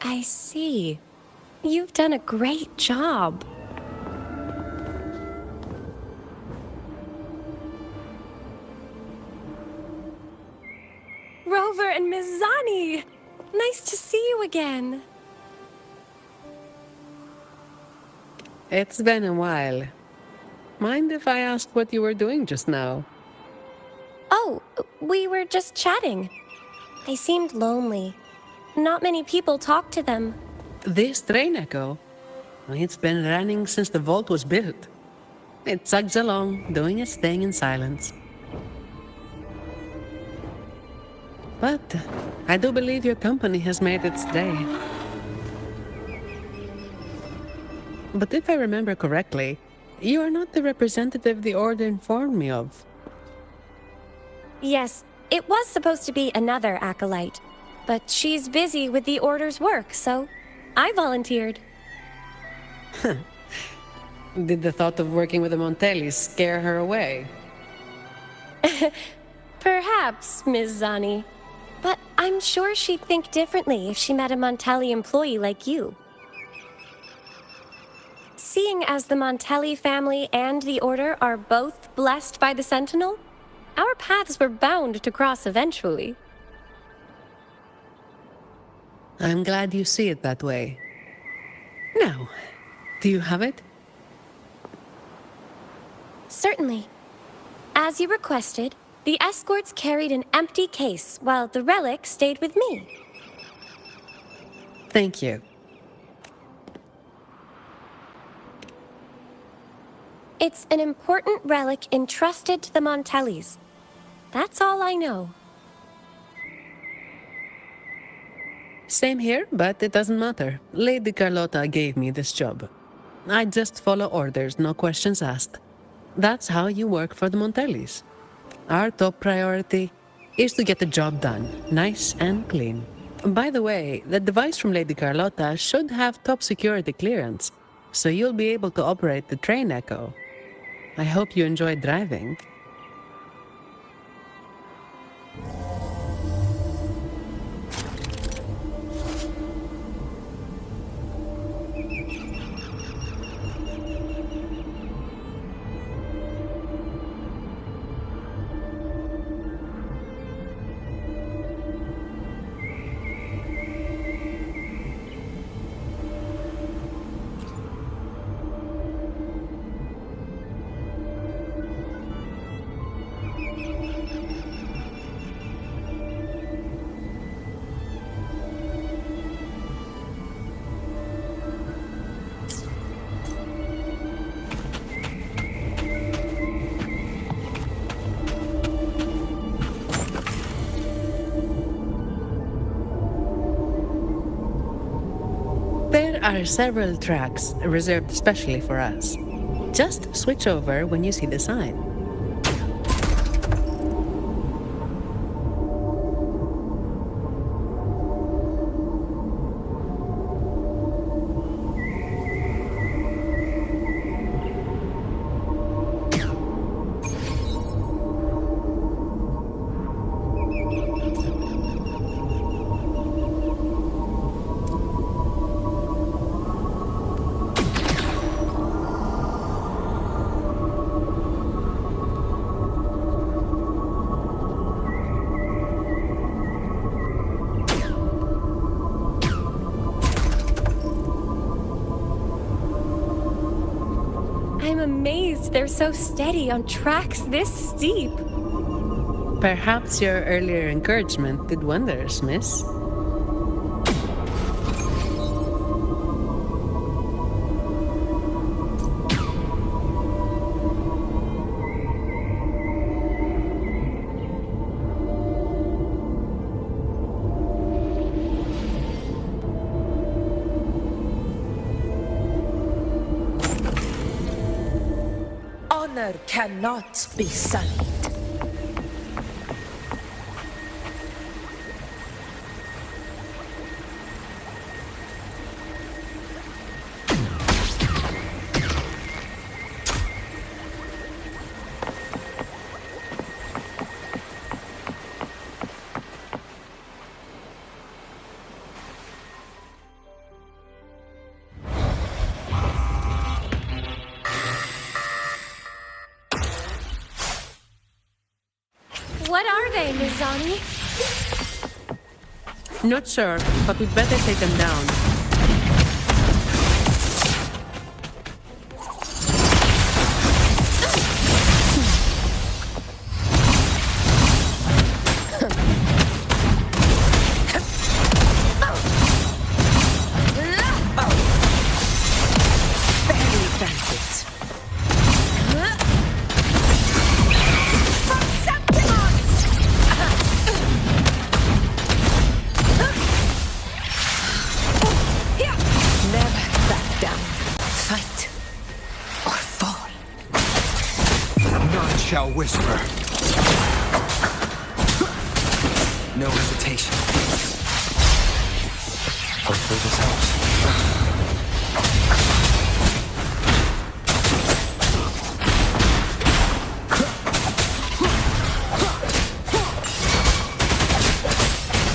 I see. You've done a great job. Rover and Mizani! Nice to see you again. It's been a while. Mind if I ask what you were doing just now? Oh, we were just chatting. They seemed lonely. Not many people talk to them. This train echo? It's been running since the vault was built. It chugs along, doing its thing in silence. But I do believe your company has made its day. But if I remember correctly, you are not the representative the Order informed me of. Yes, it was supposed to be another acolyte, but she's busy with the Order's work, so I volunteered. Did the thought of working with the Montellis scare her away? Perhaps, Ms. Zani. But I'm sure she'd think differently if she met a Montelli employee like you. Seeing as the Montelli family and the Order are both blessed by the Sentinel, our paths were bound to cross eventually. I'm glad you see it that way. Now, do you have it? Certainly. As you requested, the escorts carried an empty case while the relic stayed with me. Thank you. It's an important relic entrusted to the Montellis. That's all I know. Same here, but it doesn't matter. Lady Carlotta gave me this job. I just follow orders, no questions asked. That's how you work for the Montellis. Our top priority is to get the job done, nice and clean. By the way, the device from Lady Carlotta should have top security clearance, so you'll be able to operate the train echo. I hope you enjoy driving. There are several tracks reserved specially for us. Just switch over when you see the sign. I'm amazed they're so steady on tracks this steep. Perhaps your earlier encouragement did wonders, miss. Honor cannot be sullied. What are they, Mizani? Not sure, but we'd better take them down. Shall whisper. No hesitation. Hopefully this helps.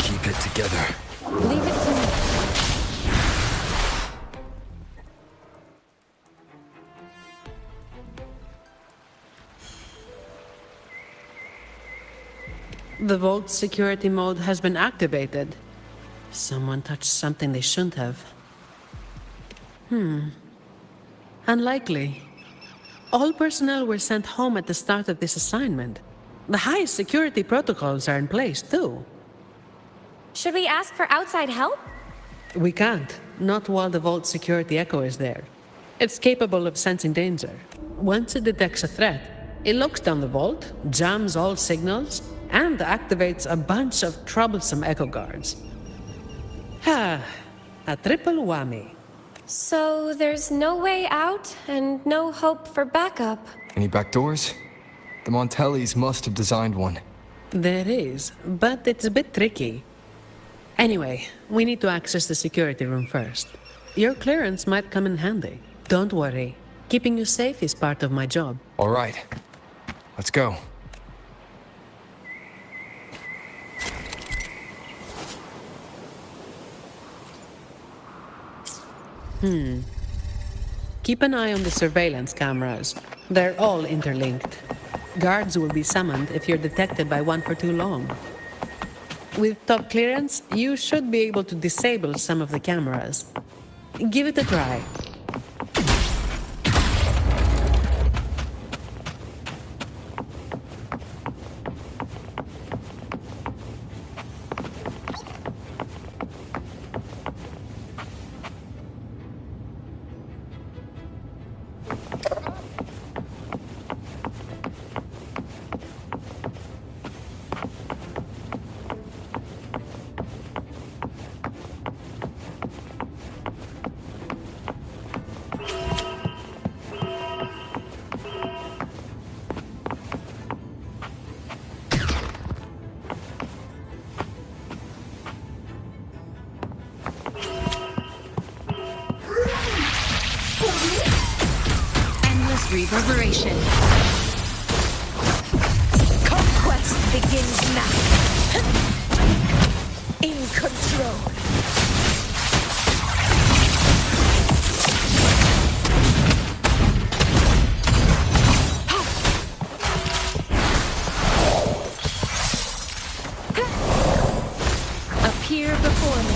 Keep it together. Leave it to me. The vault security mode has been activated. Someone touched something they shouldn't have. Unlikely. All personnel were sent home at the start of this assignment. The highest security protocols are in place, too. Should we ask for outside help? We can't. Not while the vault security echo is there. It's capable of sensing danger. Once it detects a threat, it looks down the vault, jams all signals, and activates a bunch of troublesome echo guards. A triple whammy. So there's no way out and no hope for backup. Any back doors? The Montellis must have designed one. There is, but it's a bit tricky. Anyway, we need to access the security room first. Your clearance might come in handy. Don't worry. Keeping you safe is part of my job. All right. Let's go. Keep an eye on the surveillance cameras. They're all interlinked. Guards will be summoned if you're detected by one for too long. With top clearance, you should be able to disable some of the cameras. Give it a try. Reverberation. Conquest begins now. In control. Appear before me.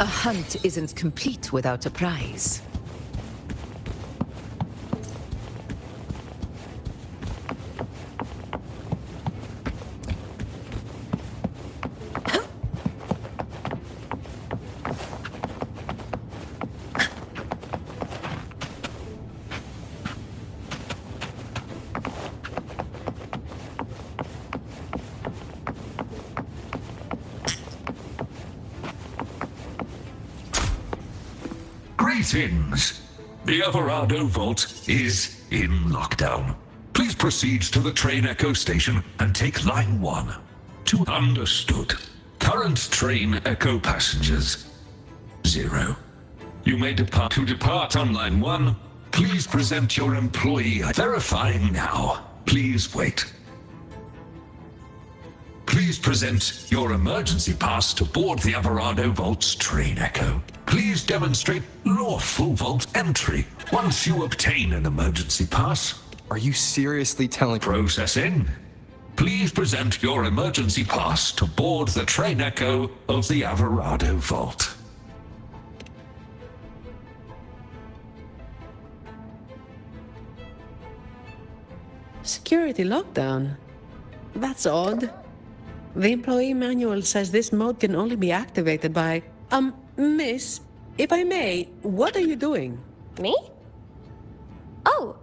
A hunt isn't complete without a prize. Greetings. The Alvarado Vault is in lockdown. Please proceed to the train Echo station and take line 1. Understood. Current train Echo passengers 0. You may depart. To depart on line 1, please present your employee. Verifying now. Please wait. Please present your emergency pass to board the Alvarado Vault's train Echo. Please demonstrate lawful vault entry once you obtain an emergency pass. Are you seriously telling... Processing. Please present your emergency pass to board the train Echo of the Alvarado Vault. Security lockdown? That's odd. The employee manual says this mode can only be activated by... Miss, if I may, what are you doing? Me? Oh,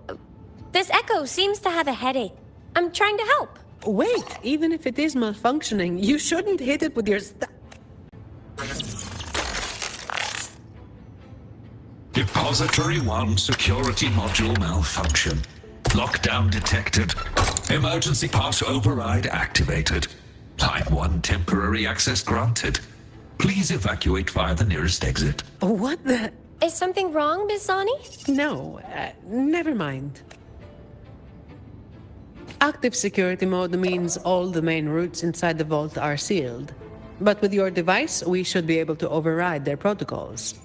this Echo seems to have a headache. I'm trying to help. Wait, even if it is malfunctioning, you shouldn't hit it with your Depository 1 security module malfunction. Lockdown detected. Emergency pass override activated. Line 1 temporary access granted. Please evacuate via the nearest exit. What the... Is something wrong, Miss Zani? No, never mind. Active security mode means all the main routes inside the vault are sealed. But with your device, we should be able to override their protocols.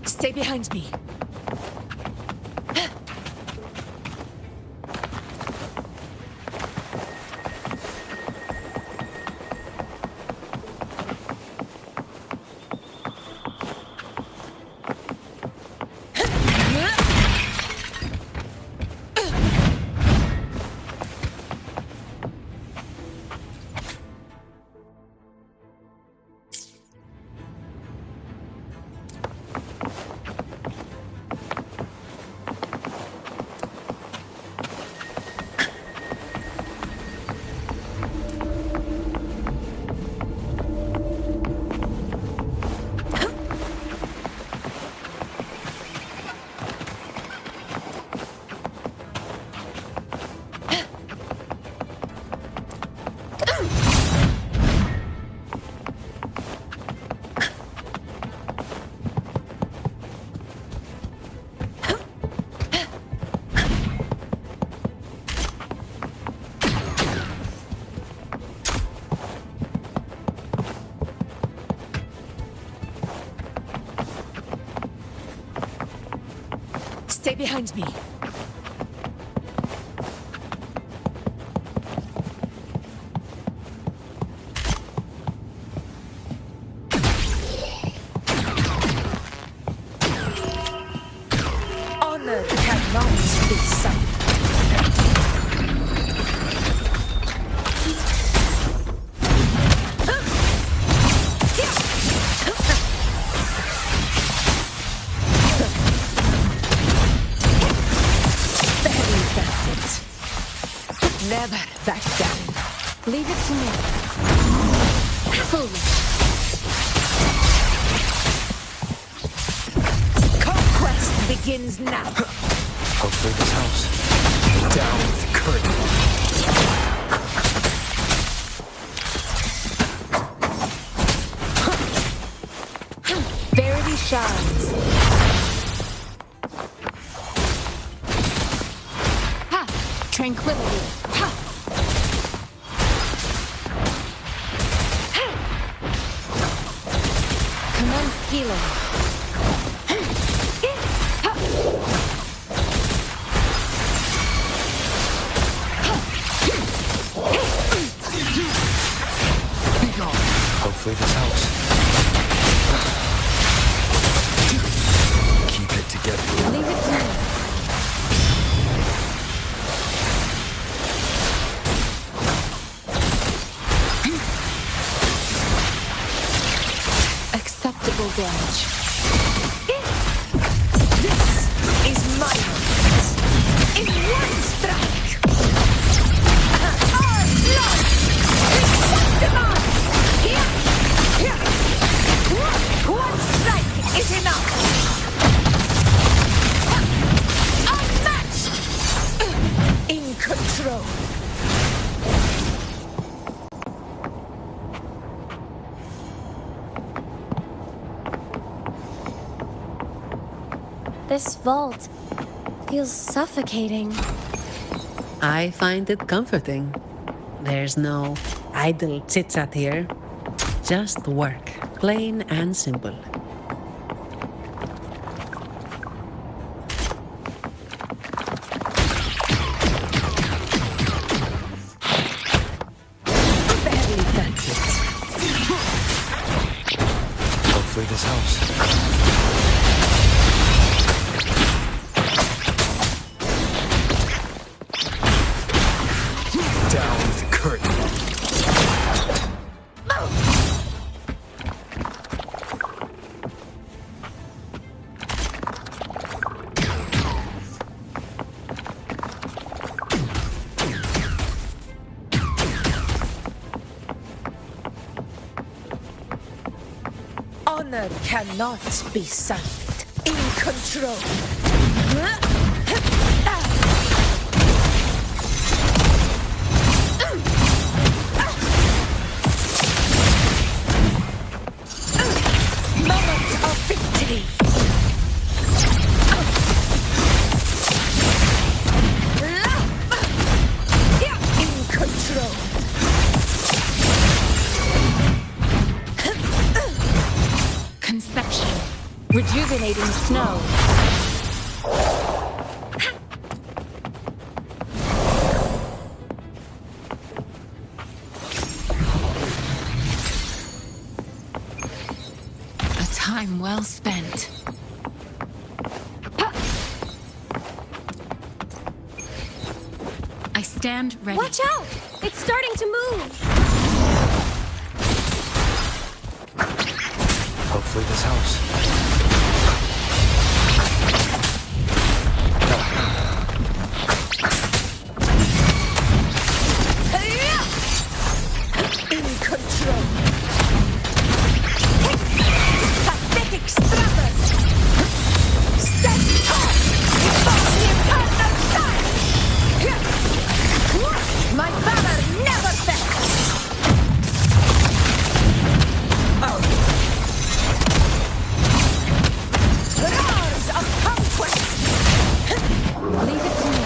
Stay behind me. Stay behind me. Honor cannot be sacrificed. never back down. Leave it to me. Fully. Conquest begins now. Hopefully this helps. Down with the curtain. Verity shines. Ha! Tranquility. Ha! Commence healing. Hopefully this helps. Keep it together. Leave it to me. Acceptable damage. This is my moment. In one strike. Our blood. Acceptable. Here. Here. One strike is enough. Unmatched. In control. This vault feels suffocating. I find it comforting. There's no idle chit-chat here. Just work, plain and simple. Barely felt it. Hopefully this helps. Down with the curtain. Honor cannot be silent. In control. Moment of victory. In control. Conception. Rejuvenating snow. A time well spent. I stand ready. Watch out! It's starting to move! Hopefully this helps. In control. Pathetic struggle. Stand tall before the eternal sun. My valor never fails. Roars of conquest. Leave it to me.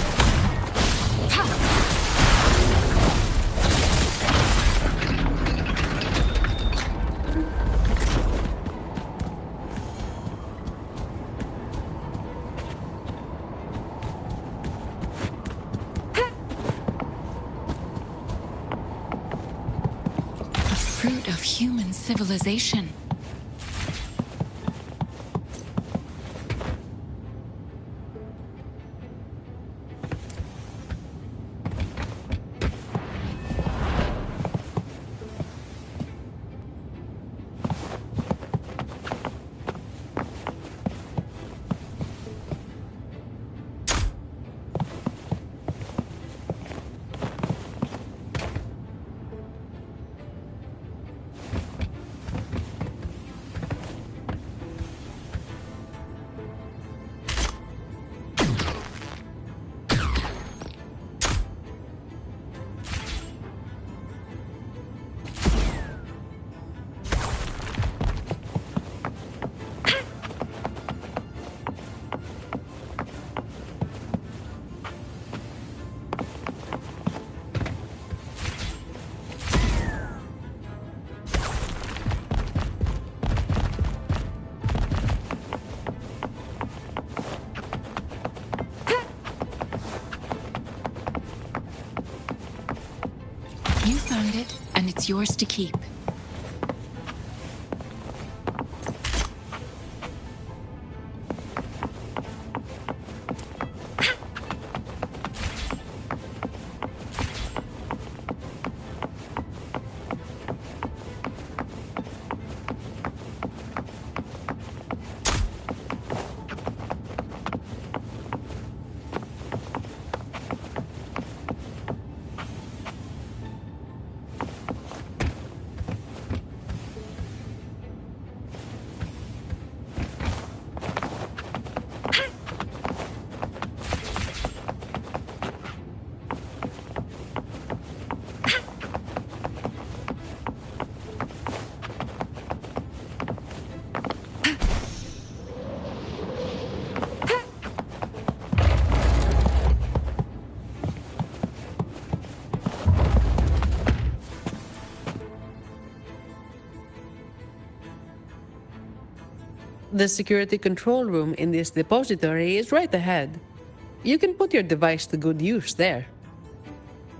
The fruit of human civilization. You found it, and it's yours to keep. The security control room in this depository is right ahead. You can put your device to good use there.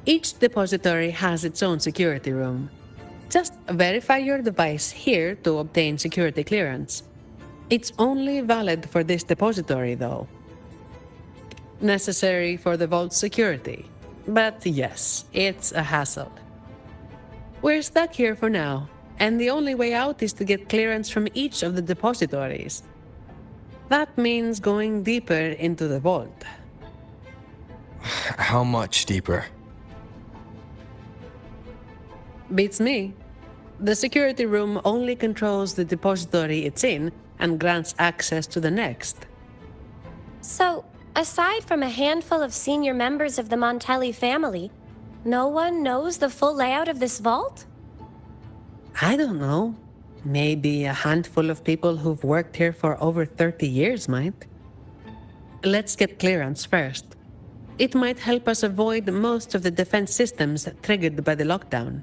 Each depository has its own security room. Just verify your device here to obtain security clearance. It's only valid for this depository, though. Necessary for the vault's security. But yes, it's a hassle. We're stuck here for now, and the only way out is to get clearance from each of the depositories. That means going deeper into the vault. How much deeper? Beats me. The security room only controls the depository it's in and grants access to the next. So, aside from a handful of senior members of the Montelli family, no one knows the full layout of this vault? I don't know. Maybe a handful of people who've worked here for over 30 years might. Let's get clearance first. It might help us avoid most of the defense systems triggered by the lockdown.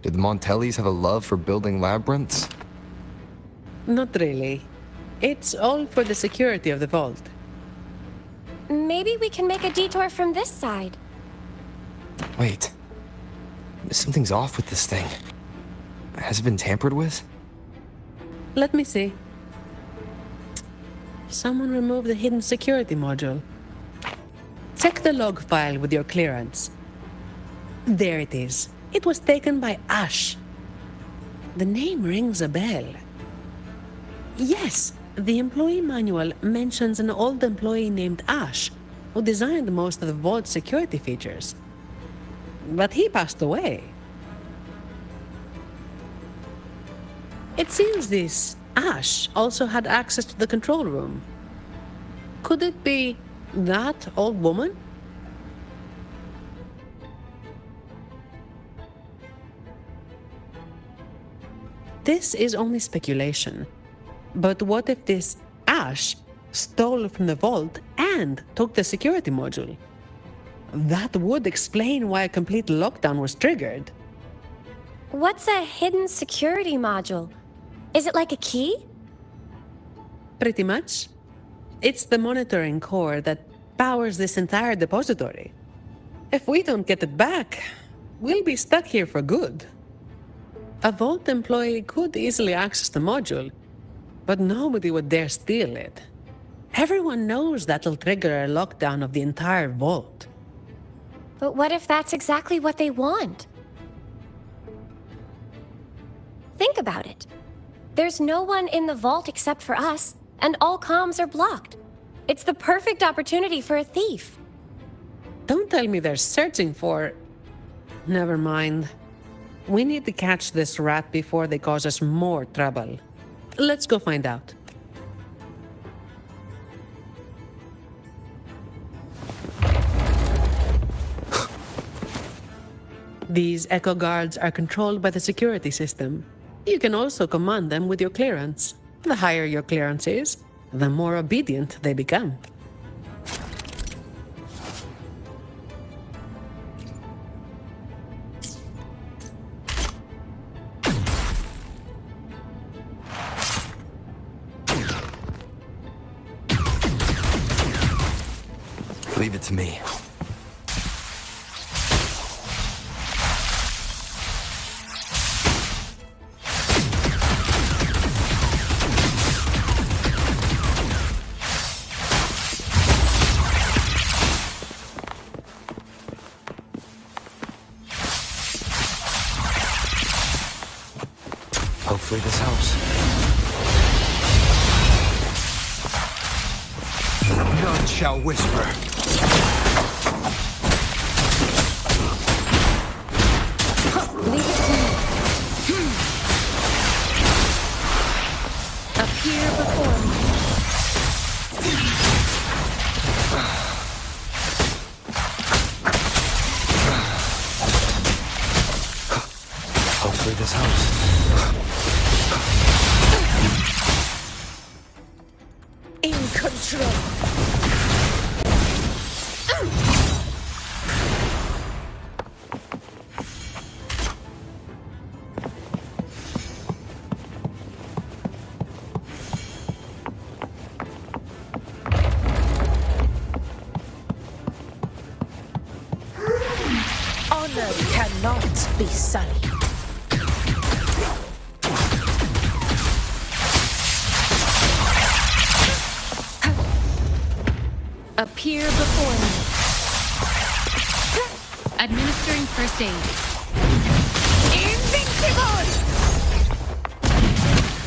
Did the Montellis have a love for building labyrinths? Not really. It's all for the security of the vault. Maybe we can make a detour from this side. Wait. Something's off with this thing. Has it been tampered with? Let me see. Someone removed the hidden security module. Check the log file with your clearance. There it is. It was taken by Ash. The name rings a bell. Yes, the employee manual mentions an old employee named Ash, who designed most of the vault's security features. But he passed away. It seems this Ash also had access to the control room. Could it be that old woman? this is only speculation. But what if this Ash stole from the vault and took the security module? That would explain why a complete lockdown was triggered. What's a hidden security module? Is it like a key? Pretty much. It's the monitoring core that powers this entire depository. If we don't get it back, we'll be stuck here for good. A vault employee could easily access the module, but nobody would dare steal it. Everyone knows that'll trigger a lockdown of the entire vault. But what if that's exactly what they want? Think about it. There's no one in the vault except for us, and all comms are blocked. It's the perfect opportunity for a thief. Don't tell me they're searching for... Never mind. We need to catch this rat before they cause us more trouble. Let's go find out. These Echo Guards are controlled by the security system. You can also command them with your clearance. The higher your clearance is, the more obedient they become. Leave it to me. Hopefully this helps. None shall whisper. Leave it to me. Appear before me. Hopefully this helps. In control. Honor cannot be sullied. Appear before me. Administering first aid. Invincible!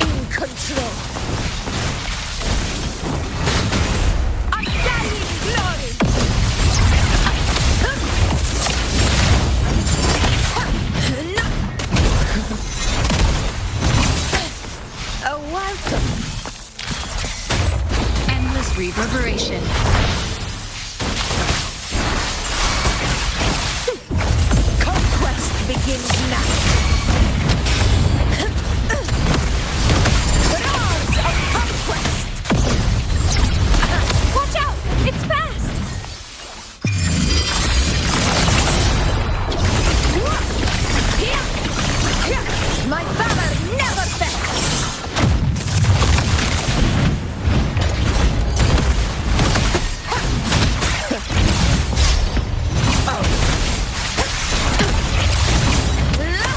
In control. Undying glory! A welcome. Endless reverberation. Conquest begins now. Roars of conquest! Watch out! It's fast! My valor never fails!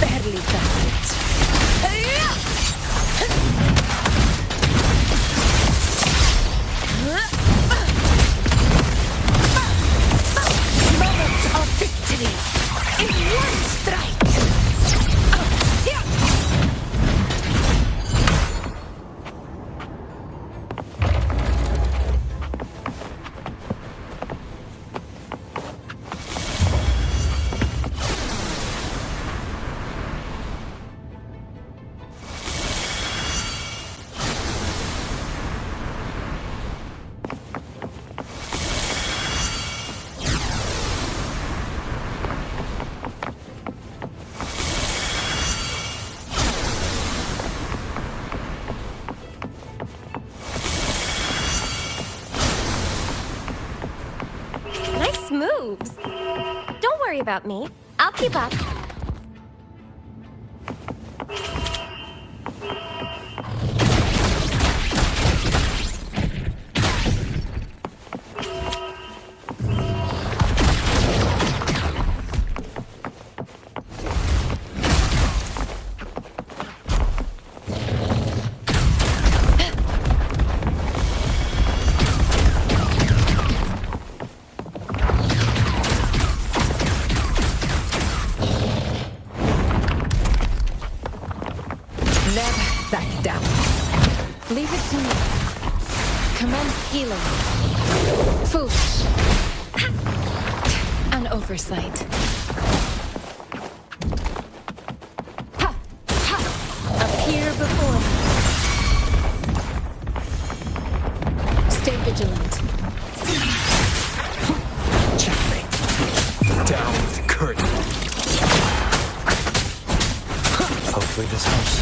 Very about me. I'll keep up. Leave it to me. Commence healing. Foolish. An oversight. Appear before me. Stay vigilant. Checkmate. Down with the curtain. Hopefully this helps.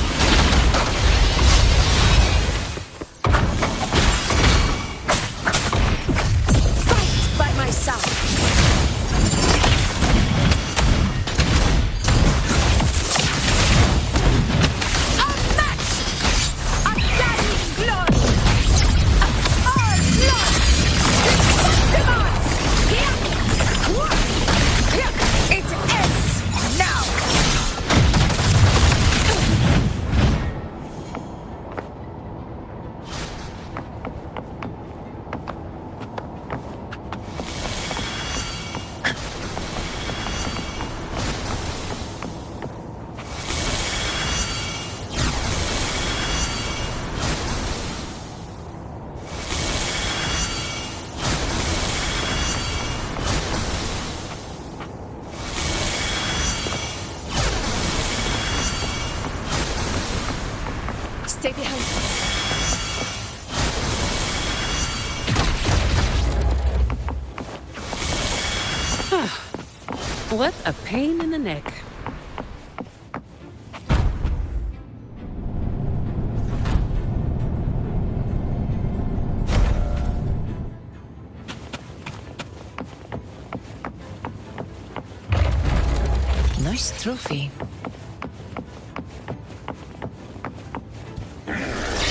Stay behind. What a pain in the neck. Nice trophy.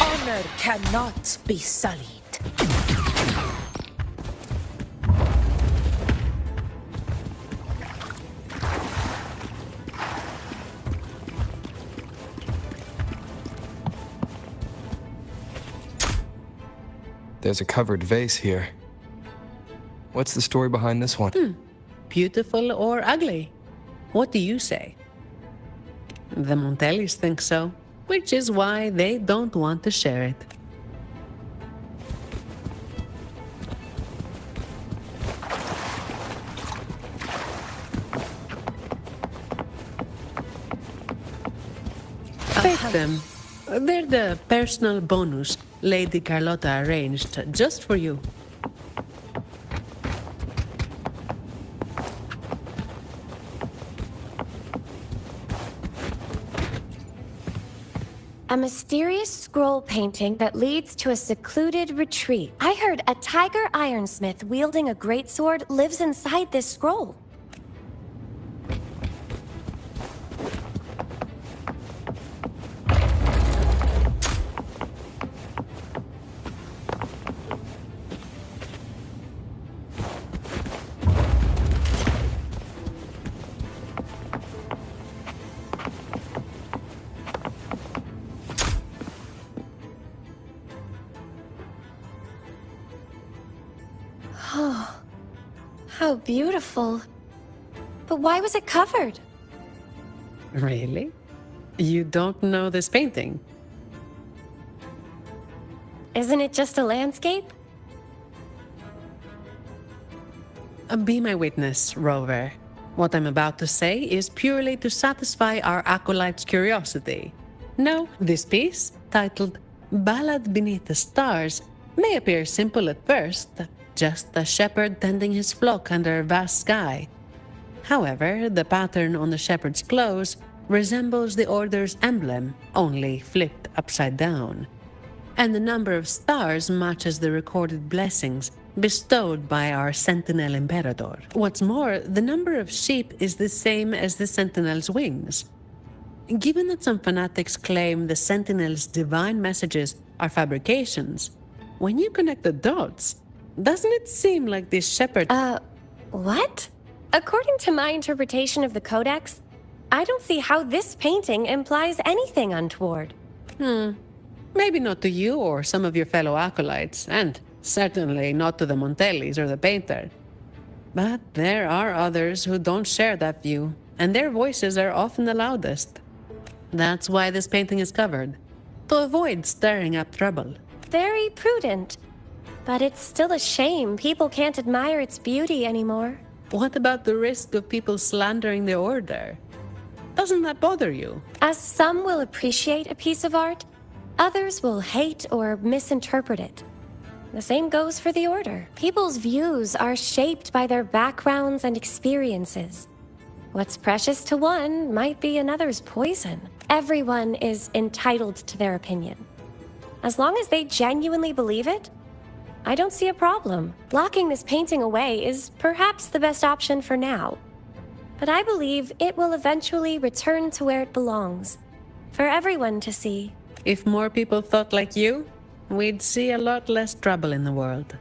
Honor cannot be sullied. There's a covered vase here. What's the story behind this one? Beautiful or ugly? What do you say? The Montellis think so, which is why they don't want to share it. Take them. They're the personal bonus Lady Carlotta arranged just for you. A mysterious scroll painting that leads to a secluded retreat. I heard a tiger ironsmith wielding a greatsword lives inside this scroll. Oh, how beautiful. But why was it covered? Really? You don't know this painting? Isn't it just a landscape? Be my witness, Rover. What I'm about to say is purely to satisfy our acolyte's curiosity. No, this piece, titled Ballad Beneath the Stars, may appear simple at first, just a shepherd tending his flock under a vast sky. However, the pattern on the shepherd's clothes resembles the Order's emblem, only flipped upside down. And the number of stars matches the recorded blessings bestowed by our Sentinel Imperator. What's more, the number of sheep is the same as the Sentinel's wings. Given that some fanatics claim the Sentinel's divine messages are fabrications, when you connect the dots, doesn't it seem like this shepherd... What? According to my interpretation of the Codex, I don't see how this painting implies anything untoward. Maybe not to you or some of your fellow acolytes, and certainly not to the Montellis or the painter. But there are others who don't share that view, and their voices are often the loudest. That's why this painting is covered, to avoid stirring up trouble. Very prudent. But it's still a shame people can't admire its beauty anymore. What about the risk of people slandering the Order? Doesn't that bother you? As some will appreciate a piece of art, others will hate or misinterpret it. The same goes for the Order. People's views are shaped by their backgrounds and experiences. What's precious to one might be another's poison. Everyone is entitled to their opinion. As long as they genuinely believe it, I don't see a problem. Locking this painting away is perhaps the best option for now. But I believe it will eventually return to where it belongs, for everyone to see. If more people thought like you, we'd see a lot less trouble in the world.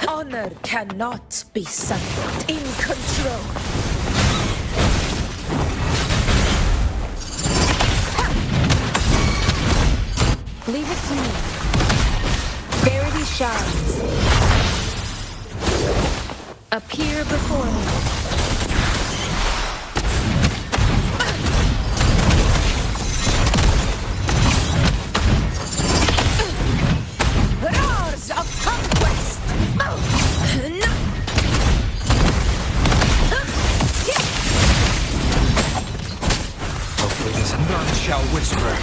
Honor cannot be somewhat in control. Leave it to me. Verity shines. Appear before me. Roars of conquest! Hopefully this none shall whisper.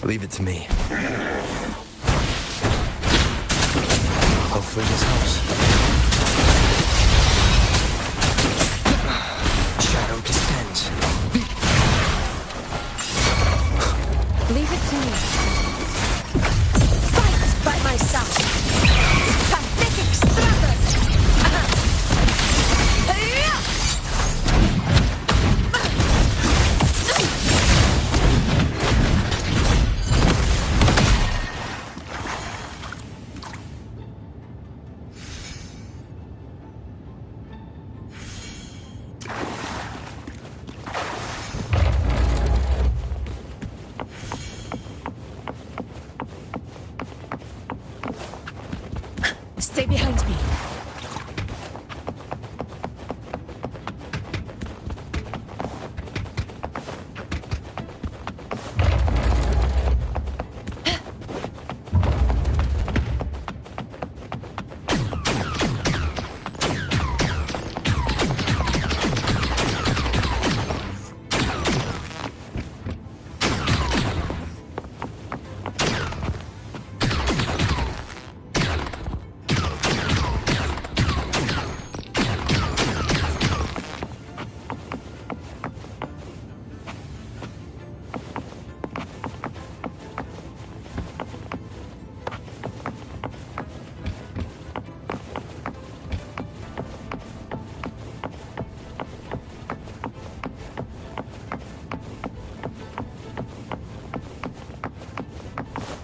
Leave it to me. Hopefully this helps. Shadow descends. Leave it to me. Fight by my side. Pathetic struggle. Stay behind me.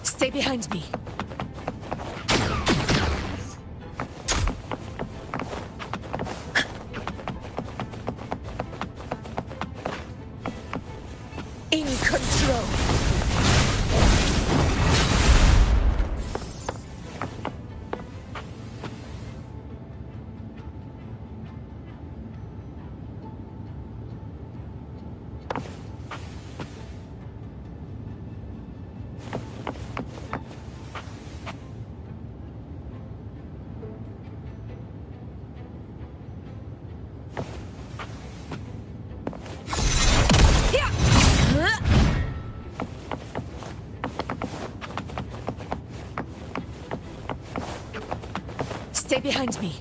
Stay behind me. In control. Stay behind me.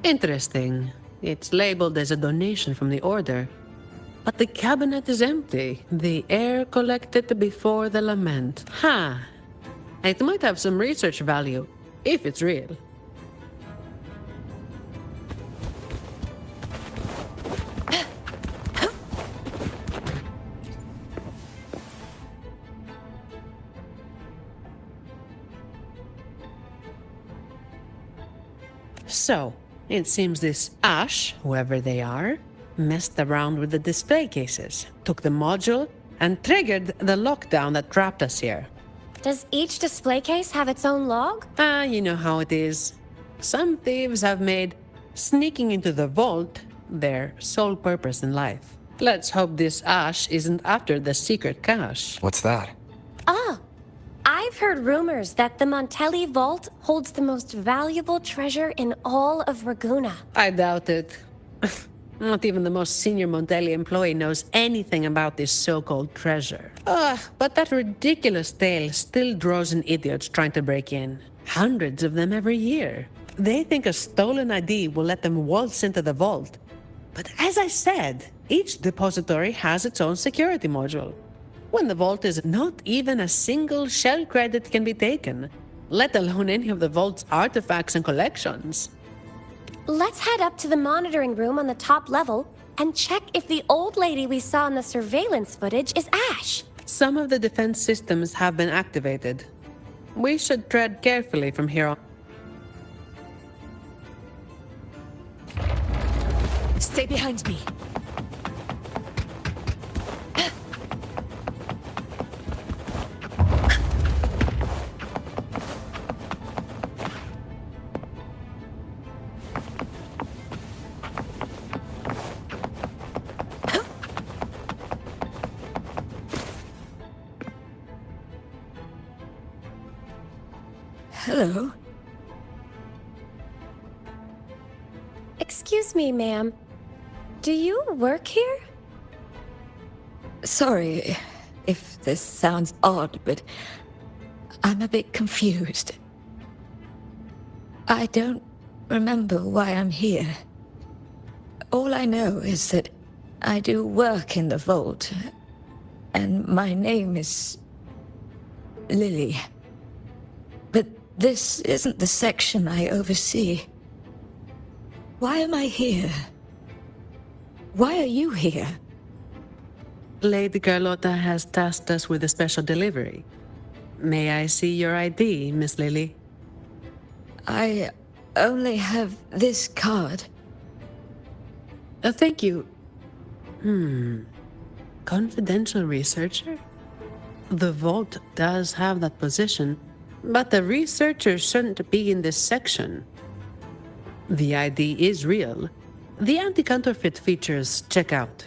Interesting. It's labeled as a donation from the Order. But the cabinet is empty. The air collected before the Lament. Ha! It might have some research value, if it's real. So, it seems this Ash, whoever they are, messed around with the display cases, took the module, and triggered the lockdown that trapped us here. Does each display case have its own log? You know how it is. Some thieves have made sneaking into the vault their sole purpose in life. Let's hope this Ash isn't after the secret cache. What's that? Ah, I've heard rumors that the Montelli Vault holds the most valuable treasure in all of Raguna. I doubt it. Not even the most senior Montelli employee knows anything about this so-called treasure. But that ridiculous tale still draws in idiots trying to break in. Hundreds of them every year. They think a stolen ID will let them waltz into the vault. But as I said, each depository has its own security module. When the vault is not even a single shell credit can be taken, let alone any of the vault's artifacts and collections. Let's head up to the monitoring room on the top level and check if the old lady we saw in the surveillance footage is Ash. Some of the defense systems have been activated. We should tread carefully from here on. Stay behind me. Hello. Excuse me, ma'am. Do you work here? Sorry if this sounds odd, but I'm a bit confused. I don't remember why I'm here. All I know is that I do work in the vault, and my name is Lily. But this isn't the section I oversee. Why am I here? Why are you here? Lady Carlotta has tasked us with a special delivery. May I see your ID, Miss Lily? I only have this card. Thank you. Confidential researcher? The vault does have that position, but the researcher shouldn't be in this section. The ID is real. The anti-counterfeit features check out.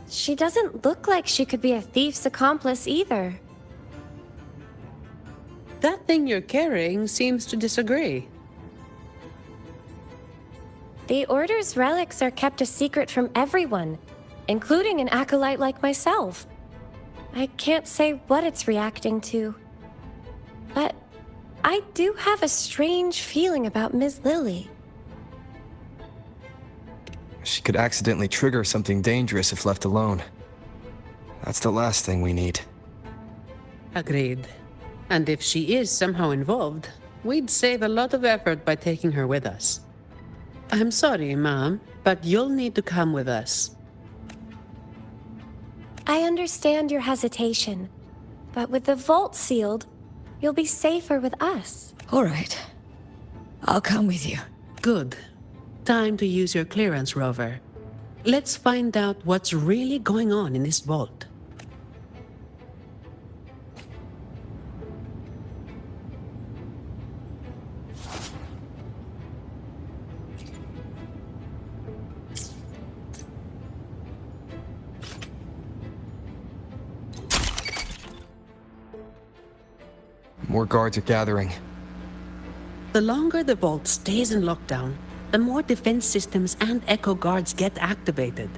She doesn't look like she could be a thief's accomplice either. That thing you're carrying seems to disagree. The Order's relics are kept a secret from everyone, including an acolyte like myself. I can't say what it's reacting to. But I do have a strange feeling about Ms. Lily. She could accidentally trigger something dangerous if left alone. That's the last thing we need. Agreed. And if she is somehow involved, we'd save a lot of effort by taking her with us. I'm sorry, Mom, but you'll need to come with us. I understand your hesitation, but with the vault sealed, you'll be safer with us. All right. I'll come with you. Good. Time to use your clearance, Rover. Let's find out what's really going on in this vault. More guards are gathering. The longer the vault stays in lockdown, the more defense systems and echo guards get activated.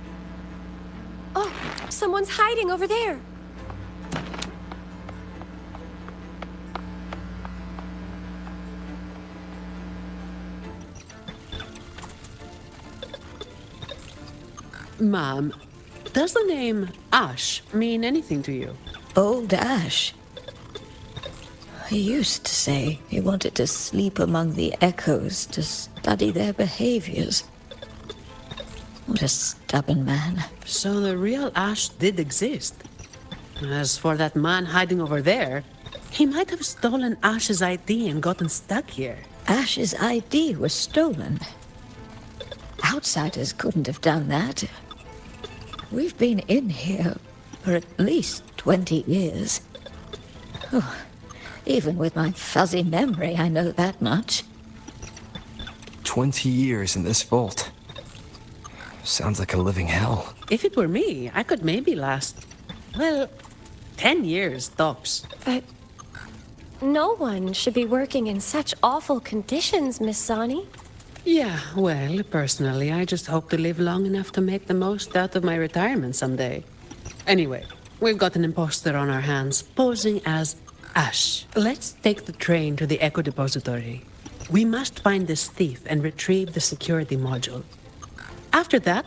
Oh, someone's hiding over there. Mom, does the name Ash mean anything to you? Old Ash. He used to say he wanted to sleep among the echoes to study their behaviors. What a stubborn man. So the real Ash did exist. As for that man hiding over there, he might have stolen Ash's ID and gotten stuck here. Ash's ID was stolen. Outsiders couldn't have done that. We've been in here for at least 20 years. Oh, even with my fuzzy memory, I know that much. 20 years in this vault. Sounds like a living hell. If it were me, I could maybe last, well, 10 years tops. But no one should be working in such awful conditions, Miss Sani. Yeah, well, personally, I just hope to live long enough to make the most out of my retirement someday. Anyway, we've got an imposter on our hands, posing as Ash. Let's take the train to the Echo Depository. We must find this thief and retrieve the security module. After that,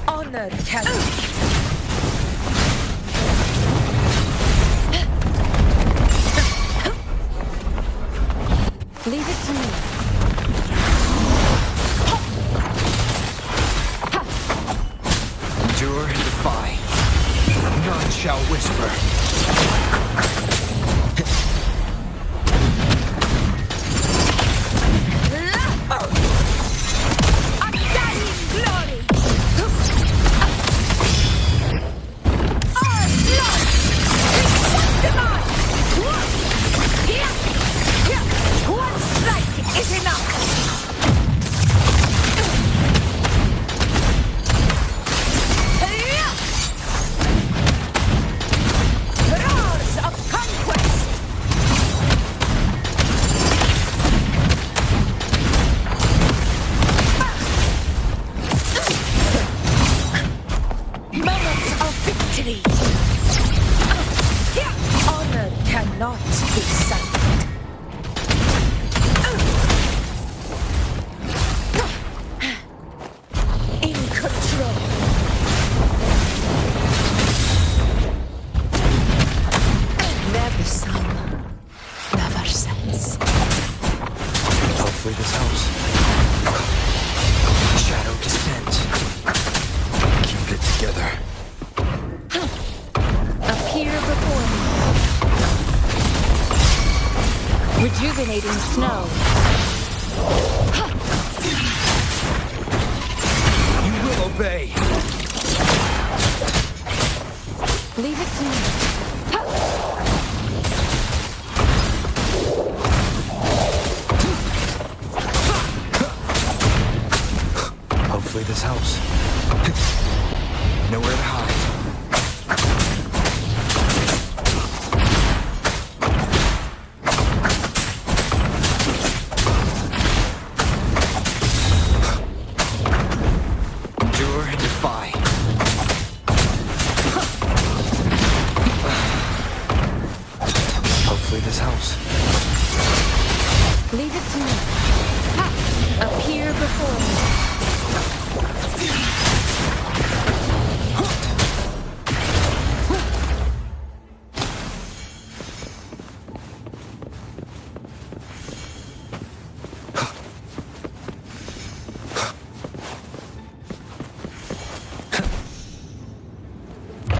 Honor, Talon. Leave it to me. Endure and defy. None shall whisper. Snow. You will obey. Leave it to me. Hopefully this helps. Nowhere to hide. Endure and defy. Hopefully this helps. Leave it to me. Appear before me.